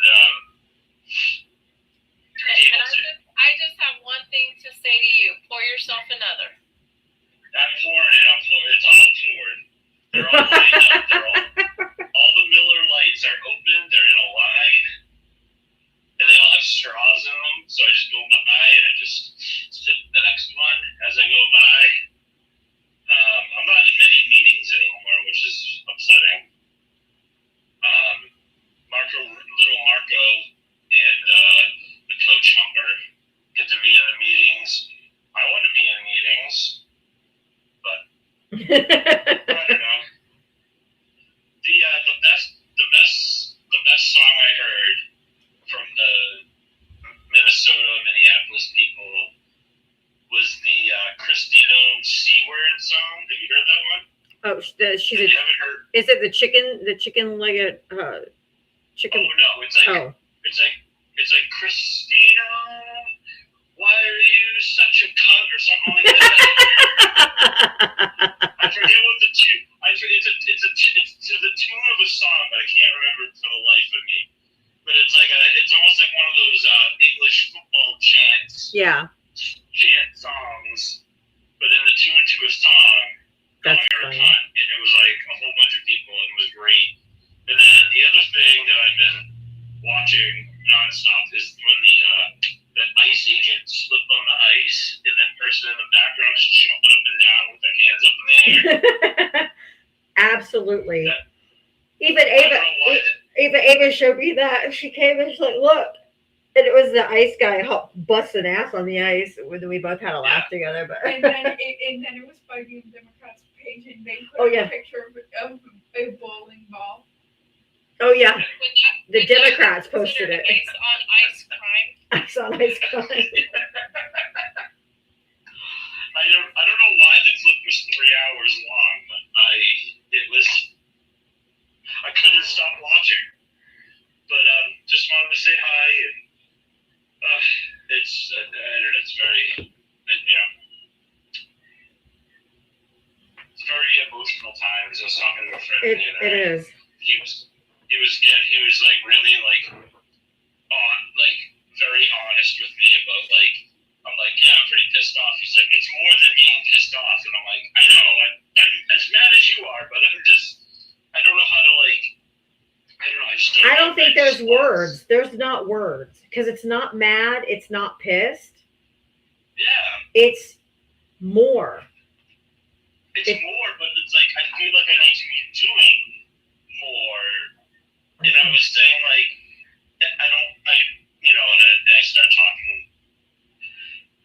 she's You a, haven't heard? is it the chicken legged chicken? Oh no, it's like it's like Christina. Why are you such a cunt or something like that? I forget what the tune. It's to the tune of a song, but I can't remember it for the life of me. But it's almost like one of those English football chants. Yeah. Chant songs, but in the tune to a song. That's calling her a funny. cunt, and it was like a whole bunch of people, and it was great. And then the other thing that I've been watching nonstop is when the ice agent slipped on the ice, and that person in the background is jumping up and down with their hands up in the air. Absolutely. That- Even I don't know why. Ava showed me that. She came and she's like, look. And it was the ice guy busting ass on the ice. We both had a laugh together. But And then it was by the Democrats page, and they put Oh, a yeah. picture of a bowling ball. oh yeah, Would the would that be Democrats posted considered it. Ice on ice crime. Ice on ice guy. I don't know why the clip was 3 hours long, but I couldn't stop watching. But just wanted to say hi, and it's very it's very emotional times. I was talking to a friend the other It night. is. He was like really like very honest with me about like I'm like, yeah, I'm pretty pissed off. He's like, it's more than being pissed off, and I'm like, I know, I'm as mad as you are, but I don't know how to like. I don't know. I don't think there's words. There's not words because it's not mad. It's not pissed. Yeah. It's more. It's more, but it's like I feel like I need to be doing more. And I was saying like and I start talking.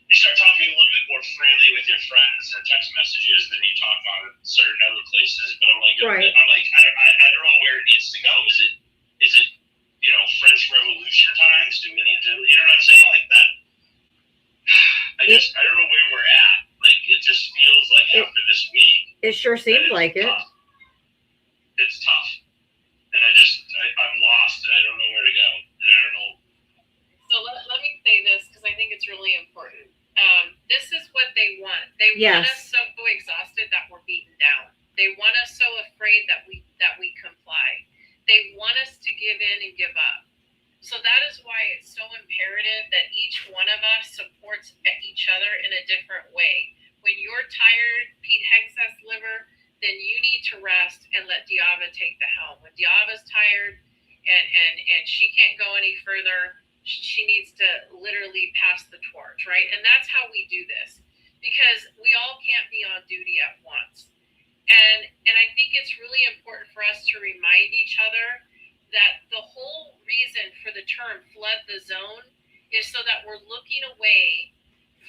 You start talking a little bit more freely with your friends and text messages than you talk on certain other places. But I'm like, Right. I don't know where it needs to go. Is it French Revolution times? Do we need to? You know what I'm saying? Like that. I don't know where we're at. Like it just feels like after this week. It sure seems like it. Tough. It's tough, and I'm lost, and I don't know where to go. And I don't know. So let me say this because I think it's really important. This is what they want. They Yes. want us so exhausted that we're beaten down. They want us so afraid that we comply. They want us to give in and give up. So that is why it's so imperative that each one of us supports each other in a different way. When you're tired, Pete Hegseth's liver, then you need to rest and let Diava take the helm. When Diava's tired and she can't go any further, she needs to literally pass the torch, right? And that's how we do this, because we all can't be on duty at once. And I think it's really important for us to remind each other that the whole reason for the term flood the zone is so that we're looking away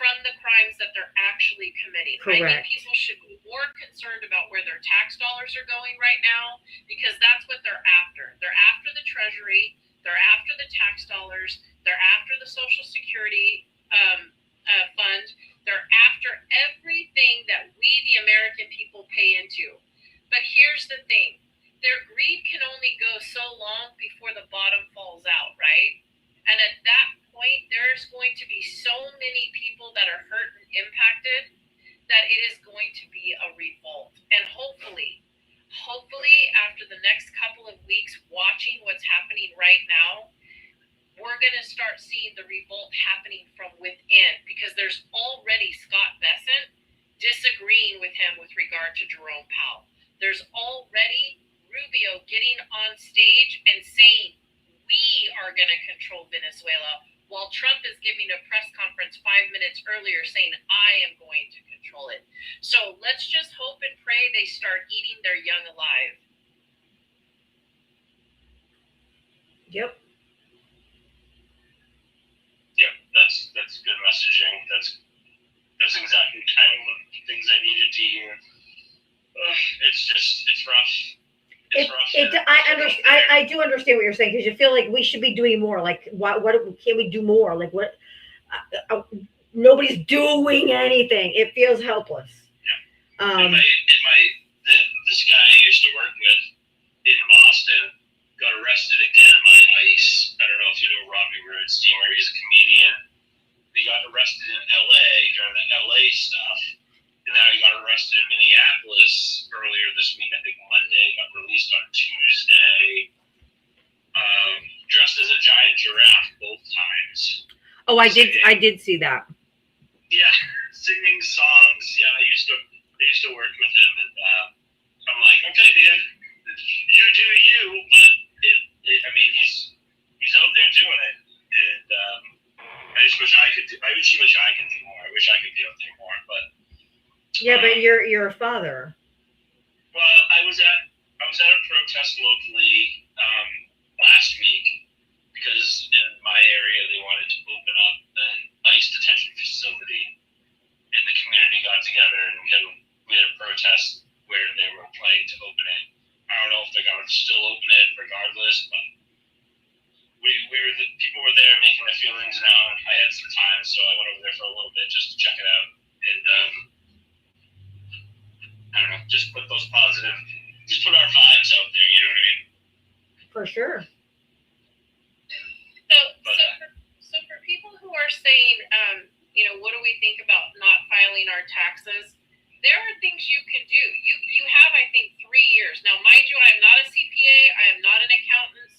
from the crimes that they're actually committing. Correct. I think people should be more concerned about where their tax dollars are going right now, because that's what they're after. They're after the Treasury. They're after the tax dollars. They're after the Social Security fund. They're after everything that we, the American people, pay into. But here's the thing. Their greed can only go so long before the bottom falls out, right? And at that point, there's going to be so many people that are hurt and impacted that it is going to be a revolt. And hopefully, after the next couple of weeks watching what's happening right now, we're going to start seeing the revolt happening from within, because there's already Scott Bessent disagreeing with him with regard to Jerome Powell. There's already Rubio getting on stage and saying, we are going to control Venezuela, while Trump is giving a press conference 5 minutes earlier saying, I am going to control it. So let's just hope and pray they start eating their young alive. Yep. Yeah, that's good messaging. That's exactly kind of the things I needed to hear. It's rough. I do understand what you're saying, because you feel like we should be doing more. Like, what can we do more? Like, what? Nobody's doing anything. It feels helpless. Yeah. This guy used to work with in Boston got arrested again by ICE. I don't know if you know Robbie Roadsteamer. He's a comedian. He got arrested in LA during the LA stuff. And now he got arrested in Minneapolis earlier this week. I think Monday, got released on Tuesday. Dressed as a giant giraffe both times. Oh, I did see that. Yeah, singing songs. Yeah, I used to work with him, and I'm like, okay, man, you do you, but I mean, he's out there doing it, and I just wish I could. I wish I could do more. I wish I could be out there more, but yeah, but you're a father. Well, I was at a protest locally last week because in my area they wanted to open up an ICE detention facility, and the community got together and we had a protest where they were planning to open it. I don't know if they're going to still open it regardless, but people were there making their feelings known. I had some time, so I went over there for a little bit just to check it out, and I don't know, just put our vibes out there. You know what I mean? For sure. So for people who are saying, what do we think about not filing our taxes? There are things you can do. You have, I think, 3 years. Now, mind you, I'm not a CPA. I am not an accountant.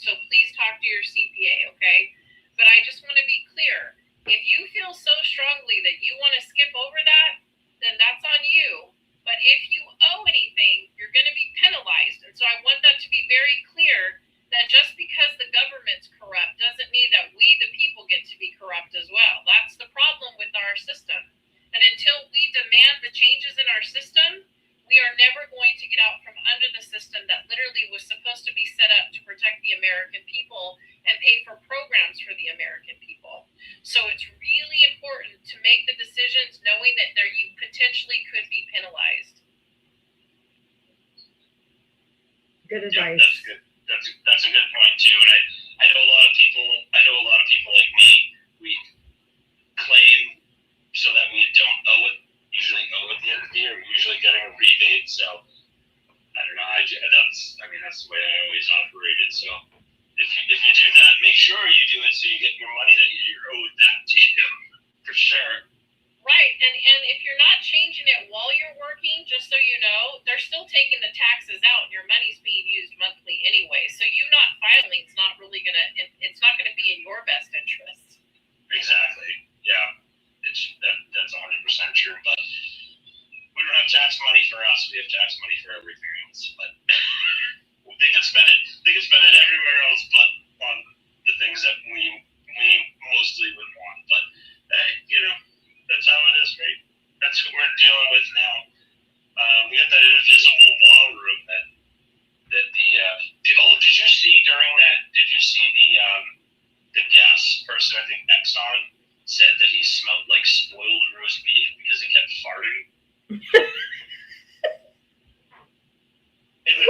So please talk to your CPA, okay? But I just want to be clear. If you feel so strongly that you want to skip over that, then that's on you. But if you owe anything, you're going to be penalized. And so I want that to be very clear, that just because the government's corrupt doesn't mean that we, the people, get to be corrupt as well. That's the problem with our system. And until we demand the changes in our system, we are never going to get out from under the system that literally was supposed to be set up to protect the American people and pay for programs for the American people. So it's really important to make the decisions knowing that you potentially could be penalized. Good Yeah, advice. that's good. That's a good point too. And I know a lot of people like me, we claim so that we don't usually owe at the end of the year. We're usually getting a rebate. So I don't know. That's the way I always operated. So if you do that, make sure you do it so you get your money that you're owed that to you for sure. Right, and if you're not changing it while you're working, just so you know, they're still taking the taxes out, and your money's being used monthly anyway. So you not filing is not really it's not gonna be in your best interest. Exactly. Yeah, that's 100% true. But we don't have tax money for us. We have tax money for everything else. But they can spend it. They can spend it everywhere else, but on the things that we mostly would want. But that's how it is, right? That's what we're dealing with now. We got that invisible ballroom that did you see during that? Did you see the gas person? I think Exxon said that he smelled like spoiled roast beef because he kept farting. And the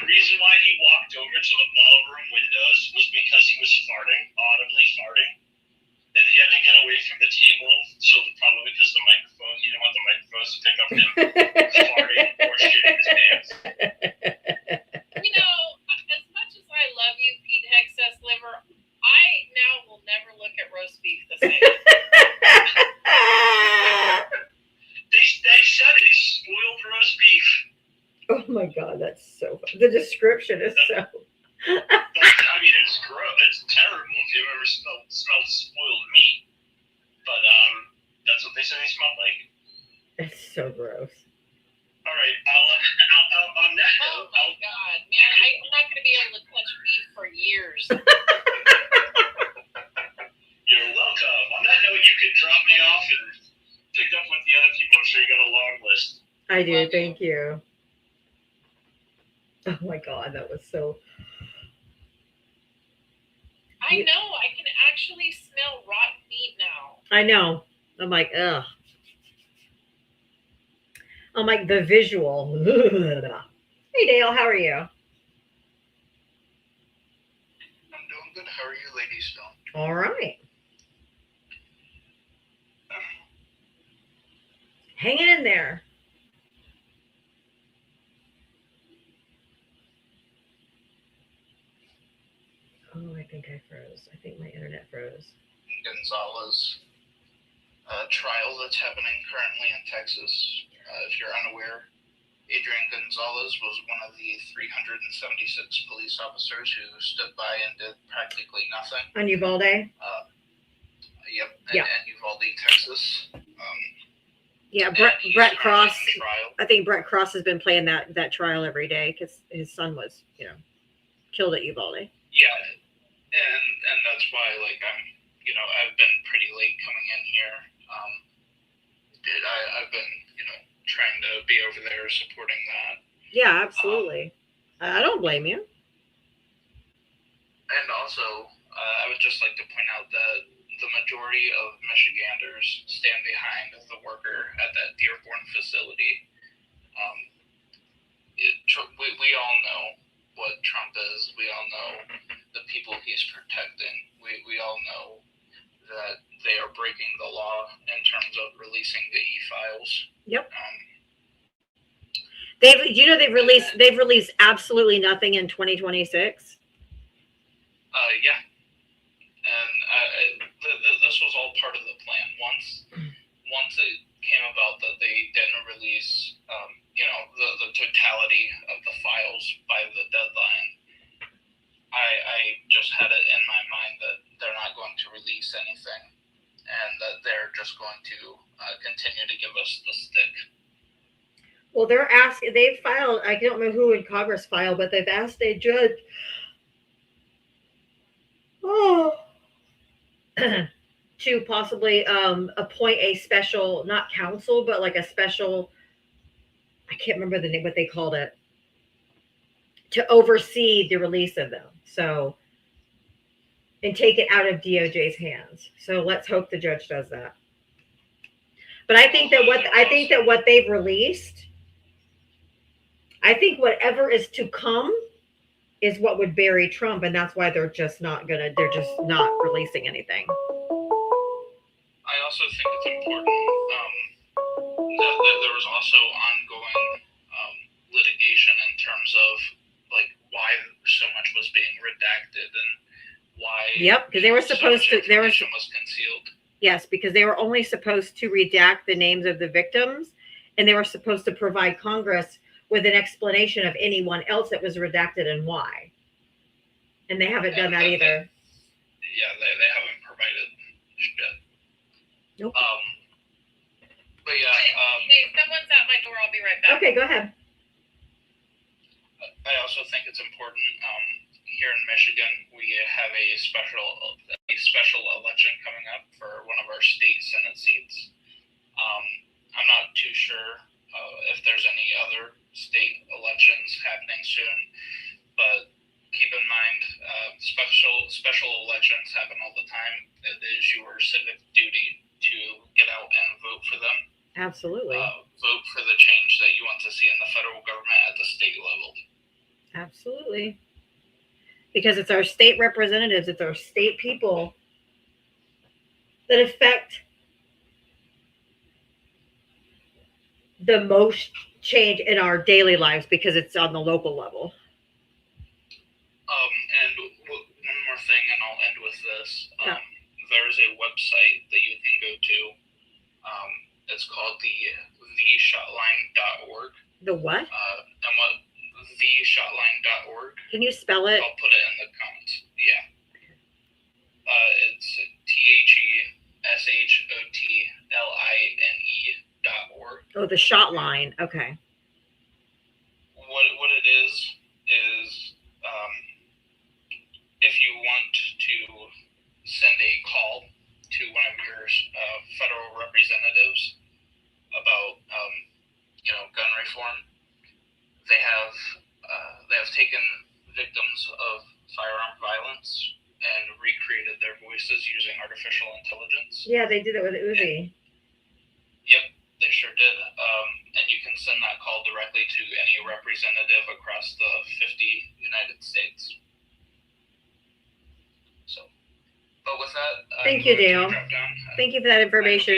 reason why he walked over to the ballroom windows was because he was audibly farting. And he had to get away from the table, so probably because he didn't want the microphones to pick up him farting or shitting his pants. As much as I love you, Pete Hexas Liver, I now will never look at roast beef the same. They said it's spoiled roast beef. Oh my God, that's so funny. The description is so. It's gross. It's terrible if you've ever smelled spoiled meat. But that's what they said they smelled like. It's so gross. All right, I'll on that note. Oh my God, man! I'm not going to be able to touch beef for years. You're welcome. On that note, you can drop me off and pick up with the other people. I'm sure you got a long list. I do. Thank you. Oh my God, that was so. I know. I can actually smell rotten meat now. I know. I'm like, ugh. I'm like the visual. Hey Dale, how are you? I'm doing good. How are you, Lady Stone? All right. Hanging in there. Oh, I think I froze. I think my internet froze. Gonzalez trial that's happening currently in Texas. If you're unaware, Adrian Gonzalez was one of the 376 police officers who stood by and did practically nothing. On Uvalde? Yep. Yeah. And Uvalde, Texas. Yeah, and he's Brett currently Cross. on trial. I think Brett Cross has been playing that trial every day because his son was, killed at Uvalde. Yeah, and that's why, like, I've been pretty late coming in here. I've been, trying to be over there supporting that. Yeah, absolutely. I don't blame you. And also, I would just like to point out that the majority of Michiganders stand behind the worker at that Dearborn facility. We all know what Trump is. We all know the people he's protecting. We all know that they are breaking the law in terms of releasing the e-files. Yep. They've released absolutely nothing in 2026. Yeah. And this was all part of the plan. Once it came about that they didn't release, the totality of the files by the deadline, I just had it in my mind that they're not going to release anything, and that they're just going to continue to give us the stick. Well, they've filed, I don't know who in Congress filed, but they've asked a judge to possibly appoint a special, not counsel, but like a special, I can't remember the name, what they called it, to oversee the release of them. So, and take it out of DOJ's hands. So let's hope the judge does that. But I think that what they've released, I think whatever is to come is what would bury Trump, and that's why they're just not releasing anything. I also think it's important that there was also ongoing litigation in terms of like why so much was being redacted and why. Yep, because they were supposed to. Information was concealed. Yes, because they were only supposed to redact the names of the victims, and they were supposed to provide Congress with an explanation of anyone else that was redacted and why. And they haven't done that either. Yeah, they haven't provided shit. Nope. But yeah. Hey, someone's at my door. I'll be right back. Okay, go ahead. I also think it's important. Here in Michigan, we have a special election coming up for one of our state Senate seats. I'm not too sure if there's any other state elections happening soon, but keep in mind, special elections happen all the time. It is your civic duty to get out and vote for them. Absolutely. Vote for the change that you want to see in the federal government at the state level. Absolutely. Because it's our state representatives, it's our state people that affect the most change in our daily lives because it's on the local level. And one more thing, and I'll end with this. Yeah. There's a website that you can go to. It's called theshotline.org. The what? And what theshotline.org. Can you spell it? I'll put it in the comments. Yeah. It's theshotline.org. Oh, the shot line. Okay. What it is if you want to send a call to one of your federal representatives about gun reform, they have taken victims of firearm violence and recreated their voices using artificial intelligence. Yeah, they did it with Uzi. Yep, they sure did. And you can send that call directly to any representative across the 50 United States. So, but with that, Thank you, Dale. Thank you for that information. I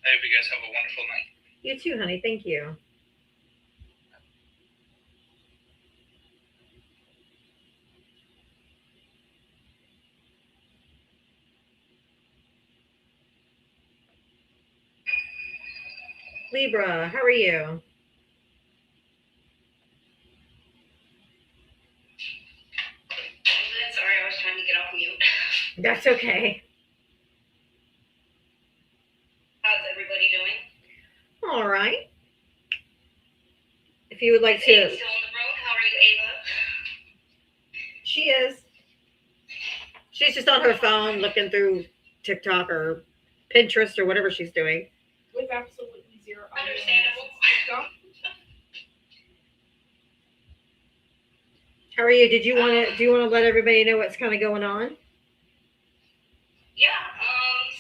hope you guys have a wonderful night. You too, honey. Thank you. Libra, how are you? Sorry, I was trying to get off mute. That's okay. How's everybody doing? All right. If you would like Is Ava to, still in the room? How are you, Ava? she is. She's just on her phone looking through TikTok or Pinterest or whatever she's doing. With absolutely zero audio. Understandable. How are you? Do you want to let everybody know what's kind of going on? Yeah.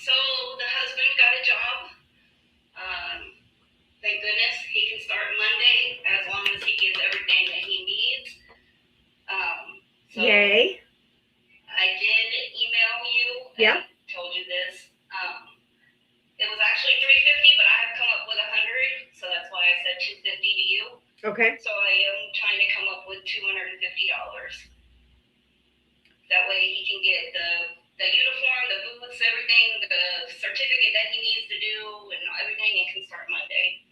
So the husband got a job. Thank goodness he can start Monday as long as he gets everything that he needs. So Yay. I did email you. Yeah. I told you this. It was actually $350, but I have come up with $100, so that's why I said $250 to you. Okay. So I am trying to come up with $250. That way he can get the uniform, the boots, everything, the certificate that he needs to do, and everything, and can start Monday.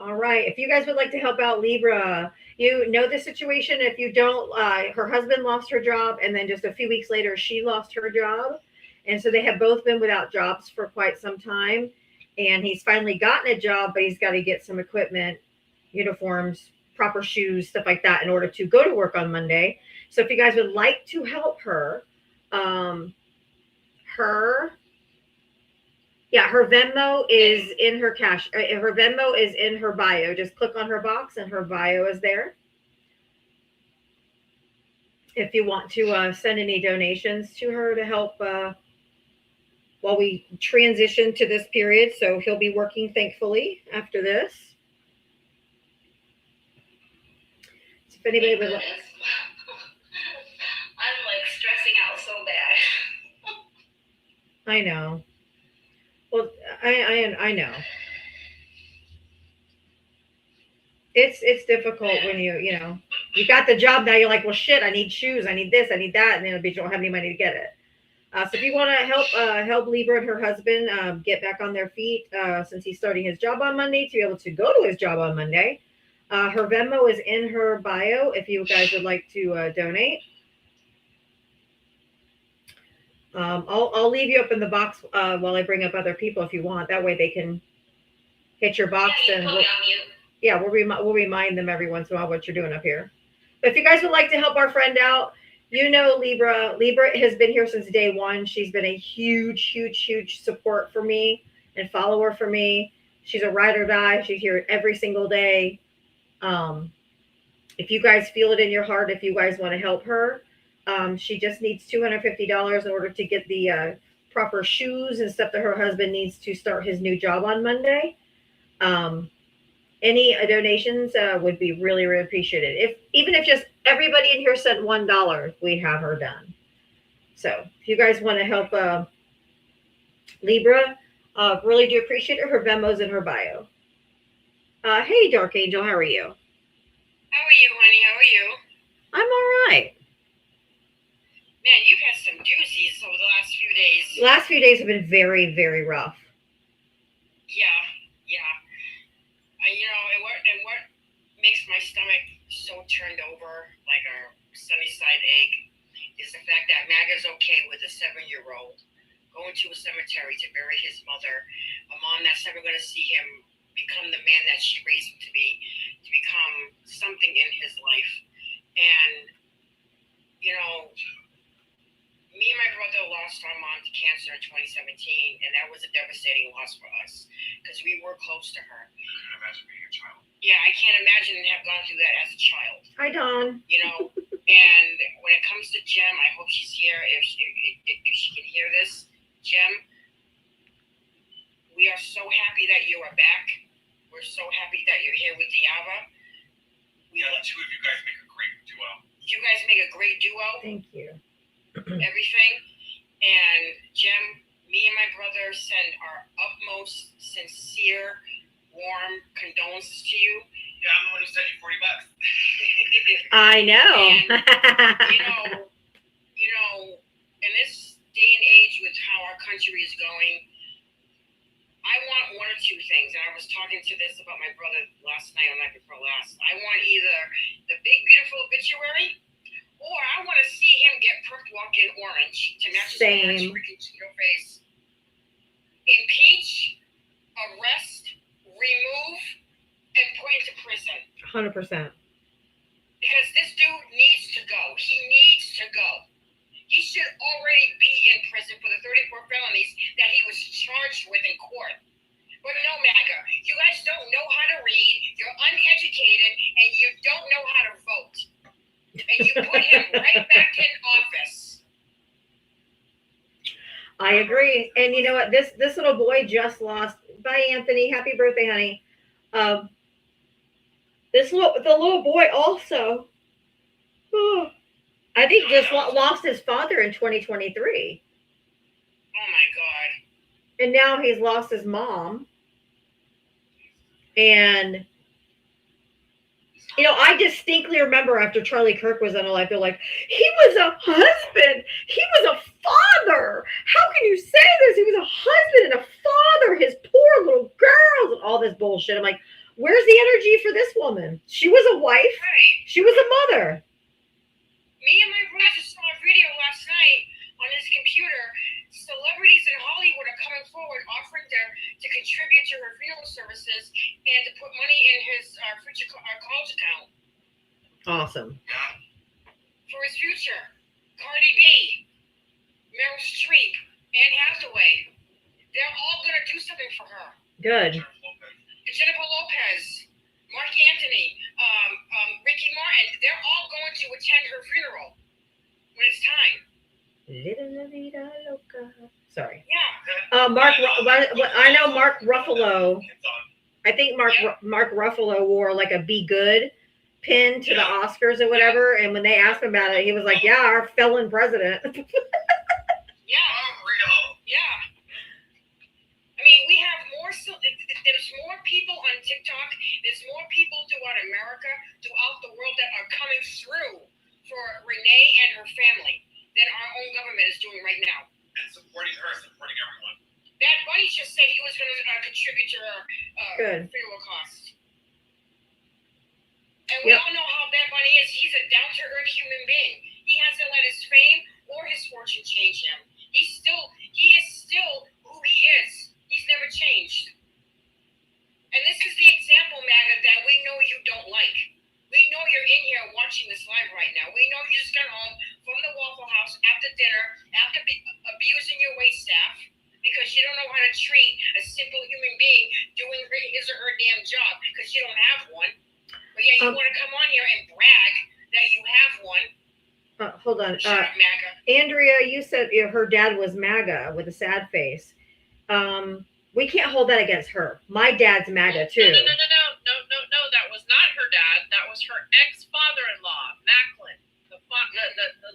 All right. If you guys would like to help out Libra, you know the situation. If you don't, her husband lost her job, and then just a few weeks later, she lost her job. And so they have both been without jobs for quite some time. And he's finally gotten a job, but he's got to get some equipment, uniforms, proper shoes, stuff like that in order to go to work on Monday. So if you guys would like to help her, her Venmo is in her her Venmo is in her bio. Just click on her box and her bio is there. If you want to send any donations to her to help while we transition to this period. So he'll be working, thankfully, after this. So if anybody would like. I'm like stressing out so bad. I know. Well, I know. It's difficult when you got the job now. You're like, well, shit, I need shoes, I need this, I need that, and then you don't have any money to get it. So if you want to help Libra and her husband get back on their feet, since he's starting his job on Monday, to be able to go to his job on Monday, her Venmo is in her bio. If you guys would like to donate. I'll leave you up in the box while I bring up other people if you want. That way they can hit your box and we'll remind them every once in a while what you're doing up here. But if you guys would like to help our friend out, Libra has been here since day one. She's been a huge support for me and follower for me. She's a ride or die. She's here every single day. If you guys feel it in your heart, if you guys want to help her, she just needs $250 in order to get the proper shoes and stuff that her husband needs to start his new job on Monday. Any donations would be really, really appreciated. Even if just everybody in here sent $1, we'd have her done. So if you guys want to help Libra, really do appreciate it. Her Venmo's in her bio. Hey, Dark Angel, how are you? How are you, honey? How are you? I'm all right. Man, you've had some doozies over the last few days. Last few days have been very, very rough. Yeah. And what makes my stomach so turned over like a sunny side egg is the fact that Maga's okay with a 7-year-old going to a cemetery to bury his mother, a mom that's never going to see him become the man that she raised him to be, to become something in his life. And, me and my brother lost our mom to cancer in 2017, and that was a devastating loss for us because we were close to her. I couldn't imagine being a child. Yeah, I can't imagine have gone through that as a child. Hi, Dawn. And when it comes to Jem, I hope she's here. If she can hear this, Jem, we are so happy that you are back. We're so happy that you're here with Diava. The two of you guys make a great duo. You guys make a great duo. Thank you. Everything. And Jem, me and my brother send our utmost sincere, warm condolences to you. Yeah, I'm the one who sent you $40. I know. And, in this day and age with how our country is going, I want one or two two things, and I was talking to this about my brother last night or night before last. I want either the big beautiful obituary, or I want to see him get perked walk in orange to match his Same. freaking Cheeto face. Impeach, arrest, remove, and put into prison. 100%. Because this dude needs to go. He needs to go. He should already be in prison for the 34 felonies that he was charged with in court. But no, MAGA, you guys don't know how to read, you're uneducated, and you don't know how to vote. And you put him right back in office. I agree. And you know what? This little boy just lost. Bye, Anthony. Happy birthday, honey. The little boy also, I think, just lost his father in 2023. Oh my God. And now he's lost his mom. And, you know, I distinctly remember after Charlie Kirk was unalive, they're like, he was a husband. He was a father. How can you say this? He was a husband and a father. His poor little girls and all this bullshit. I'm like, where's the energy for this woman? She was a wife. Right. She was a mother. Me and my brother just saw a video last night on his computer. Celebrities in Hollywood are coming forward offering to contribute to her funeral services and to put money in his future college account. Awesome. For his future. Cardi B, Meryl Streep, Anne Hathaway. They're all going to do something for her. Good. Jennifer Lopez, Mark Anthony, Ricky Martin. They're all going to attend her funeral when it's time. Sorry. Yeah. I know Mark Ruffalo. I think Mark Ruffalo wore like a "Be Good" pin to the Oscars or whatever, and when they asked him about it, he was like, "Yeah, our felon president." Yeah. Yeah. I mean, we have more. There's more people on TikTok. There's more people throughout America, throughout the world that are coming through for Renee and her family than our own government is doing right now. And supporting her, supporting everyone. Bad Bunny just said he was going to contribute to her funeral costs. And we all know how Bad Bunny is. He's a down-to-earth human being. He hasn't let his fame or his fortune change him. He is still who he is. He's never changed. And this is the example, MAGA, that we know you don't like. We know you're in here watching this live right now. We know you just got home from the Waffle House after dinner, after abusing your waitstaff, because you don't know how to treat a simple human being doing his or her damn job, because you don't have one. But yeah, you want to come on here and brag that you have one. Hold on. Shut up, MAGA. Andrea, you said her dad was MAGA with a sad face. We can't hold that against her. My dad's MAGA too. No. That was not her dad. That was her ex-father-in-law, Macklin. The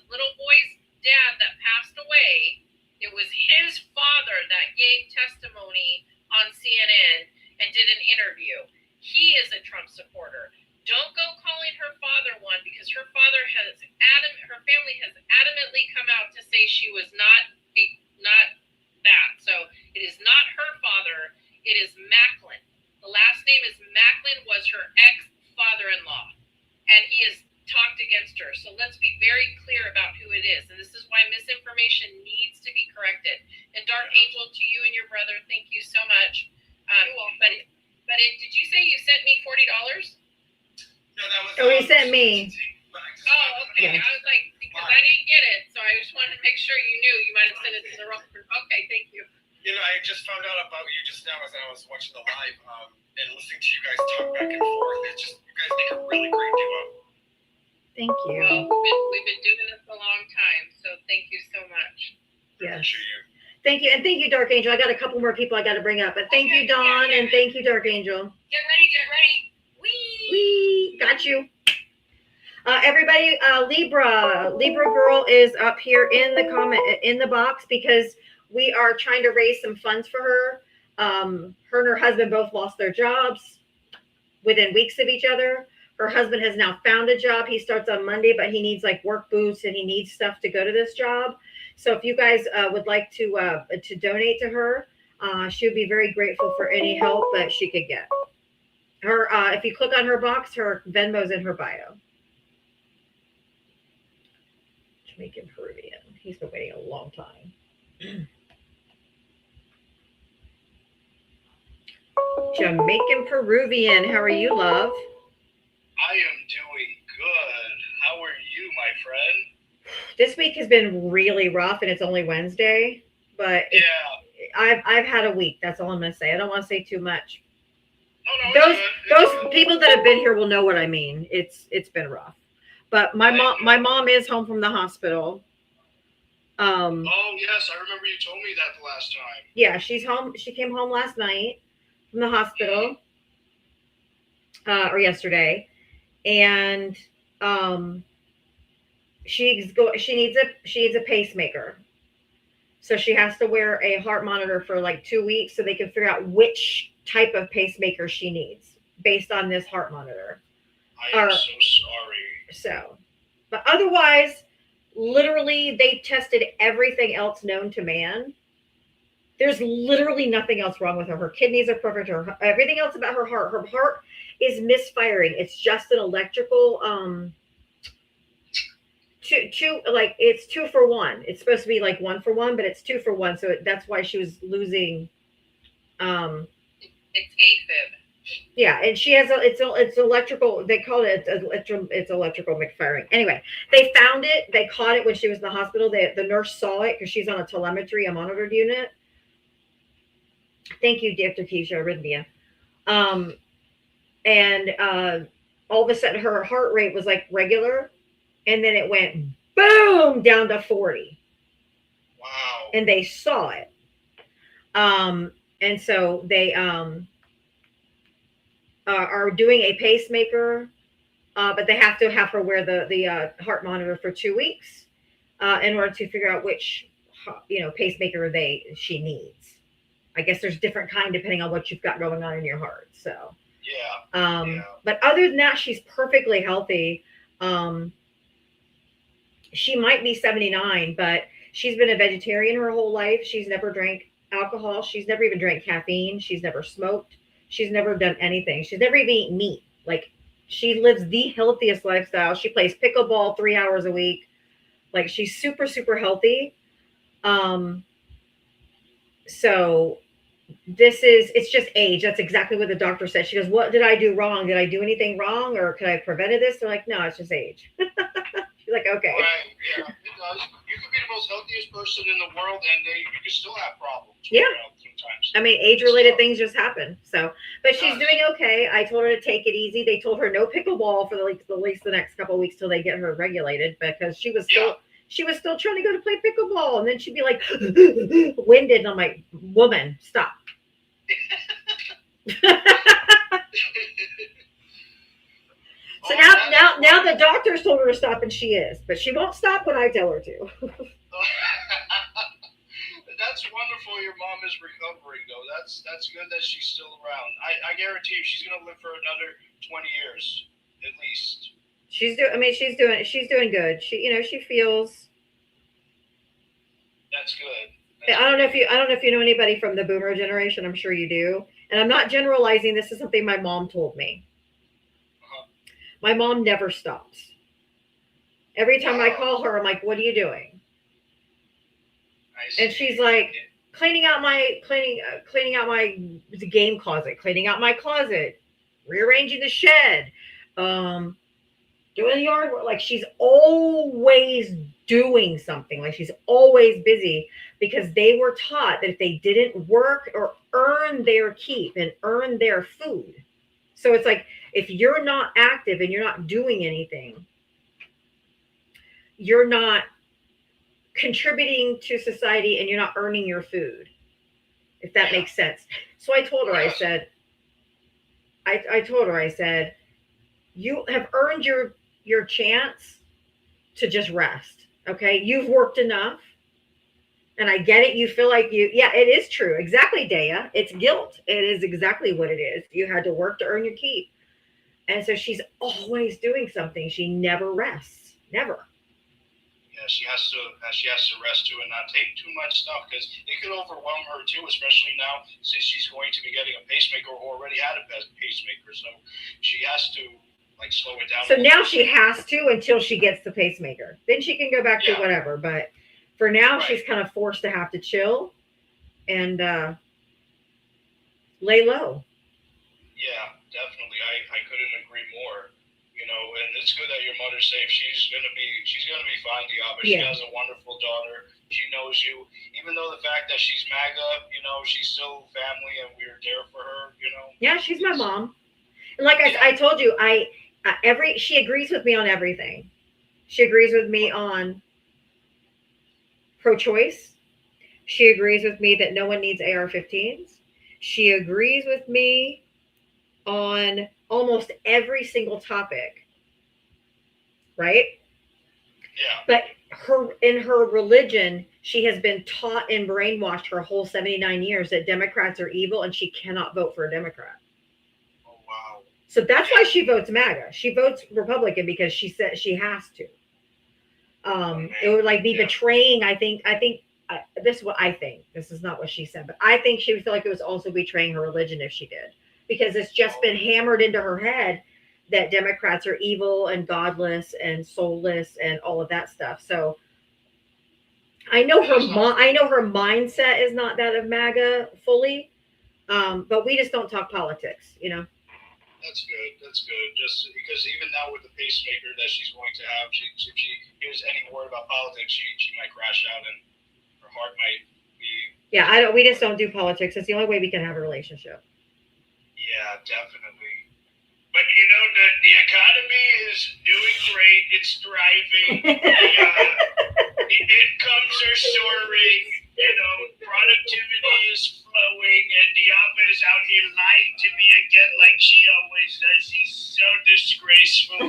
little boy's dad that passed away. It was his father that gave testimony on CNN and did an interview. He is a Trump supporter. Don't go calling her father one, because her family has adamantly come out to say she was not that. So it is not her father. It is Macklin. The last name is Macklin, was her ex-father-in-law, and he has talked against her. So let's be very clear about who it is. And this is why misinformation needs to be corrected. And Dark Angel, to you and your brother, thank you so much. Did you say you sent me $40? No, that was. Oh, he sent me. Oh, okay. Yeah. I was like, because I didn't get it, so I just wanted to make sure you knew. You might have sent it to the wrong person. Okay, thank you. You know, I just found out about you just now as I was watching the live and listening to you guys talk back and forth. It's just, you guys make a really great duo. Thank you. Well, we've been doing this a long time, so thank you so much. Yes. Appreciate you. Thank you. And thank you, Dark Angel. I got a couple more people I got to bring up, but thank you, Dawn, and thank you, Dark Angel. Get ready. Wee, got you. Everybody, Libra girl is up here in the box, because we are trying to raise some funds for her. Her and her husband both lost their jobs within weeks of each other. Her husband has now found a job. He starts on Monday, but he needs like work boots and he needs stuff to go to this job. So if you guys would like to donate to her, She would be very grateful for any help that she could get. Her, if you click on her box, her Venmo's in her bio. Jamaican Peruvian. He's been waiting a long time. Jamaican Peruvian. How are you, love? I am doing good. How are you, my friend? This week has been really rough, and it's only Wednesday. But yeah, I've had a week. That's all I'm gonna say. I don't want to say too much. No, Those people that have been here will know what I mean. It's been rough. But my mom is home from the hospital. Oh yes, I remember you told me that the last time. Yeah, she's home. She came home last night from the hospital, or yesterday, and she needs a pacemaker. So she has to wear a heart monitor for like 2 weeks so they can figure out which type of pacemaker she needs based on this heart monitor. I am so sorry. So, but otherwise, literally, they tested everything else known to man. There's literally nothing else wrong with her. Her kidneys are perfect. Everything else about her heart is misfiring. It's just an electrical, it's 2 for 1. It's supposed to be like 1 for 1, but it's 2 for 1. So that's why she was losing. It's AFib. Yeah, and she has it's electrical. They call it it's electrical misfiring. Anyway, they found it. They caught it when she was in the hospital. The nurse saw it because she's on a telemetry, a monitored unit. Thank you, Dr. Keisha Arrhythmia. And all of a sudden her heart rate was like regular, and then it went boom down to 40. Wow. And they saw it. And so they are doing a pacemaker, but they have to have her wear the heart monitor for 2 weeks in order to figure out which pacemaker she needs. I guess there's different kind depending on what you've got going on in your heart. So yeah. But other than that, she's perfectly healthy. She might be 79, but she's been a vegetarian her whole life. She's never drank alcohol. She's never even drank caffeine. She's never smoked. She's never done anything. She's never even eaten meat. Like, she lives the healthiest lifestyle. She plays pickleball 3 hours a week. Like, she's super, super healthy. So it's just age. That's exactly what the doctor said. She goes, what did I do wrong? Did I do anything wrong? Or could I have prevented this? They're like, no, it's just age. She's like, okay. Right, yeah, it does. You could be the most healthiest person in the world, and you can still have problems. Yeah. Sometimes. I mean, age-related things just happen. So, but she's doing okay. I told her to take it easy. They told her no pickleball for at least the next couple of weeks till they get her regulated, because she was still trying to go to play pickleball, and then she'd be like winded, and I'm like, woman, stop. So now the doctors told her to stop, and she is, but she won't stop when I tell her to. That's wonderful. Your mom is recovering, though. That's good that she's still around. I guarantee you, she's gonna live for another 20 years at least. She's doing good. She feels. That's good. I don't know if you know anybody from the boomer generation. I'm sure you do. And I'm not generalizing. This is something my mom told me. My mom never stops. Game time I call her, I'm like, what are you doing? And she's like, cleaning out my game closet, cleaning out my closet, rearranging the shed, doing the yard work. Like, she's always doing something. Like, she's always busy, because they were taught that if they didn't work or earn their keep and earn their food. So it's like, if you're not active and you're not doing anything, you're not contributing to society and you're not earning your food, if that makes sense. So I told her, I said, you have earned your chance to just rest. Okay. You've worked enough. And I get it. You feel like it is true. Exactly, Dea. It's guilt. It is exactly what it is. You had to work to earn your keep. And so she's always doing something. She never rests. Never. Yeah, she has to rest too and not take too much stuff because it could overwhelm her too, especially now since she's going to be getting a pacemaker or already had a pacemaker. So she has to like slow it down. So now she has to until she gets the pacemaker. Then she can go back to whatever. But for now, she's kind of forced to have to chill and lay low. Yeah, definitely. I couldn't agree more. You know, and it's good that your mother's safe. She's gonna be fine, Diava. She has a wonderful daughter. She knows you. Even though the fact that she's MAGA, you know, she's still family and we're there for her, you know. Yeah, she's my mom. And like I told you, she agrees with me on everything. She agrees with me on pro-choice. She agrees with me that no one needs AR-15s. She agrees with me on almost every single topic, right? Yeah. But in her religion, she has been taught and brainwashed her whole 79 years that Democrats are evil and she cannot vote for a Democrat. Oh, wow. So that's why she votes MAGA. She votes Republican because she said she has to. It would like be betraying. I think this is what I think. This is not what she said, but I think she would feel like it was also betraying her religion if she did, because it's just been hammered into her head that Democrats are evil and godless and soulless and all of that stuff. So I know her mindset is not that of MAGA fully, but we just don't talk politics, you know. That's good. That's good. Just because even now with the pacemaker that she's going to have, if she hears any word about politics, she might crash out and her heart might be. Yeah, we just don't do politics. It's the only way we can have a relationship. Yeah, definitely. But you know, the economy is doing great. It's thriving. The incomes are soaring. You know, productivity is flowing, and Diava is out here lying to me again, like she always does. She's so disgraceful.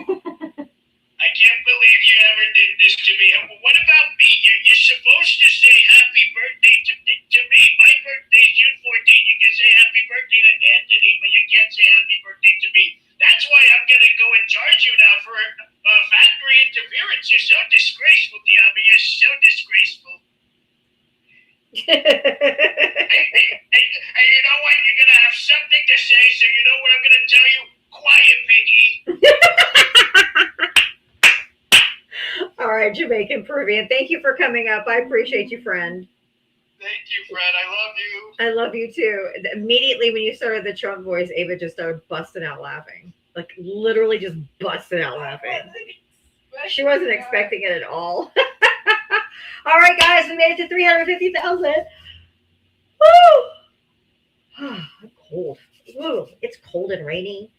I can't believe you ever did this to me. What about me? You're supposed to say happy birthday to me. My birthday's June 14th. You can say happy birthday to Anthony, but you can't say happy birthday to me. That's why I'm going to go and charge you now for factory interference. You're so disgraceful, Diava. You're so disgraceful. Hey, you know what? You're going to have something to say, so you know what I'm going to tell you? Quiet, piggy. All right, Jamaican Peruvian. Thank you for coming up. I appreciate you, friend. Thank you, Fred. I love you. I love you too. Immediately when you started the Trump voice, Ava just started busting out laughing. Like literally just busting out laughing. She wasn't expecting it at all. All right, guys, we made it to 350,000. Woo! I'm cold. Woo, it's cold and rainy.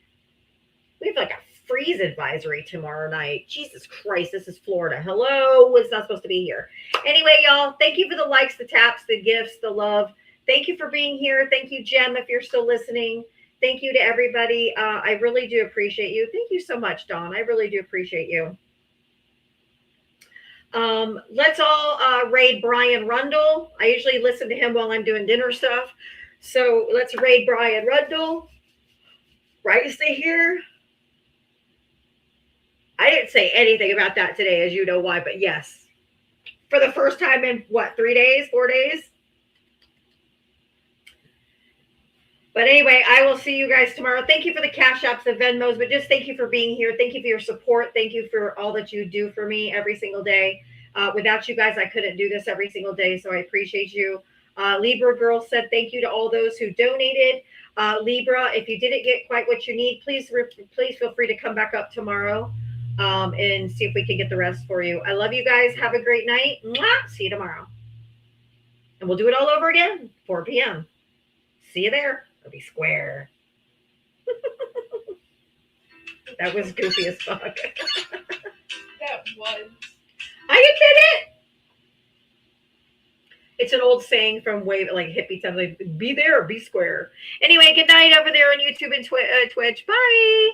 We have like a freeze advisory tomorrow night. Jesus Christ, this is Florida. Hello, it's not supposed to be here. Anyway, y'all, thank you for the likes, the taps, the gifts, the love. Thank you for being here. Thank you, Jem, if you're still listening. Thank you to everybody. I really do appreciate you. Thank you so much, Dawn. I really do appreciate you. Let's all raid Brian Rundle. I usually listen to him while I'm doing dinner stuff. So let's raid Brian Rundle. Right, stay here. I didn't say anything about that today, as you know why, but yes. For the first time in, 4 days? But anyway, I will see you guys tomorrow. Thank you for the Cash Apps, the Venmos, but just thank you for being here. Thank you for your support. Thank you for all that you do for me every single day. Without you guys, I couldn't do this every single day, so I appreciate you. Libra Girl said thank you to all those who donated. Libra, if you didn't get quite what you need, please feel free to come back up tomorrow and see if we can get the rest for you. I love you guys. Have a great night. Mwah! See you tomorrow. And we'll do it all over again, 4 p.m. See you there. It'll be square. That was goofy as fuck. That was. I admit it. It's an old saying from way like hippie times, like be there or be square. Anyway, good night over there on YouTube and Twitch. Bye.